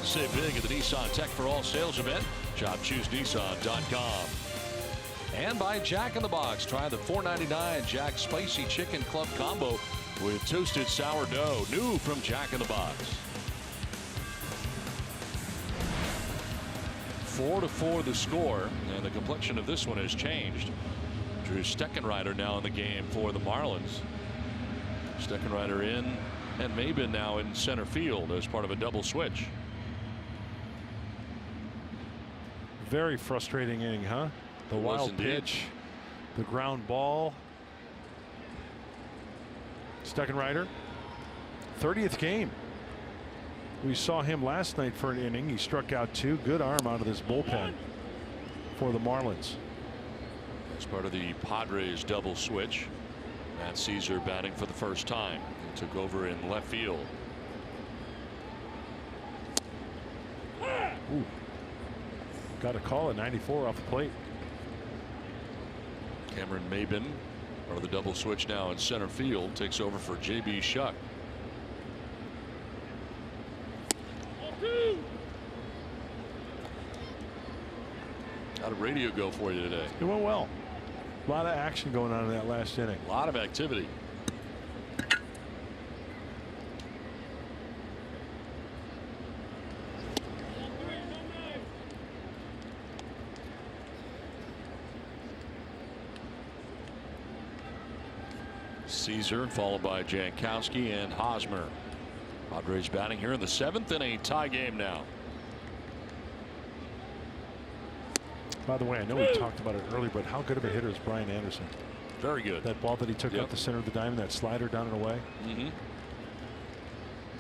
C: Save big at the Nissan Tech for All sales event. ShopChooseNissan.com. And by Jack in the Box. Try the $4.99 Jack Spicy Chicken Club Combo with toasted sourdough. New from Jack in the Box. 4-4 the score, and the complexion of this one has changed. Drew Steckenrider now in the game for the Marlins. Steckenrider in, and Maben now in center field as part of a double switch.
H: Very frustrating inning, huh? The wild pitch, the ground ball. Steckenrider, 30th game. We saw him last night for an inning. He struck out 2. Good arm out of this bullpen for the Marlins.
C: As part of the Padres double switch, Matt Caesar batting for the first time. He took over in left field.
H: Ooh. Got a call at 94 off the plate.
C: Cameron Maben, part of the double switch now in center field, takes over for J.B. Shuck. How did radio go for you today?
H: It went well. A lot of action going on in that last inning.
C: A lot of activity. Caesar followed by Jankowski and Hosmer. Padres batting here in the 7th in a tie game now.
H: By the way, I know we talked about it earlier, but how good of a hitter is Brian Anderson?
C: Very good.
H: That ball that he took out the center of the diamond, that slider down and away.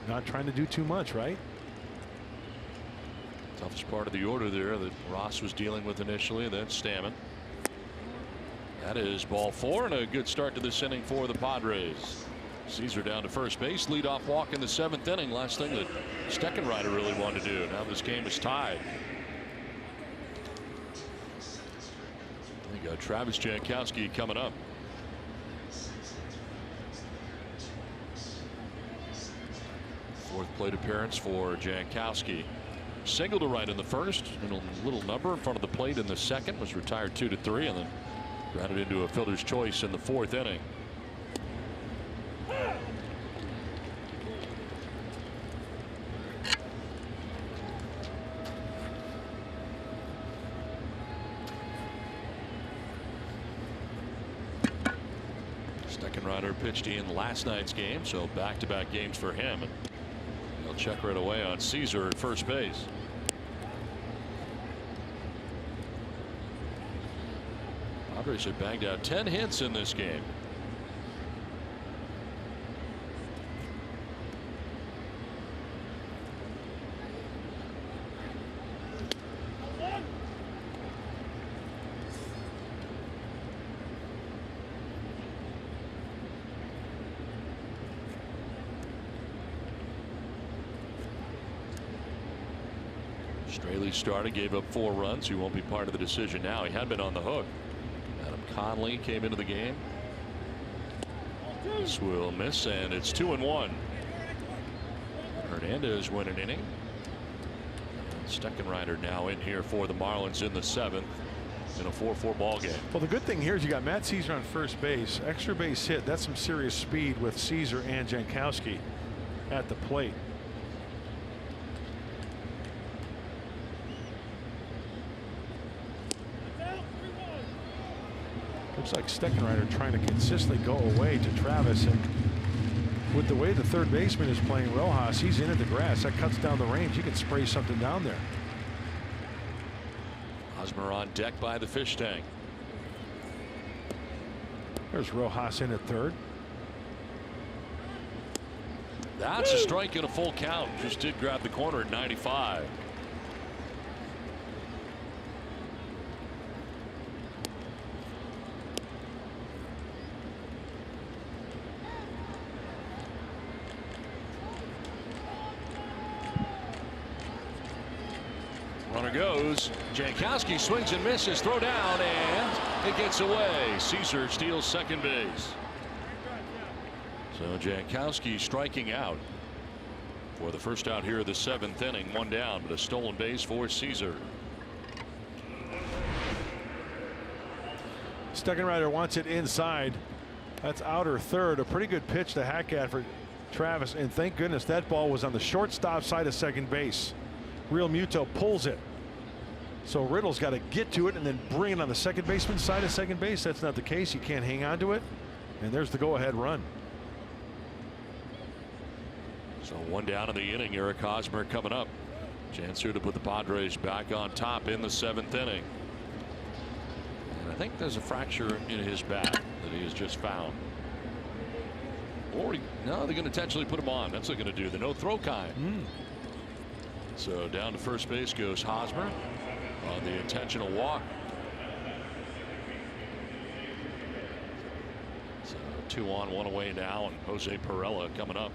H: Not trying to do too much, right?
C: Toughest part of the order there that Ross was dealing with initially, then Stammen. That is ball 4 and a good start to this inning for the Padres. Caesar down to first base. Leadoff walk in the 7th inning. Last thing that Steckenrider really wanted to do. Now this game is tied. We got Travis Jankowski coming up. Fourth plate appearance for Jankowski. Single to right in the first, and a little number in front of the plate in the second. Was retired 2-3, and then grounded into a fielder's choice in the 4th inning. Steckenrider pitched in last night's game, so back-to-back games for him. And he'll check right away on Caesar at first base. Padres have banged out 10 hits in this game. Straley started, gave up 4 runs. He won't be part of the decision now. He had been on the hook. Adam Conley came into the game. This will miss, and it's 2-1. Hernandez win an inning. Steckenrider now in here for the Marlins in the 7th in a 4-4 ball game.
H: Well, the good thing here is you got Matt Caesar on first base. Extra base hit. That's some serious speed with Caesar and Jankowski at the plate. Looks like Steckenrider trying to consistently go away to Travis, and with the way the third baseman is playing Rojas, he's in at the grass. That cuts down the range. He can spray something down there.
C: Hosmer on deck by the fish tank.
H: There's Rojas in at third.
C: That's a strike and a full count. Just did grab the corner at 95. Runner goes. Jankowski swings and misses. Throw down, and it gets away. Caesar steals second base. So Jankowski striking out. For the first out here of the 7th inning, 1 down, but a stolen base for Caesar.
H: Steckenrider wants it inside. That's outer third. A pretty good pitch to hack at for Travis, and thank goodness that ball was on the shortstop side of second base. Real Muto pulls it. So Riddle's got to get to it and then bring it on the second baseman's side of second base. That's not the case. You can't hang on to it. And there's the go-ahead run.
C: So 1 down in the inning. Eric Hosmer coming up. Chance here to put the Padres back on top in the 7th inning. And I think there's a fracture in his bat that he has just found. Or no, they're going to intentionally put him on. That's what they're going to do. The no throw kind. So down to first base goes Hosmer on the intentional walk. So 2 on, 1 away now, and Jose Pirela coming up.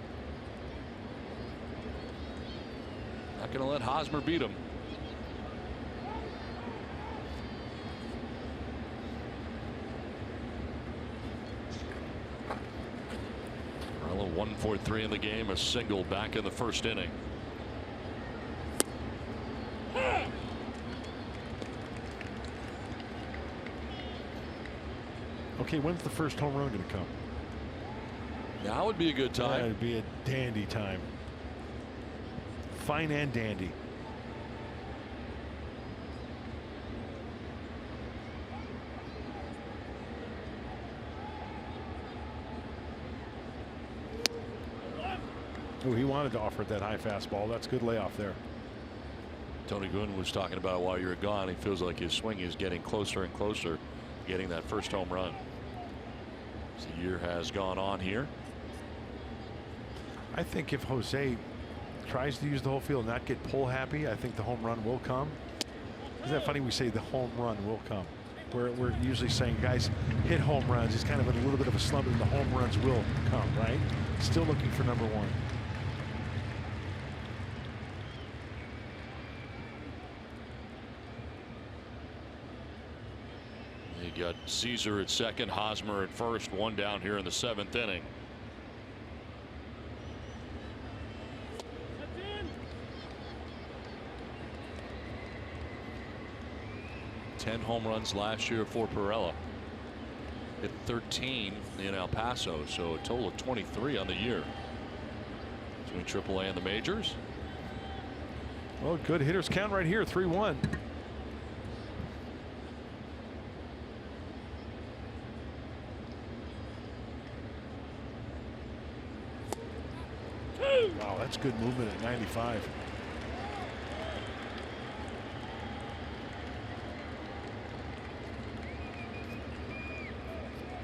C: Not going to let Hosmer beat him. Pirela 1 for 3 in the game, a single back in the 1st inning.
H: Okay, when's the first home run going to come?
C: Now would be a good time.
H: That would be a dandy time. Fine and dandy. Oh, he wanted to offer it that high fastball. That's good layoff there.
C: Tony Gwynn was talking about while you were gone. He feels like his swing is getting closer and closer, getting that first home run. As the year has gone on here.
H: I think if Jose tries to use the whole field and not get pull happy, I think the home run will come. Isn't that funny? We say the home run will come. We're usually saying guys hit home runs. He's kind of in a little bit of a slump, and the home runs will come, right? Still looking for number 1.
C: You got Caesar at second, Hosmer at first, 1 down here in the 7th inning. Ten home runs last year for Pirela. Hit 13 in El Paso, so a total of 23 on the year between AAA and the majors.
H: Well, good hitters count right here, 3-1. Wow, that's good movement at 95.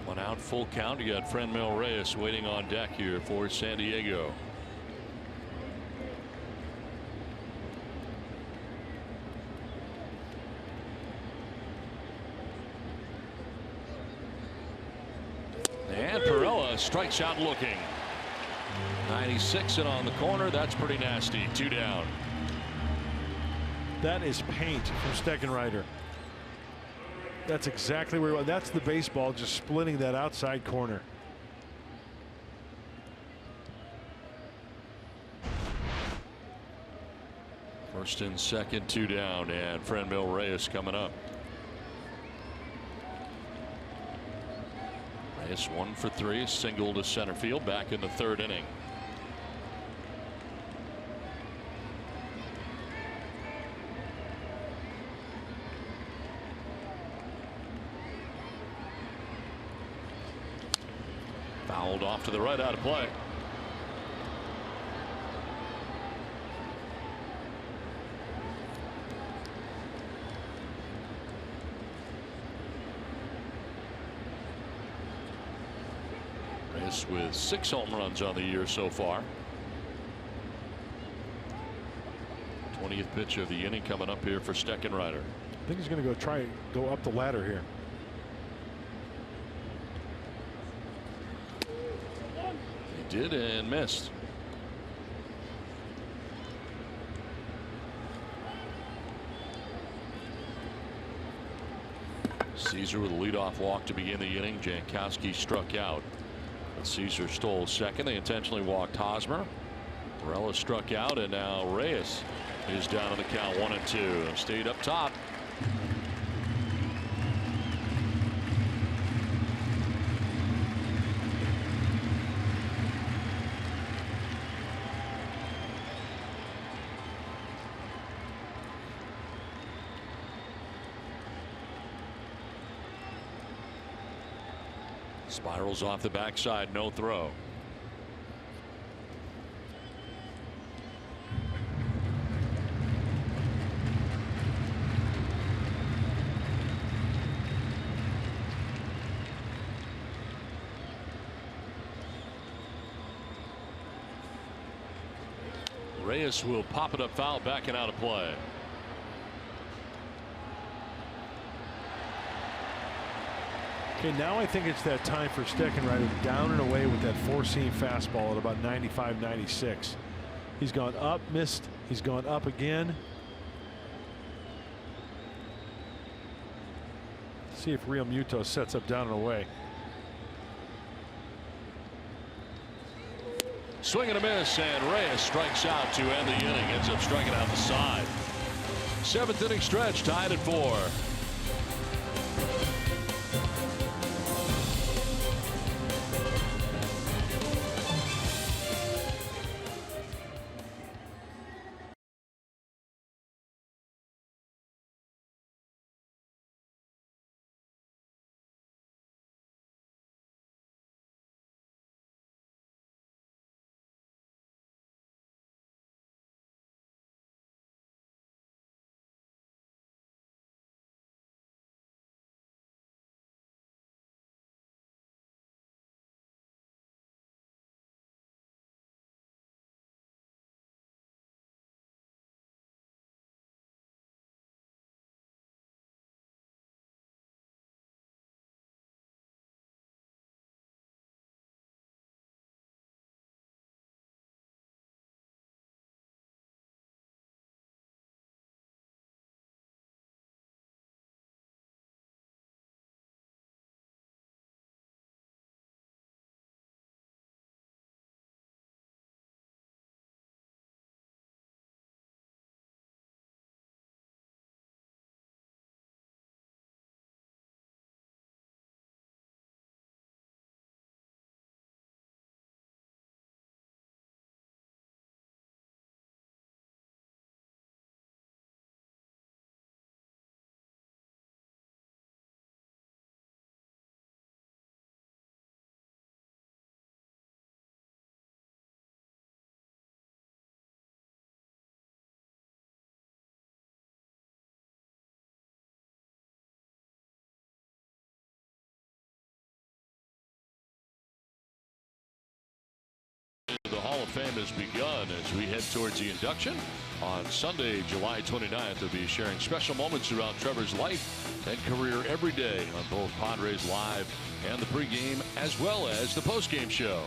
C: One out, full count. You got Franmil Reyes waiting on deck here for San Diego. And Pirela strikes out looking. 96 and on the corner. That's pretty nasty. 2 down.
H: That is paint from Steckenrider. That's exactly where. That's the baseball just splitting that outside corner.
C: First and second, 2 down, and Franmil Reyes coming up. Reyes 1 for 3, single to center field back in the 3rd inning. Fouled off to the right, out of play. Reyes with 6 home runs on the year so far. 20th pitch of the inning coming up here for Steckenrider.
H: I think he's going to go up the ladder here.
C: Did and missed. Caesar with a leadoff walk to begin the inning. Jankowski struck out, but Caesar stole second. They intentionally walked Hosmer. Pirela struck out, and now Reyes is down on the count 1-2. Stayed up top. Spirals off the backside, no throw. Reyes will pop it up foul, backing out of play.
H: Okay, now I think it's that time for Steckenrider down and away with that four-seam fastball at about 95, 96. He's gone up, missed. He's gone up again. See if Real Muto sets up down and away.
C: Swing and a miss, and Reyes strikes out to end the inning. Ends up striking out the side. 7th inning stretch, tied at 4. The Hall of Fame has begun as we head towards the induction on Sunday, July 29th. They'll be sharing special moments throughout Trevor's life and career every day on both Padres Live and the pregame, as well as the postgame show.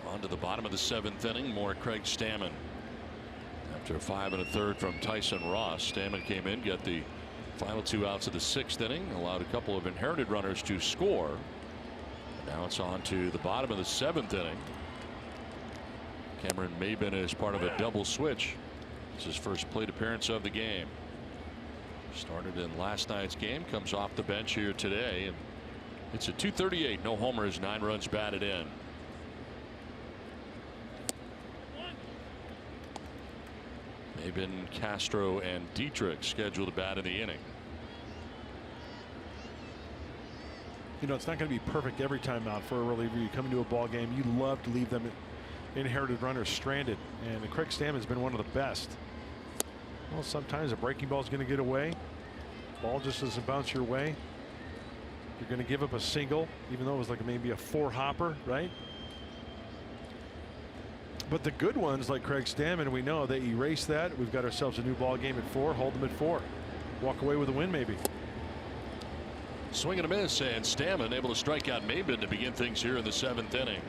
C: On to the bottom of the 7th inning, more Craig Stammen. After a 5 1/3 from Tyson Ross, Stammen came in, got the final 2 outs of the 6th inning, allowed a couple of inherited runners to score. Now it's on to the bottom of the 7th inning. Cameron Maben is part of a double switch. It's his first plate appearance of the game. Started in last night's game, comes off the bench here today, and it's a .238, no homers, 9 runs batted in. Maben, Castro, and Dietrich scheduled to bat in the inning.
H: You know, it's not going to be perfect every time out for a reliever. You come into a ball game, you love to leave them inherited runners stranded, and Craig Stammen's been one of the best. Well, sometimes a breaking ball is going to get away. Ball just doesn't bounce your way. You're going to give up a single, even though it was like maybe a 4-hopper, right? But the good ones, like Craig Stammen, we know they erase that. We've got ourselves a new ball game at 4. Hold them at 4. Walk away with a win, maybe.
C: Swing and a miss, and Stammen able to strike out Maben to begin things here in the 7th inning.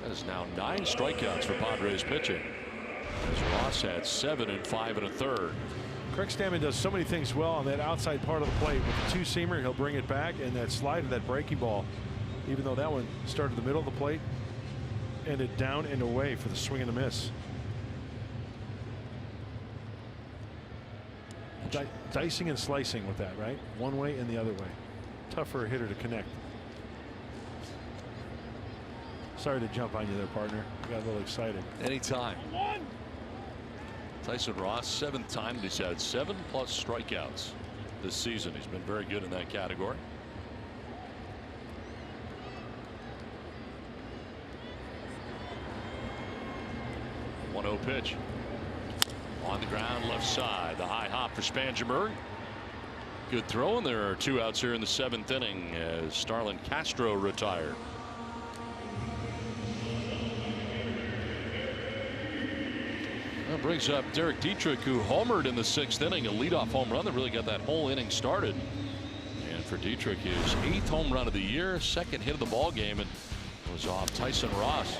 C: That is now 9 strikeouts for Padres pitching, as Ross had 7 in 5 1/3.
H: Craig Stammen does so many things well on that outside part of the plate. With the 2-seamer, he'll bring it back, and that slider, that breaking ball, even though that one started the middle of the plate, ended down and away for the swing and a miss. Dicing and slicing with that, right? One way and the other way. Tough for a hitter to connect. Sorry to jump on you there, partner. I got a little excited.
C: Anytime. Tyson Ross, 7th time he's had 7+ strikeouts this season. He's been very good in that category. One 1-0 pitch. On the ground, left side. The high hop for Spangenberg. Good throw, and there are 2 outs here in the 7th inning as Starlin Castro retired. That brings up Derrick Dietrich, who homered in the 6th inning, a leadoff home run that really got that whole inning started. And for Dietrich, his 8th home run of the year, 2nd hit of the ball game, and was off Tyson Ross.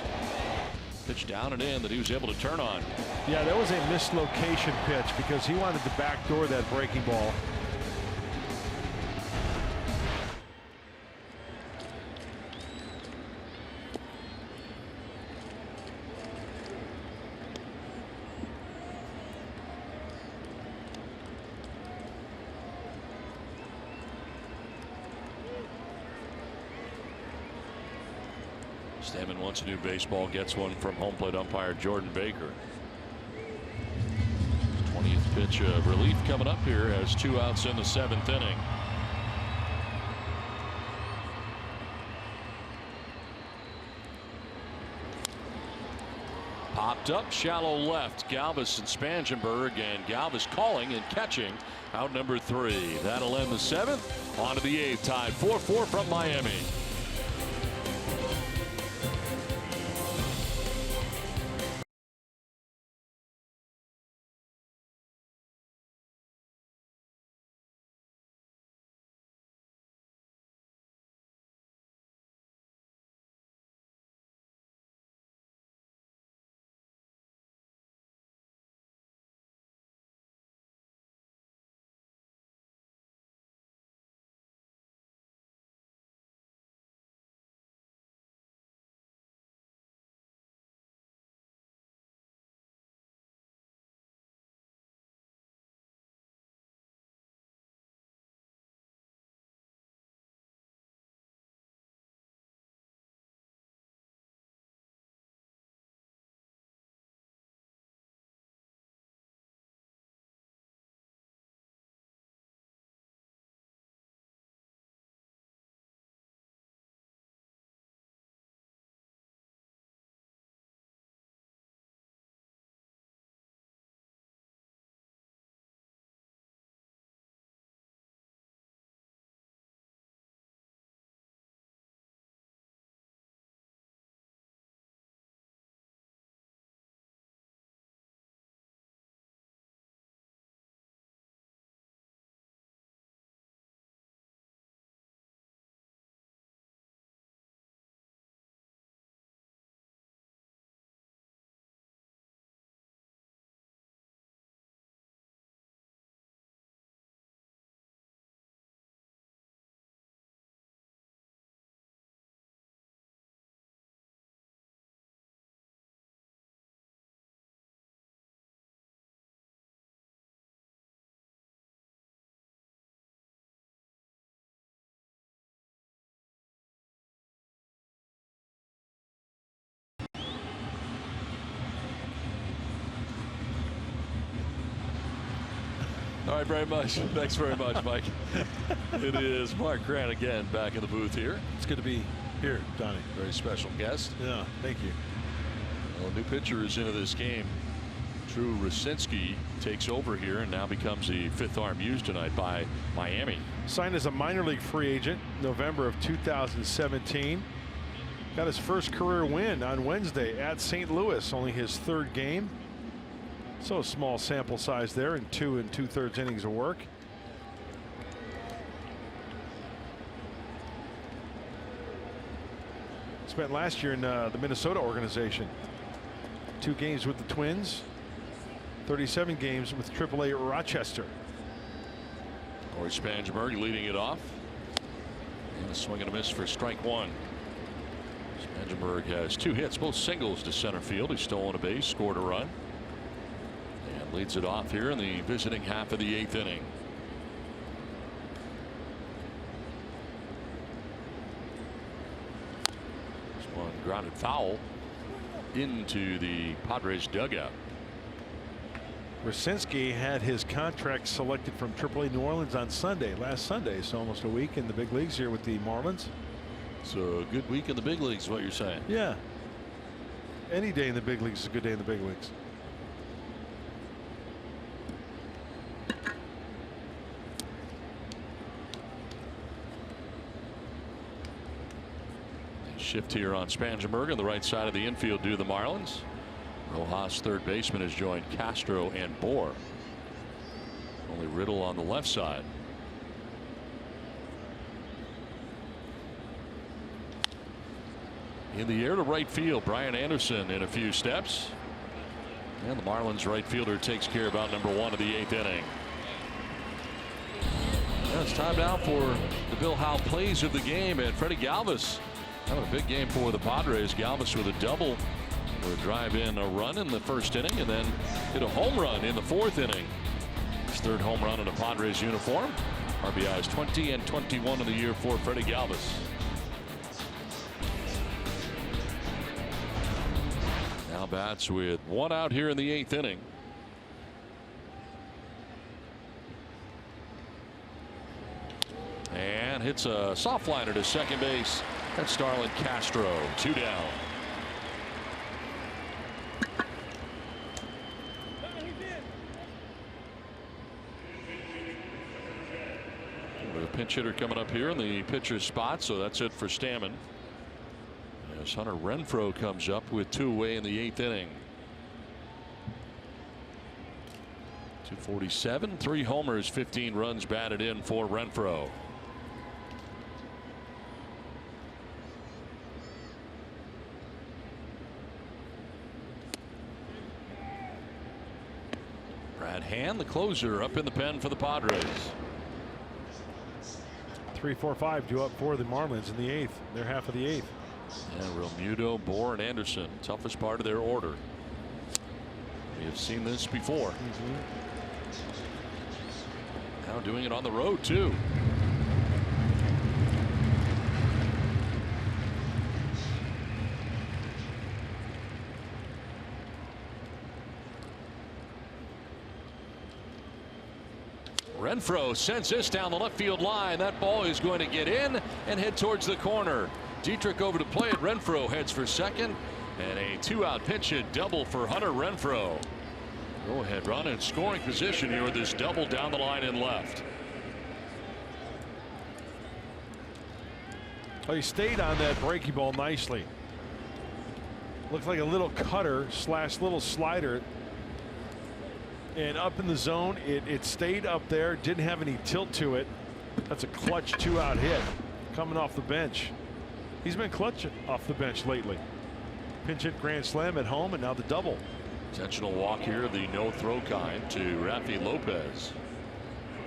C: Pitch down and in that he was able to turn on.
H: Yeah, that was a mislocation pitch because he wanted to backdoor that breaking ball.
C: Stammen wants a new baseball, gets one from home plate umpire Jordan Baker. 20th pitch of relief coming up here as 2 outs in the 7th inning. Popped up shallow left. Galvis and Spangenberg, and Galvis calling and catching out number 3. That'll end the 7th. On to the 8th, tied 4-4 from Miami. All right, very much. Thanks very much, Mike. It is Mark Grant again back in the booth here.
H: It's good to be here, Donnie.
C: Very special guest.
H: Yeah, thank you.
C: Well, new pitcher is into this game. Drew Rosinski takes over here and now becomes the 5th arm used tonight by Miami.
H: Signed as a minor league free agent November of 2017. Got his first career win on Wednesday at St. Louis, only his 3rd game. So a small sample size there in 2 2/3 innings of work. Spent last year in the Minnesota organization. 2 games with the Twins, 37 games with AAA Rochester.
C: Corey Spangenberg leading it off. And a swing and a miss for strike 1. Spangenberg has 2 hits, both singles to center field. He's stolen a base, scored a run, and leads it off here in the visiting half of the 8th inning. This one grounded foul into the Padres dugout.
H: Racinski had his contract selected from AAA New Orleans on Sunday, last Sunday, so almost a week in the big leagues here with the Marlins.
C: So a good week in the big leagues is what you're saying.
H: Yeah. Any day in the big leagues is a good day in the big leagues.
C: Shift here on Spangenberg on the right side of the infield due to the Marlins. Rojas, third baseman, has joined Castro and Bohr. Only Riddle on the left side. In the air to right field, Brian Anderson in a few steps. And the Marlins right fielder takes care of out number 1 of the 8th inning. Yeah, it's time now for the Bill Howe plays of the game, and Freddie Galvis having a big game for the Padres. Galvis with a double to drive in a run in the 1st inning and then hit a home run in the 4th inning. His 3rd home run in a Padres uniform. RBIs 20 and 21 of the year for Freddie Galvis. Now bats with 1 out here in the 8th inning. And hits a soft liner to second base. That's Starlin Castro, 2 down. With a pinch hitter coming up here in the pitcher's spot, so that's it for Stammen. As Hunter Renfroe comes up with 2 away in the 8th inning. 247, 3 homers, 15 runs batted in for Renfroe. Brad Hand, the closer, up in the pen for the Padres.
H: 3-4-5 due up for the Marlins in the 8th. They're half of the 8th.
C: Yeah, Realmuto, Bohr, and Anderson, toughest part of their order. We have seen this before. Now doing it on the road too. Renfroe sends this down the left field line. That ball is going to get in and head towards the corner. Dietrich over to play it. Renfroe heads for second, and a 2-out pinch hit double for Hunter Renfroe. Go ahead run in scoring position here with this double down the line and left.
H: Oh, he stayed on that breaking ball nicely. Looked like a little cutter slash little slider. And up in the zone, it stayed up there, didn't have any tilt to it. That's a clutch 2-out hit coming off the bench. He's been clutch off the bench lately. Pinch hit grand slam at home, and now the double.
C: Intentional walk here, the no throw kind, to Rafi Lopez.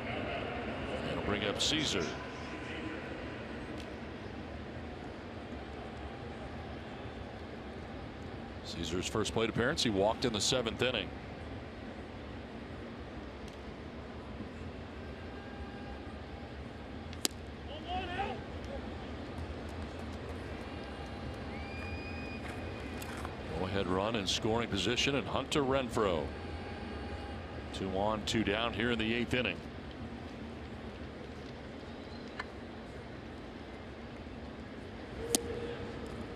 C: And it'll bring up Caesar. Caesar's first plate appearance, he walked in the 7th inning. Head run in scoring position, and Hunter Renfroe. 2 on, 2 down here in the 8th inning.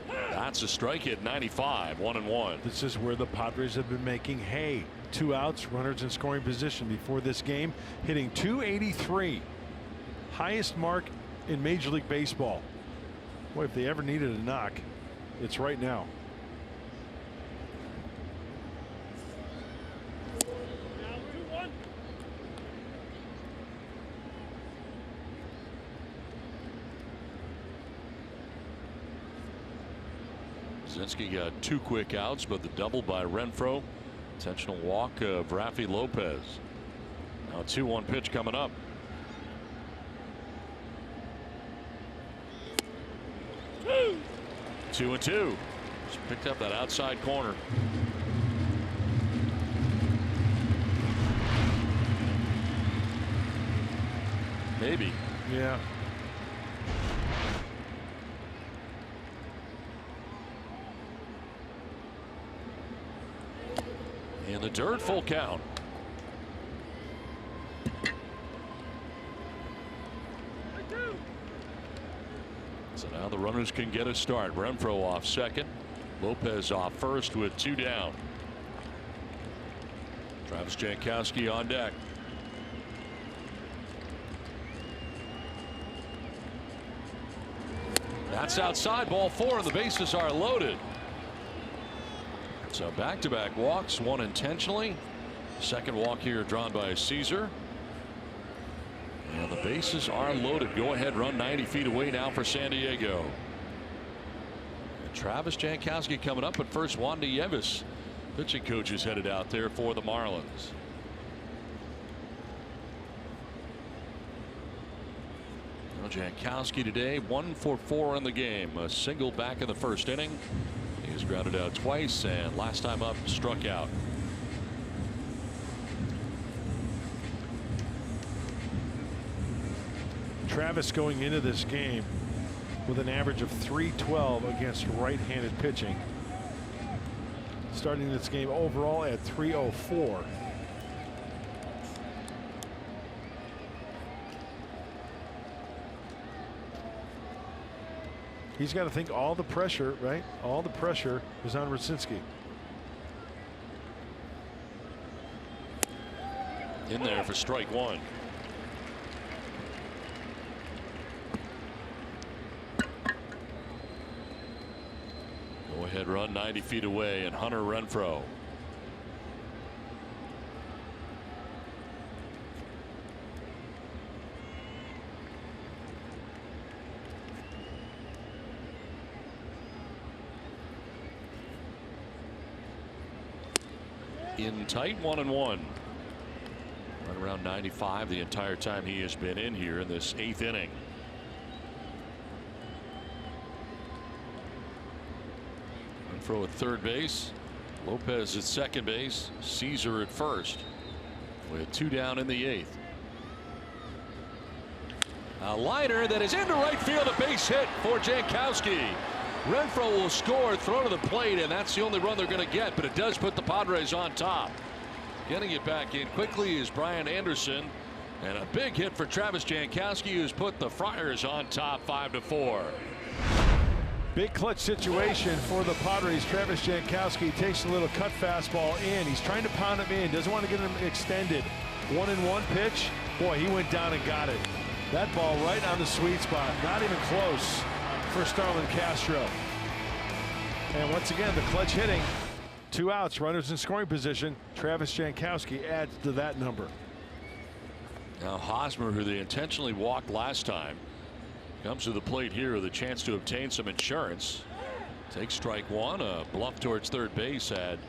C: That's a strike at 95, 1-1.
H: This is where the Padres have been making hay. 2 outs, runners in scoring position before this game, hitting .283, highest mark in Major League Baseball. Boy, if they ever needed a knock, it's right now.
C: Zinski got 2 quick outs, but the double by Renfroe. Intentional walk of Rafi Lopez. Now a 2-1 pitch coming up. 2-2. Just picked up that outside corner. Maybe.
H: Yeah.
C: In the dirt, full count. So now the runners can get a start. Renfroe off second. Lopez off first with 2 down. Travis Jankowski on deck. That's outside, ball 4, and the bases are loaded. So back-to-back walks, one intentionally. Second walk here drawn by Caesar. And the bases are loaded. Go ahead run 90 feet away now for San Diego. And Travis Jankowski coming up, but first Wanda Yevis, pitching coach, is headed out there for the Marlins. Well, Jankowski today 1 for 4 in the game. A single back in the first inning. He was grounded out twice, and last time up struck out.
H: Travis going into this game with an average of .312 against right-handed pitching. Starting this game overall at .304. He's got to think all the pressure, right? All the pressure is on Rucinski.
C: In there for strike 1. Go ahead run 90 feet away, and Hunter Renfroe. In tight, 1-1. Run around 95 the entire time he has been in here in this 8th inning. Renfroe at third base. Lopez at second base. Caesar at first. With 2 down in the 8th. A liner that is into right field. A base hit for Jankowski. Renfroe will score, throw to the plate, and that's the only run they're going to get, but it does put the Padres on top. Getting it back in quickly is Brian Anderson, and a big hit for Travis Jankowski, who's put the Friars on top 5-4.
H: Big clutch situation for the Padres. Travis Jankowski takes a little cut fastball in. He's trying to pound him in, doesn't want to get him extended. 1-1 pitch. Boy, he went down and got it. That ball right on the sweet spot, not even close for Starlin Castro. And once again, the clutch hitting. 2 outs, runners in scoring position. Travis Jankowski adds to that number.
C: Now Hosmer, who they intentionally walked last time, comes to the plate here with a chance to obtain some insurance. Takes strike 1. A bluff towards third base had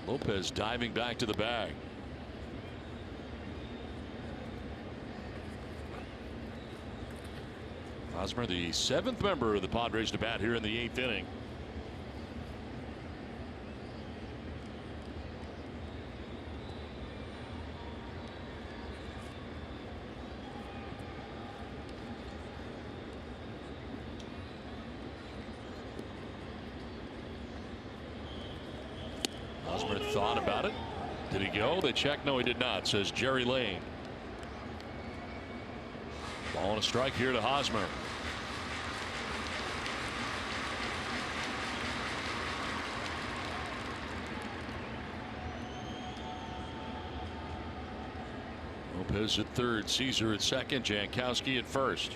C: Lopez diving back to the bag. Hosmer, the 7th member of the Padres to bat here in the 8th inning. Hosmer thought about it. Did he go? They check. No, he did not, says Jerry Lane. Ball and a strike here to Hosmer. Lopez at third, Caesar at second, Jankowski at first.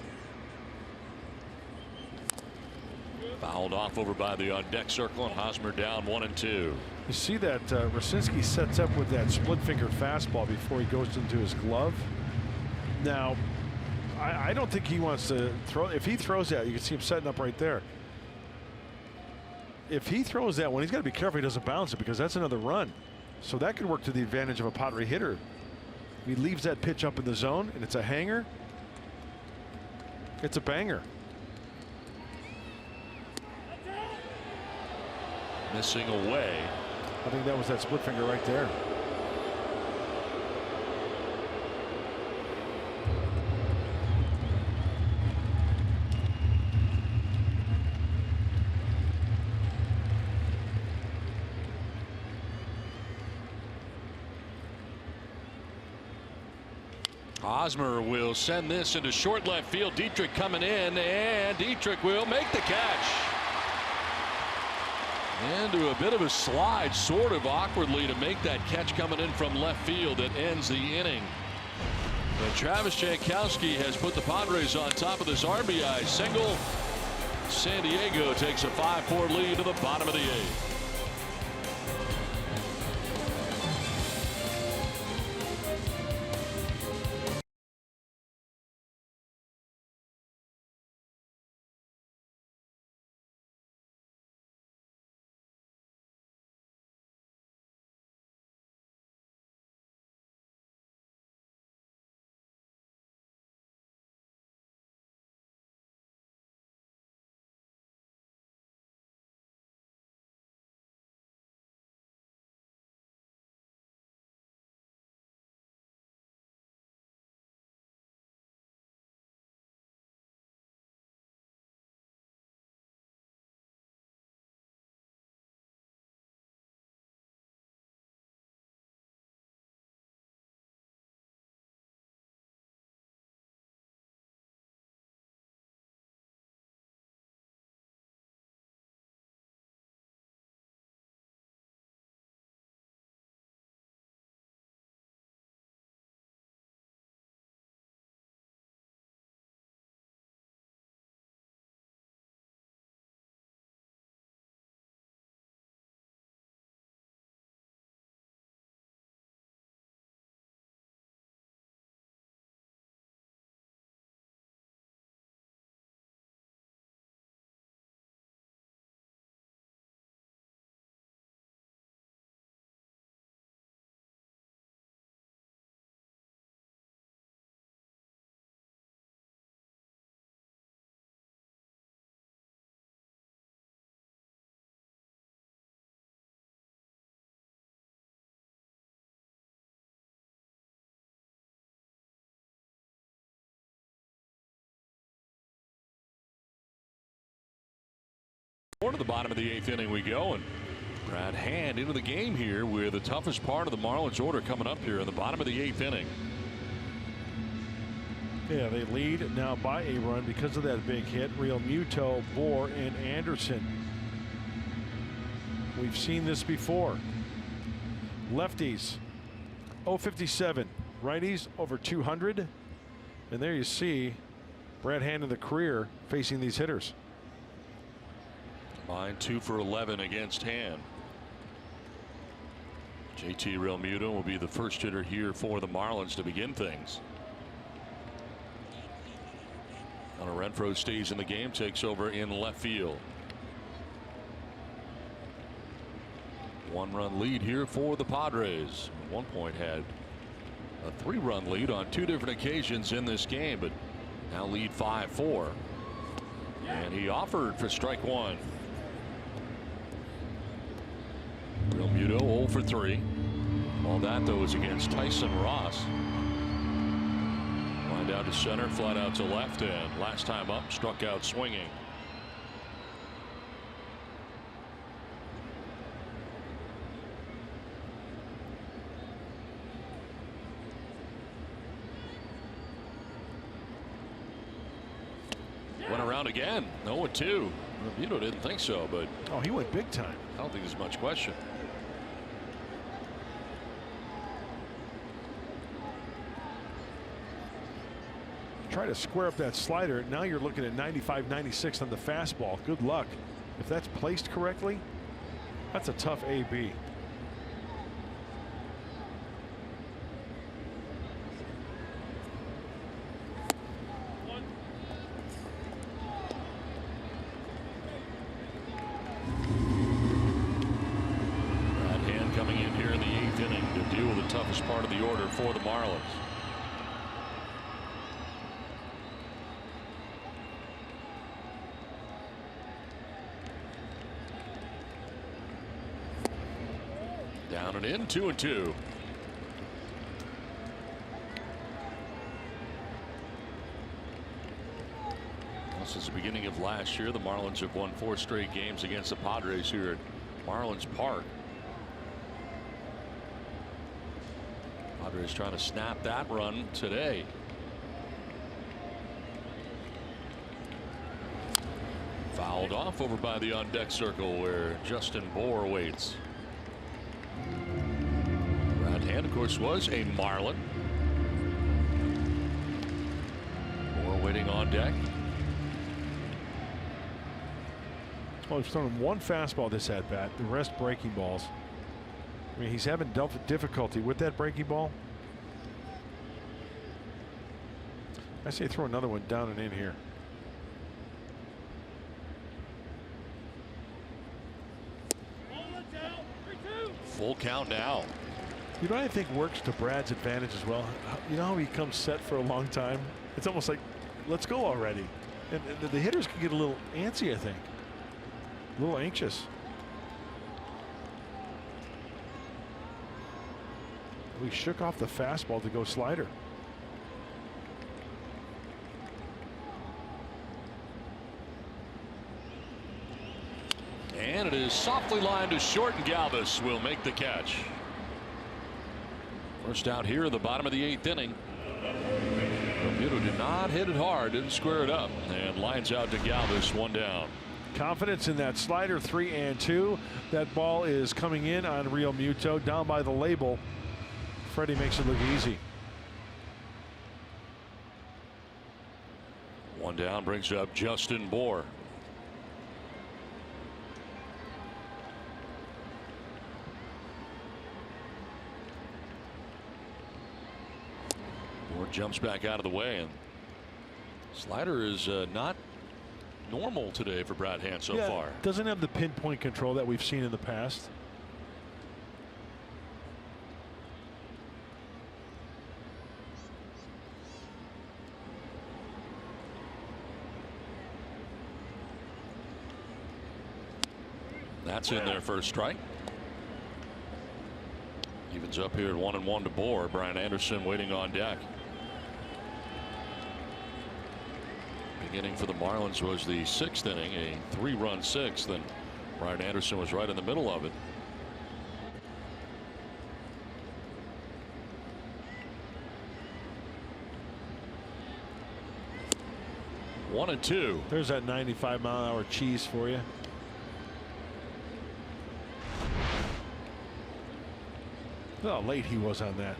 C: Fouled off over by the on deck circle, and Hosmer down 1-2.
H: You see that Rucinski sets up with that split fingered fastball before he goes into his glove. Now, I don't think he wants to throw. If he throws that, you can see him setting up right there. If he throws that one, he's got to be careful he doesn't bounce it, because that's another run. So that could work to the advantage of a Padre hitter. He leaves that pitch up in the zone, and it's a hanger. It's a banger.
C: missing away.
H: I think that was that split finger right there.
C: Hosmer will send this into short left field. Dietrich coming in, and Dietrich will make the catch. Into a bit of a slide, sort of awkwardly, to make that catch coming in from left field that ends the inning. But Travis Jankowski has put the Padres on top of this RBI single. San Diego takes a 5-4 lead to the bottom of the 8th. To the bottom of the 8th inning we go, and Brad Hand into the game here with the toughest part of the Marlins order coming up here in the bottom of the 8th inning.
H: Yeah, they lead now by a run because of that big hit. Real Muto, Bohr, and Anderson. We've seen this before. Lefties 057, righties over 200, and there you see Brad Hand in the career facing these hitters.
C: Line 2 for 11 against Hand. JT Realmuto will be the first hitter here for the Marlins to begin things. Renfroe stays in the game, takes over in left field. 1-run lead here for the Padres. At one point had a 3-run lead on 2 different occasions in this game, but now lead 5-4. And he offered for strike 1. Realmuto 0 for 3. All that though is against Tyson Ross. Line down to center, flat out to left, and last time up struck out swinging. Went around again. 0-2. Realmuto didn't think so, but
H: oh, he went big time.
C: I don't think there's much question.
H: Try to square up that slider. Now you're looking at 95, 96 on the fastball. Good luck. If that's placed correctly, that's a tough AB.
C: Part of the order for the Marlins. Down and in, 2-2. Well, since the beginning of last year, the Marlins have won 4 straight games against the Padres here at Marlins Park. Padres trying to snap that run today. Fouled off over by the on deck circle where Justin Bour waits. Brad Hand, of course, was a Marlin. Bour waiting on deck.
H: Well, he's thrown one fastball this at bat, the rest breaking balls. I mean, he's having difficulty with that breaking ball. I say throw another one down and in here.
C: Full count now.
H: You know what I think works to Brad's advantage as well? You know how he comes set for a long time? It's almost like, let's go already. And the hitters can get a little antsy, I think. A little anxious. We shook off the fastball to go slider.
C: And it is softly lined to short, and Galvis will make the catch. First out here at the bottom of the 8th inning. Romuto did not hit it hard, didn't square it up, and lines out to Galvis, 1 down.
H: Confidence in that slider, 3-2. That ball is coming in on Real Muto down by the label. Freddie makes it look easy.
C: 1 down brings up Justin Bour. Bour jumps back out of the way, and slider is not normal today for Brad Hand so far.
H: Doesn't have the pinpoint control that we've seen in the past.
C: That's in their first strike. Evens up here at 1-1 to Bour. Brian Anderson waiting on deck. Beginning for the Marlins was the 6th inning, a 3-run 6th, and Brian Anderson was right in the middle of it. One and two.
H: There's that 95-mile-an-hour cheese for you. Look how late he was on that.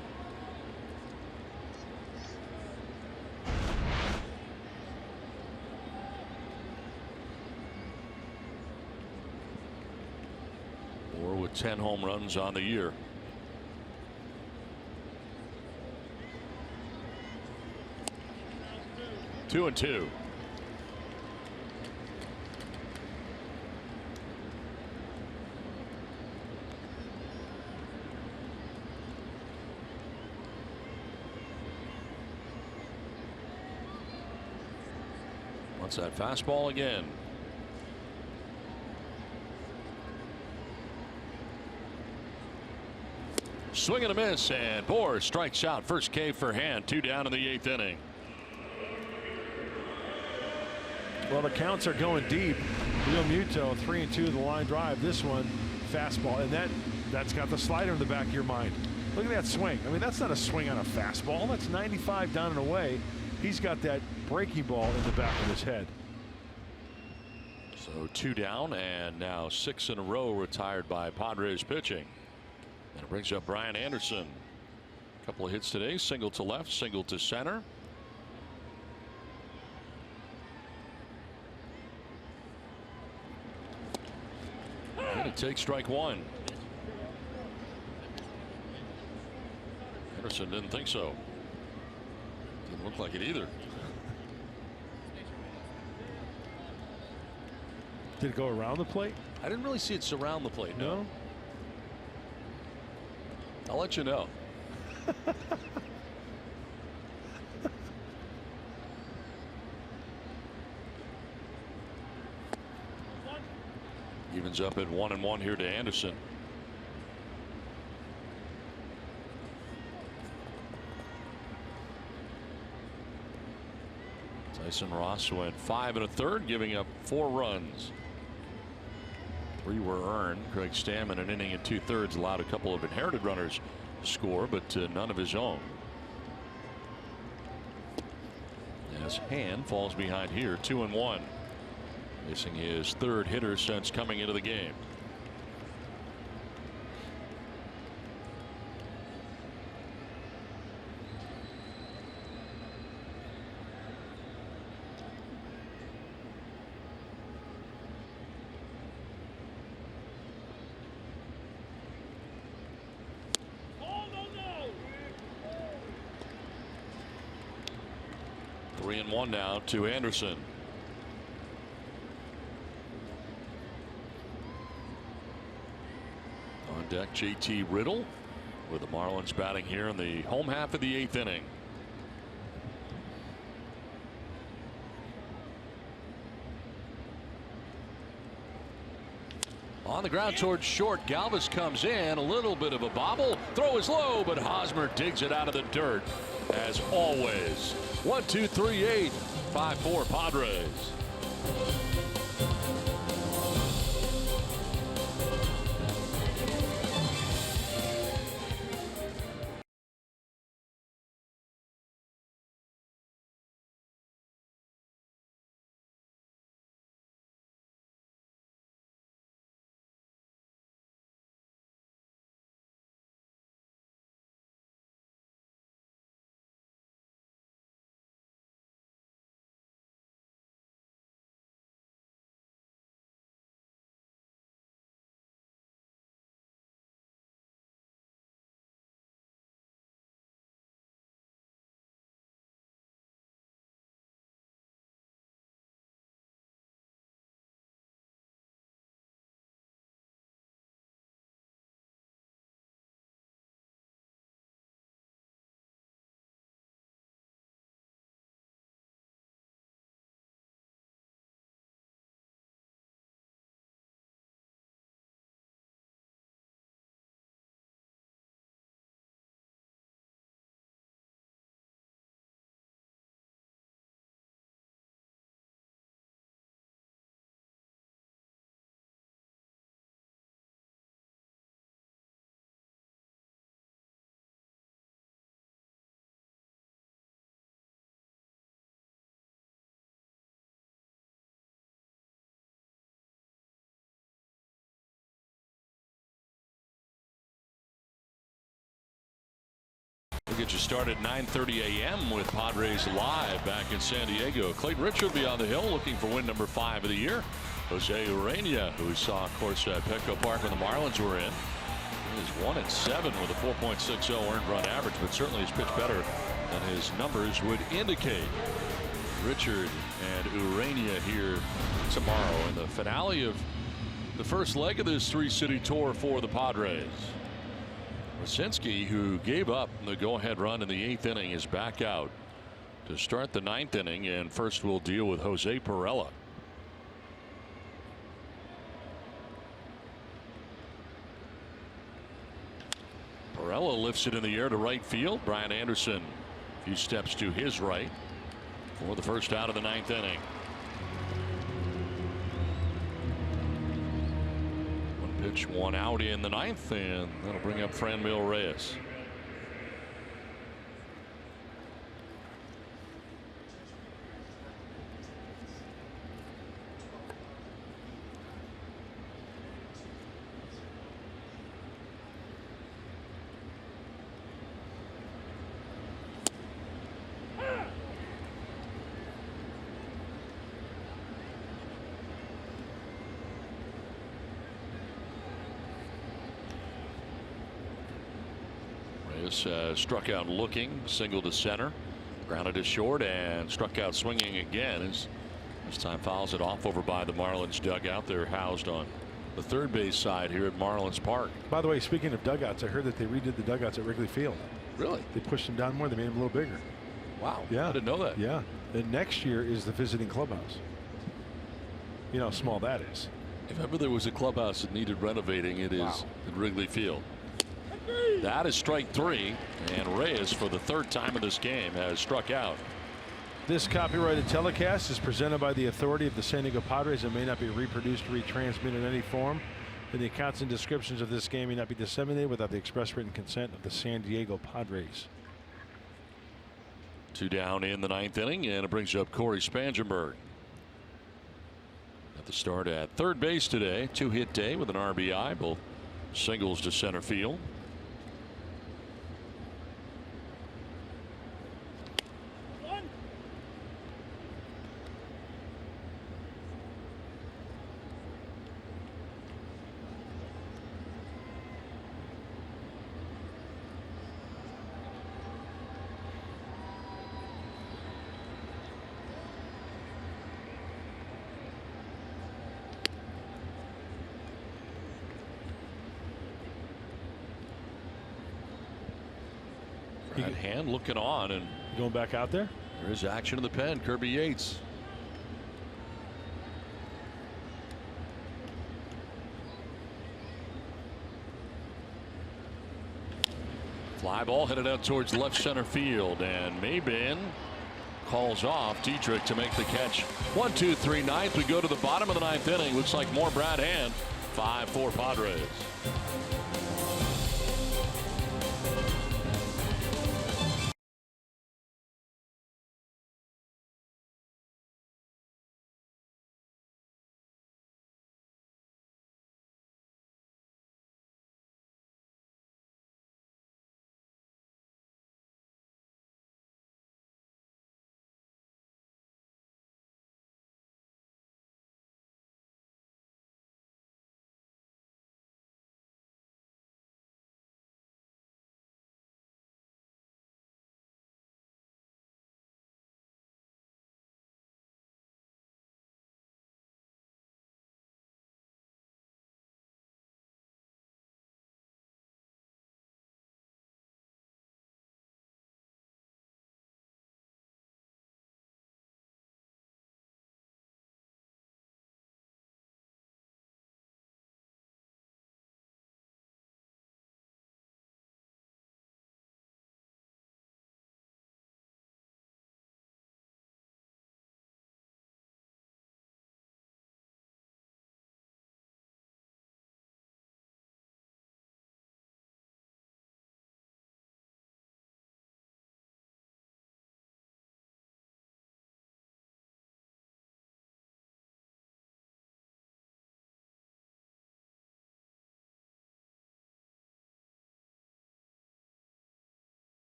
C: Bour with 10 home runs on the year. Two and two. What's that fastball again? Swing and a miss, and Bour strikes out. First K for Hand. 2 down in the 8th inning.
H: Well, the counts are going deep. Real Muto 3-2 the line drive. This one fastball, and that's got the slider in the back of your mind. Look at that swing. I mean, that's not a swing on a fastball. That's 95 down and away. He's got that breaking ball in the back of his head.
C: So 2 down, and now 6 in a row retired by Padres pitching. And it brings up Brian Anderson. A couple of hits today, single to left, single to center. And it takes strike one. Anderson didn't think so. Didn't look like it either.
H: Did it go around the plate?
C: I didn't really see it surround the plate.
H: No.
C: I'll let you know. Evens up at 1-1 here to Anderson. Tyson Ross went 5 1/3, giving up 4 runs. 3 were earned. Craig Stammen, an inning and 2/3, allowed a couple of inherited runners to score, but none of his own. As Hand falls behind here, 2-1. Missing his 3rd hitter since coming into the game. Three and 1 now to Anderson. On deck, JT Riddle with the Marlins batting here in the home half of the 8th inning. On the ground towards short, Galvis comes in, a little bit of a bobble. Throw is low, but Hosmer digs it out of the dirt as always. 1, 2, 3, 8, 5-4 Padres. We'll get you started at 9:30 a.m. with Padres Live back in San Diego. Clayton Richard will be on the hill looking for win number 5 of the year. Jose Urena, who we saw, of course, at Petco Park when the Marlins were in, is 1-7 with a 4.60 earned run average, but certainly has pitched better than his numbers would indicate. Richard and Urena here tomorrow in the finale of the first leg of this 3-city tour for the Padres. Rosinski, who gave up the go-ahead run in the 8th inning, is back out to start the 9th inning, and first we'll deal with Jose Pirela. Pirela lifts it in the air to right field. Brian Anderson a few steps to his right for the first out of the 9th inning. Pitch, 1 out in the 9th, and that'll bring up Franmil Reyes. Struck out looking, single to center, grounded to short, and struck out swinging again. As this time fouls it off over by the Marlins dugout. They're housed on the third base side here at Marlins Park.
H: By the way, speaking of dugouts, I heard that they redid the dugouts at Wrigley Field.
C: Really?
H: They pushed them down more. They made them a little bigger.
C: Wow.
H: Yeah.
C: I didn't know that.
H: Yeah. And next year is the visiting clubhouse. You know how small that is.
C: If ever there was a clubhouse that needed renovating, it is at Wrigley Field. That is strike 3, and Reyes, for the 3rd time in this game, has struck out.
H: This copyrighted telecast is presented by the authority of the San Diego Padres and may not be reproduced or retransmitted in any form. And the accounts and descriptions of this game may not be disseminated without the express written consent of the San Diego Padres.
C: 2 down in the 9th inning, and it brings up Corey Spangenberg. At the start at third base today, 2-hit day with an RBI, both singles to center field. Brad Hand looking on and
H: going back out there.
C: There is action in the pen. Kirby Yates. Fly ball headed out towards left center field, and Maybin calls off Dietrich to make the catch. 1, 2, 3, 9th. We go to the bottom of the 9th inning. Looks like more Brad Hand. 5-4 Padres.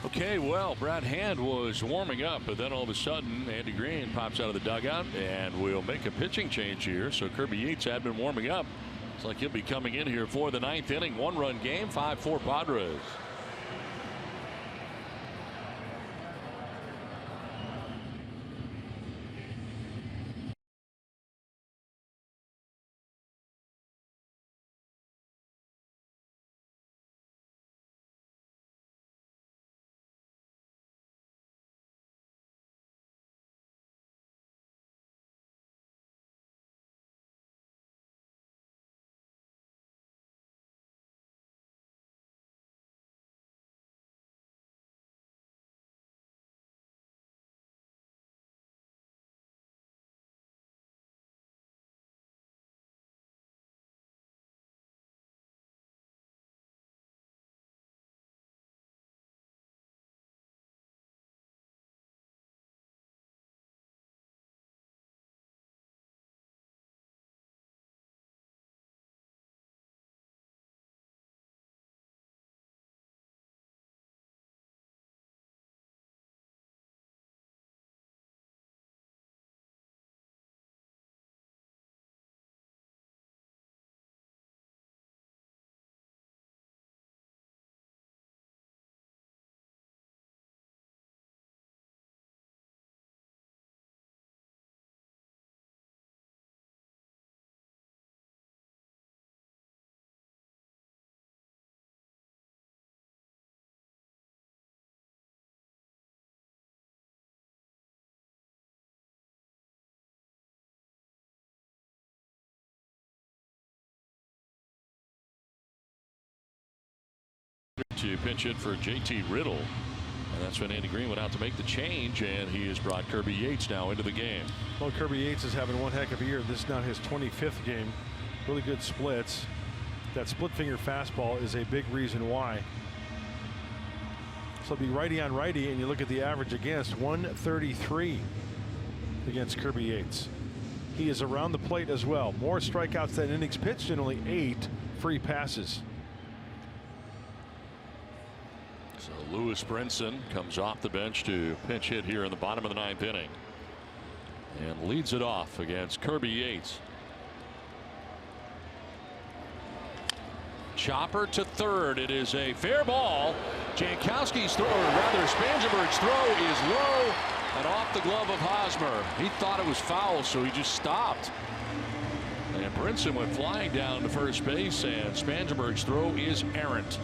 C: Okay, well, Brad Hand was warming up, but then all of a sudden, Andy Green pops out of the dugout, and we'll make a pitching change here. So Kirby Yates had been warming up. It's like he'll be coming in here for the 9th inning. 1-run game, 5-4 Padres. to pinch hit for JT Riddle. And that's when Andy Green went out to make the change, and he has brought Kirby Yates now into the game.
H: Well, Kirby Yates is having one heck of a year. This is now his 25th game. Really good splits. That split finger fastball is a big reason why. So it'll be righty on righty, and you look at the average against 133 against Kirby Yates. He is around the plate as well. More strikeouts than innings pitched and only 8 free passes.
C: So Lewis Brinson comes off the bench to pinch hit here in the bottom of the 9th inning and leads it off against Kirby Yates. Chopper to third. It is a fair ball. Jankowski's throw, or rather Spangenberg's throw, is low and off the glove of Hosmer. He thought it was foul, so he just stopped. And Brinson went flying down to first base, and Spangenberg's throw is errant.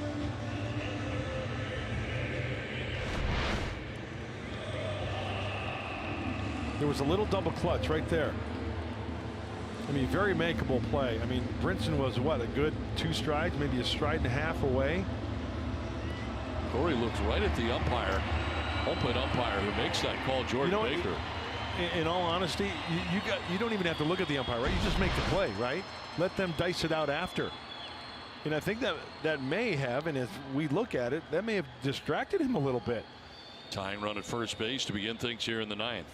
H: There was a little double clutch right there. I mean, very makeable play. I mean, Brinson was what, a good 2 strides, maybe a stride and a half away.
C: Corey looks right at the umpire, home plate umpire who makes that call, Jordan Baker.
H: In all honesty, you don't even have to look at the umpire, right? You just make the play, right? Let them dice it out after. And I think that may have, and as we look at it, that may have distracted him a little bit.
C: Tying run at first base to begin things here in the 9th.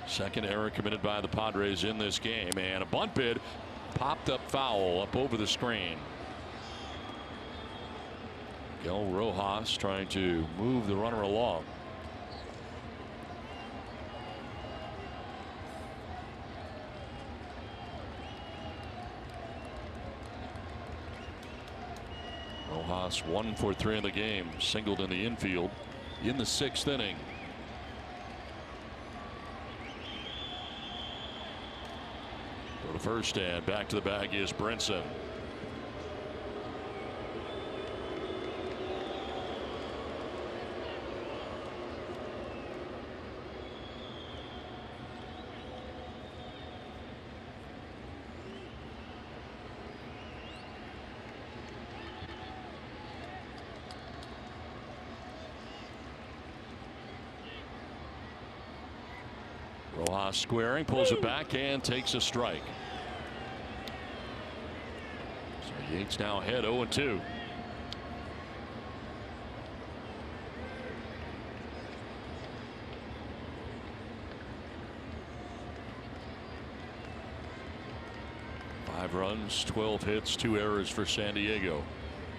C: Second error committed by the Padres in this game, and a bunt bid popped up foul up over the screen. Miguel Rojas trying to move the runner along. Rojas 1 for 3 in the game, singled in the infield in the 6th inning. Go to first, and back to the bag is Brinson. Rojas squaring, pulls it back, and takes a strike. So Yates now ahead 0-2. Five runs, 12 hits, 2 errors for San Diego.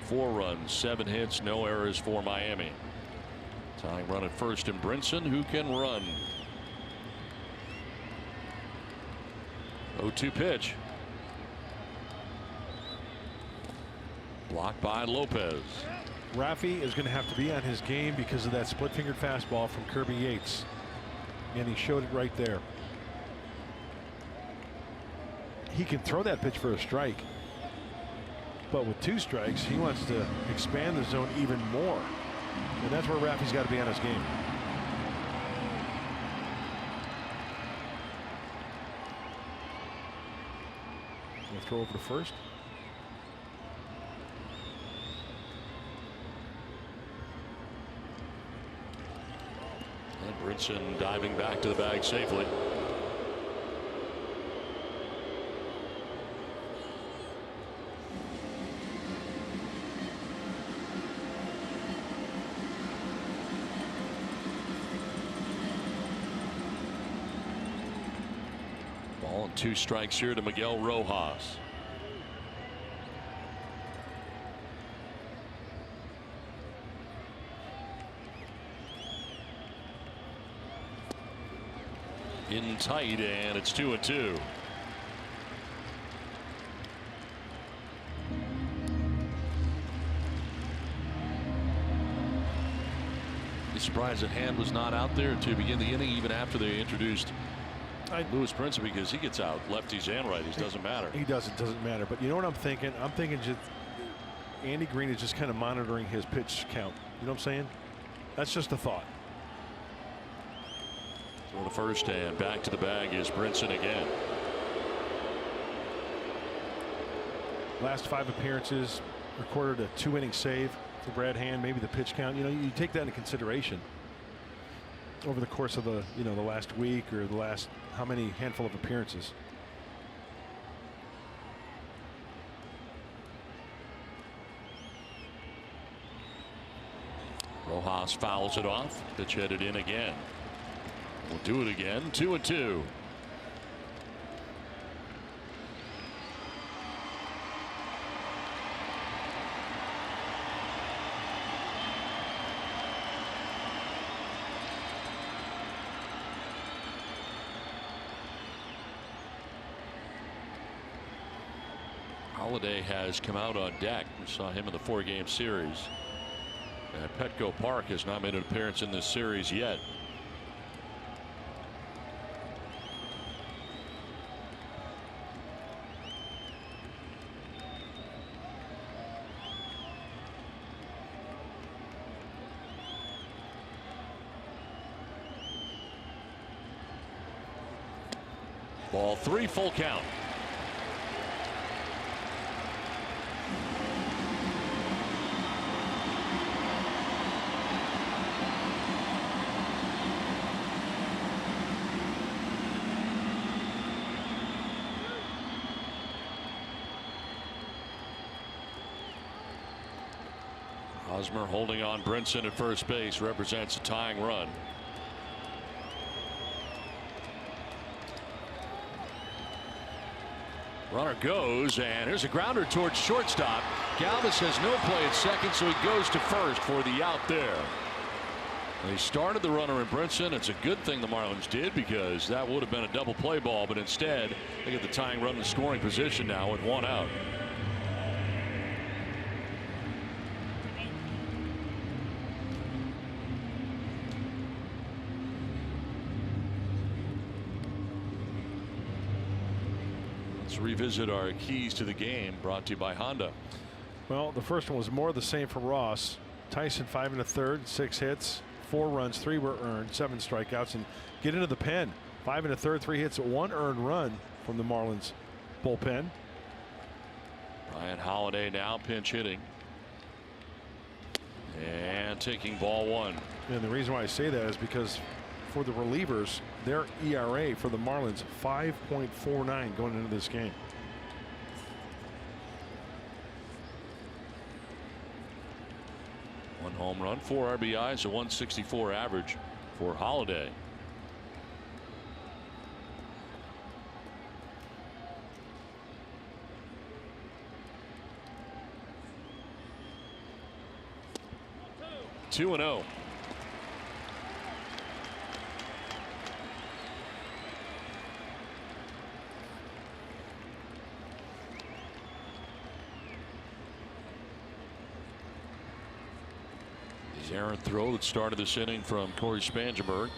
C: 4 runs, 7 hits, no errors for Miami. Tying run at first in Brinson, who can run. 0-2 pitch. Blocked by Lopez.
H: Rafi is going to have to be on his game because of that split-fingered fastball from Kirby Yates. And he showed it right there. He can throw that pitch for a strike. But with 2 strikes, he wants to expand the zone even more. And that's where Rafi's got to be on his game. Throw over to first.
C: And Brinson diving back to the bag safely. Ball and 2 strikes here to Miguel Rojas. In tight, and it's 2-2. Be surprised that Hand was not out there to begin the inning, even after they introduced Lewis Brinson, because he gets out lefties and righties. Doesn't matter.
H: He doesn't matter. But you know what I'm thinking? I'm thinking just Andy Green is just kind of monitoring his pitch count. You know what I'm saying? That's just a thought.
C: So the first, and back to the bag is Brinson again.
H: Last 5 appearances, recorded a 2-inning save for Brad Hand. Maybe the pitch count. You know, you take that into consideration over the course of the the last week or the last how many handful of appearances.
C: Rojas fouls it off. Pitch headed in again. We'll do it again. 2-2. Holiday has come out on deck. We saw him in the 4-game series. And Petco Park has not made an appearance in this series yet. Ball 3, full count. Hosmer holding on Brinson at first base, represents a tying run. Runner goes, and here's a grounder towards shortstop. Galvis has no play at second, so he goes to first for the out there. They started the runner in Brinson. It's a good thing the Marlins did, because that would have been a double play ball, but instead they get the tying run in scoring position now with 1 out. Revisit our keys to the game, brought to you by Honda.
H: Well, the first one was more of the same for Ross. Tyson 5 1/3, 6 hits, 4 runs, 3 were earned, 7 strikeouts, and get into the pen. 5 1/3, 3 hits, 1 earned run from the Marlins bullpen.
C: Ryan Holiday now pinch hitting and taking ball 1.
H: And the reason why I say that is because for the relievers, their ERA for the Marlins 5.49 going into this game.
C: One home run, 4 RBIs, a 164 average for Holiday. Two and 0. Errant throw that started this inning from Corey Spangenberg.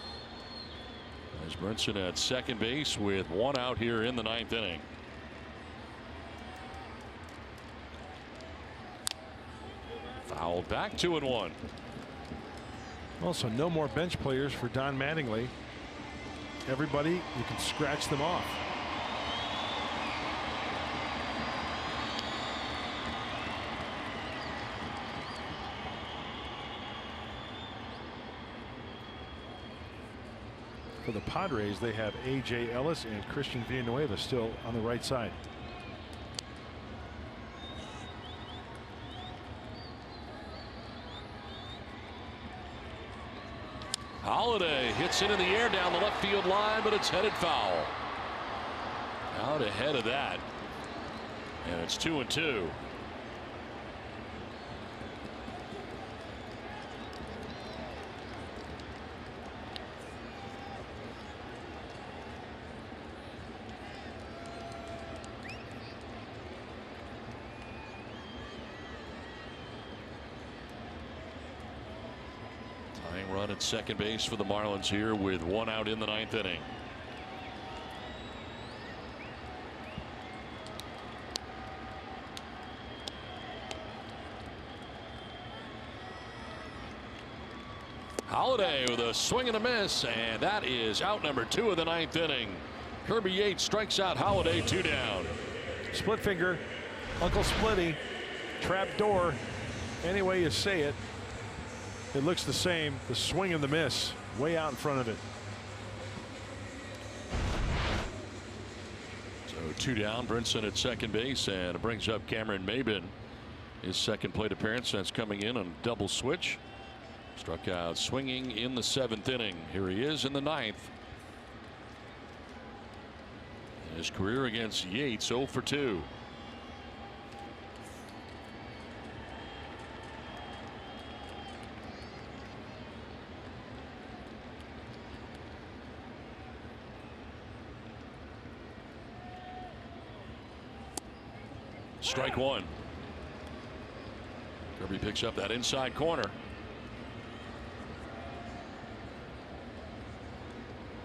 C: As Brinson at second base with 1 out here in the 9th inning. Fouled back, 2-1.
H: Also, no more bench players for Don Mattingly. Everybody, you can scratch them off. For the Padres, they have A.J. Ellis and Christian Villanueva still on the right side.
C: Holiday hits it in the air down the left field line, but it's headed foul. Out ahead of that. And it's 2-2. Run at second base for the Marlins here with 1 out in the 9th inning. Holiday with a swing and a miss, and that is out number 2 of the 9th inning. Kirby Yates strikes out Holiday, 2 down.
H: Split finger Uncle Splitty, trap door, any way you say it. It looks the same. The swing and the miss, way out in front of it.
C: So 2 down, Brinson at second base, and it brings up Cameron Maben. His second plate appearance since coming in on double switch. Struck out swinging in the 7th inning. Here he is in the 9th. His career against Yates 0 for 2. Strike one. Kirby picks up that inside corner.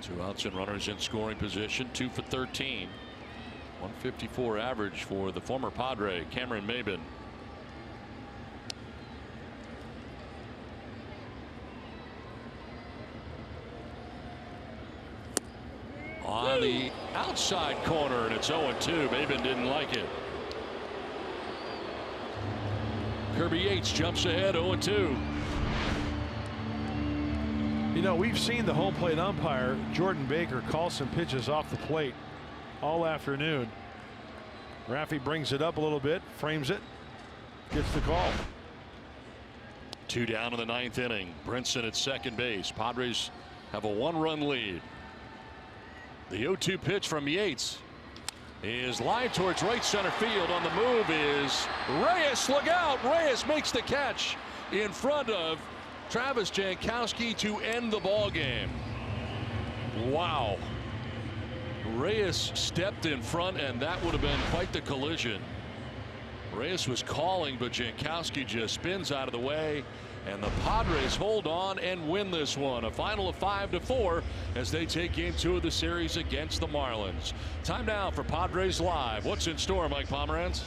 C: 2 outs and runners in scoring position. 2 for 13. 154 average for the former Padre, Cameron Maben. On the outside corner, and it's 0-2. Maben didn't like it. Kirby Yates jumps ahead 0-2.
H: You know, we've seen the home plate umpire, Jordan Baker, call some pitches off the plate all afternoon. Raffy brings it up a little bit, frames it, gets the call.
C: 2 down in the 9th inning. Brinson at second base. Padres have a 1-run lead. The 0-2 pitch from Yates is lined towards right center field. On the move is Reyes. Look out. Reyes makes the catch in front of Travis Jankowski to end the ball game. Wow. Reyes stepped in front, and that would have been quite the collision. Reyes was calling, but Jankowski just spins out of the way, and the Padres hold on and win this one. A final of 5-4 as they take game 2 of the series against the Marlins. Time now for Padres Live. What's in store, Mike Pomeranz?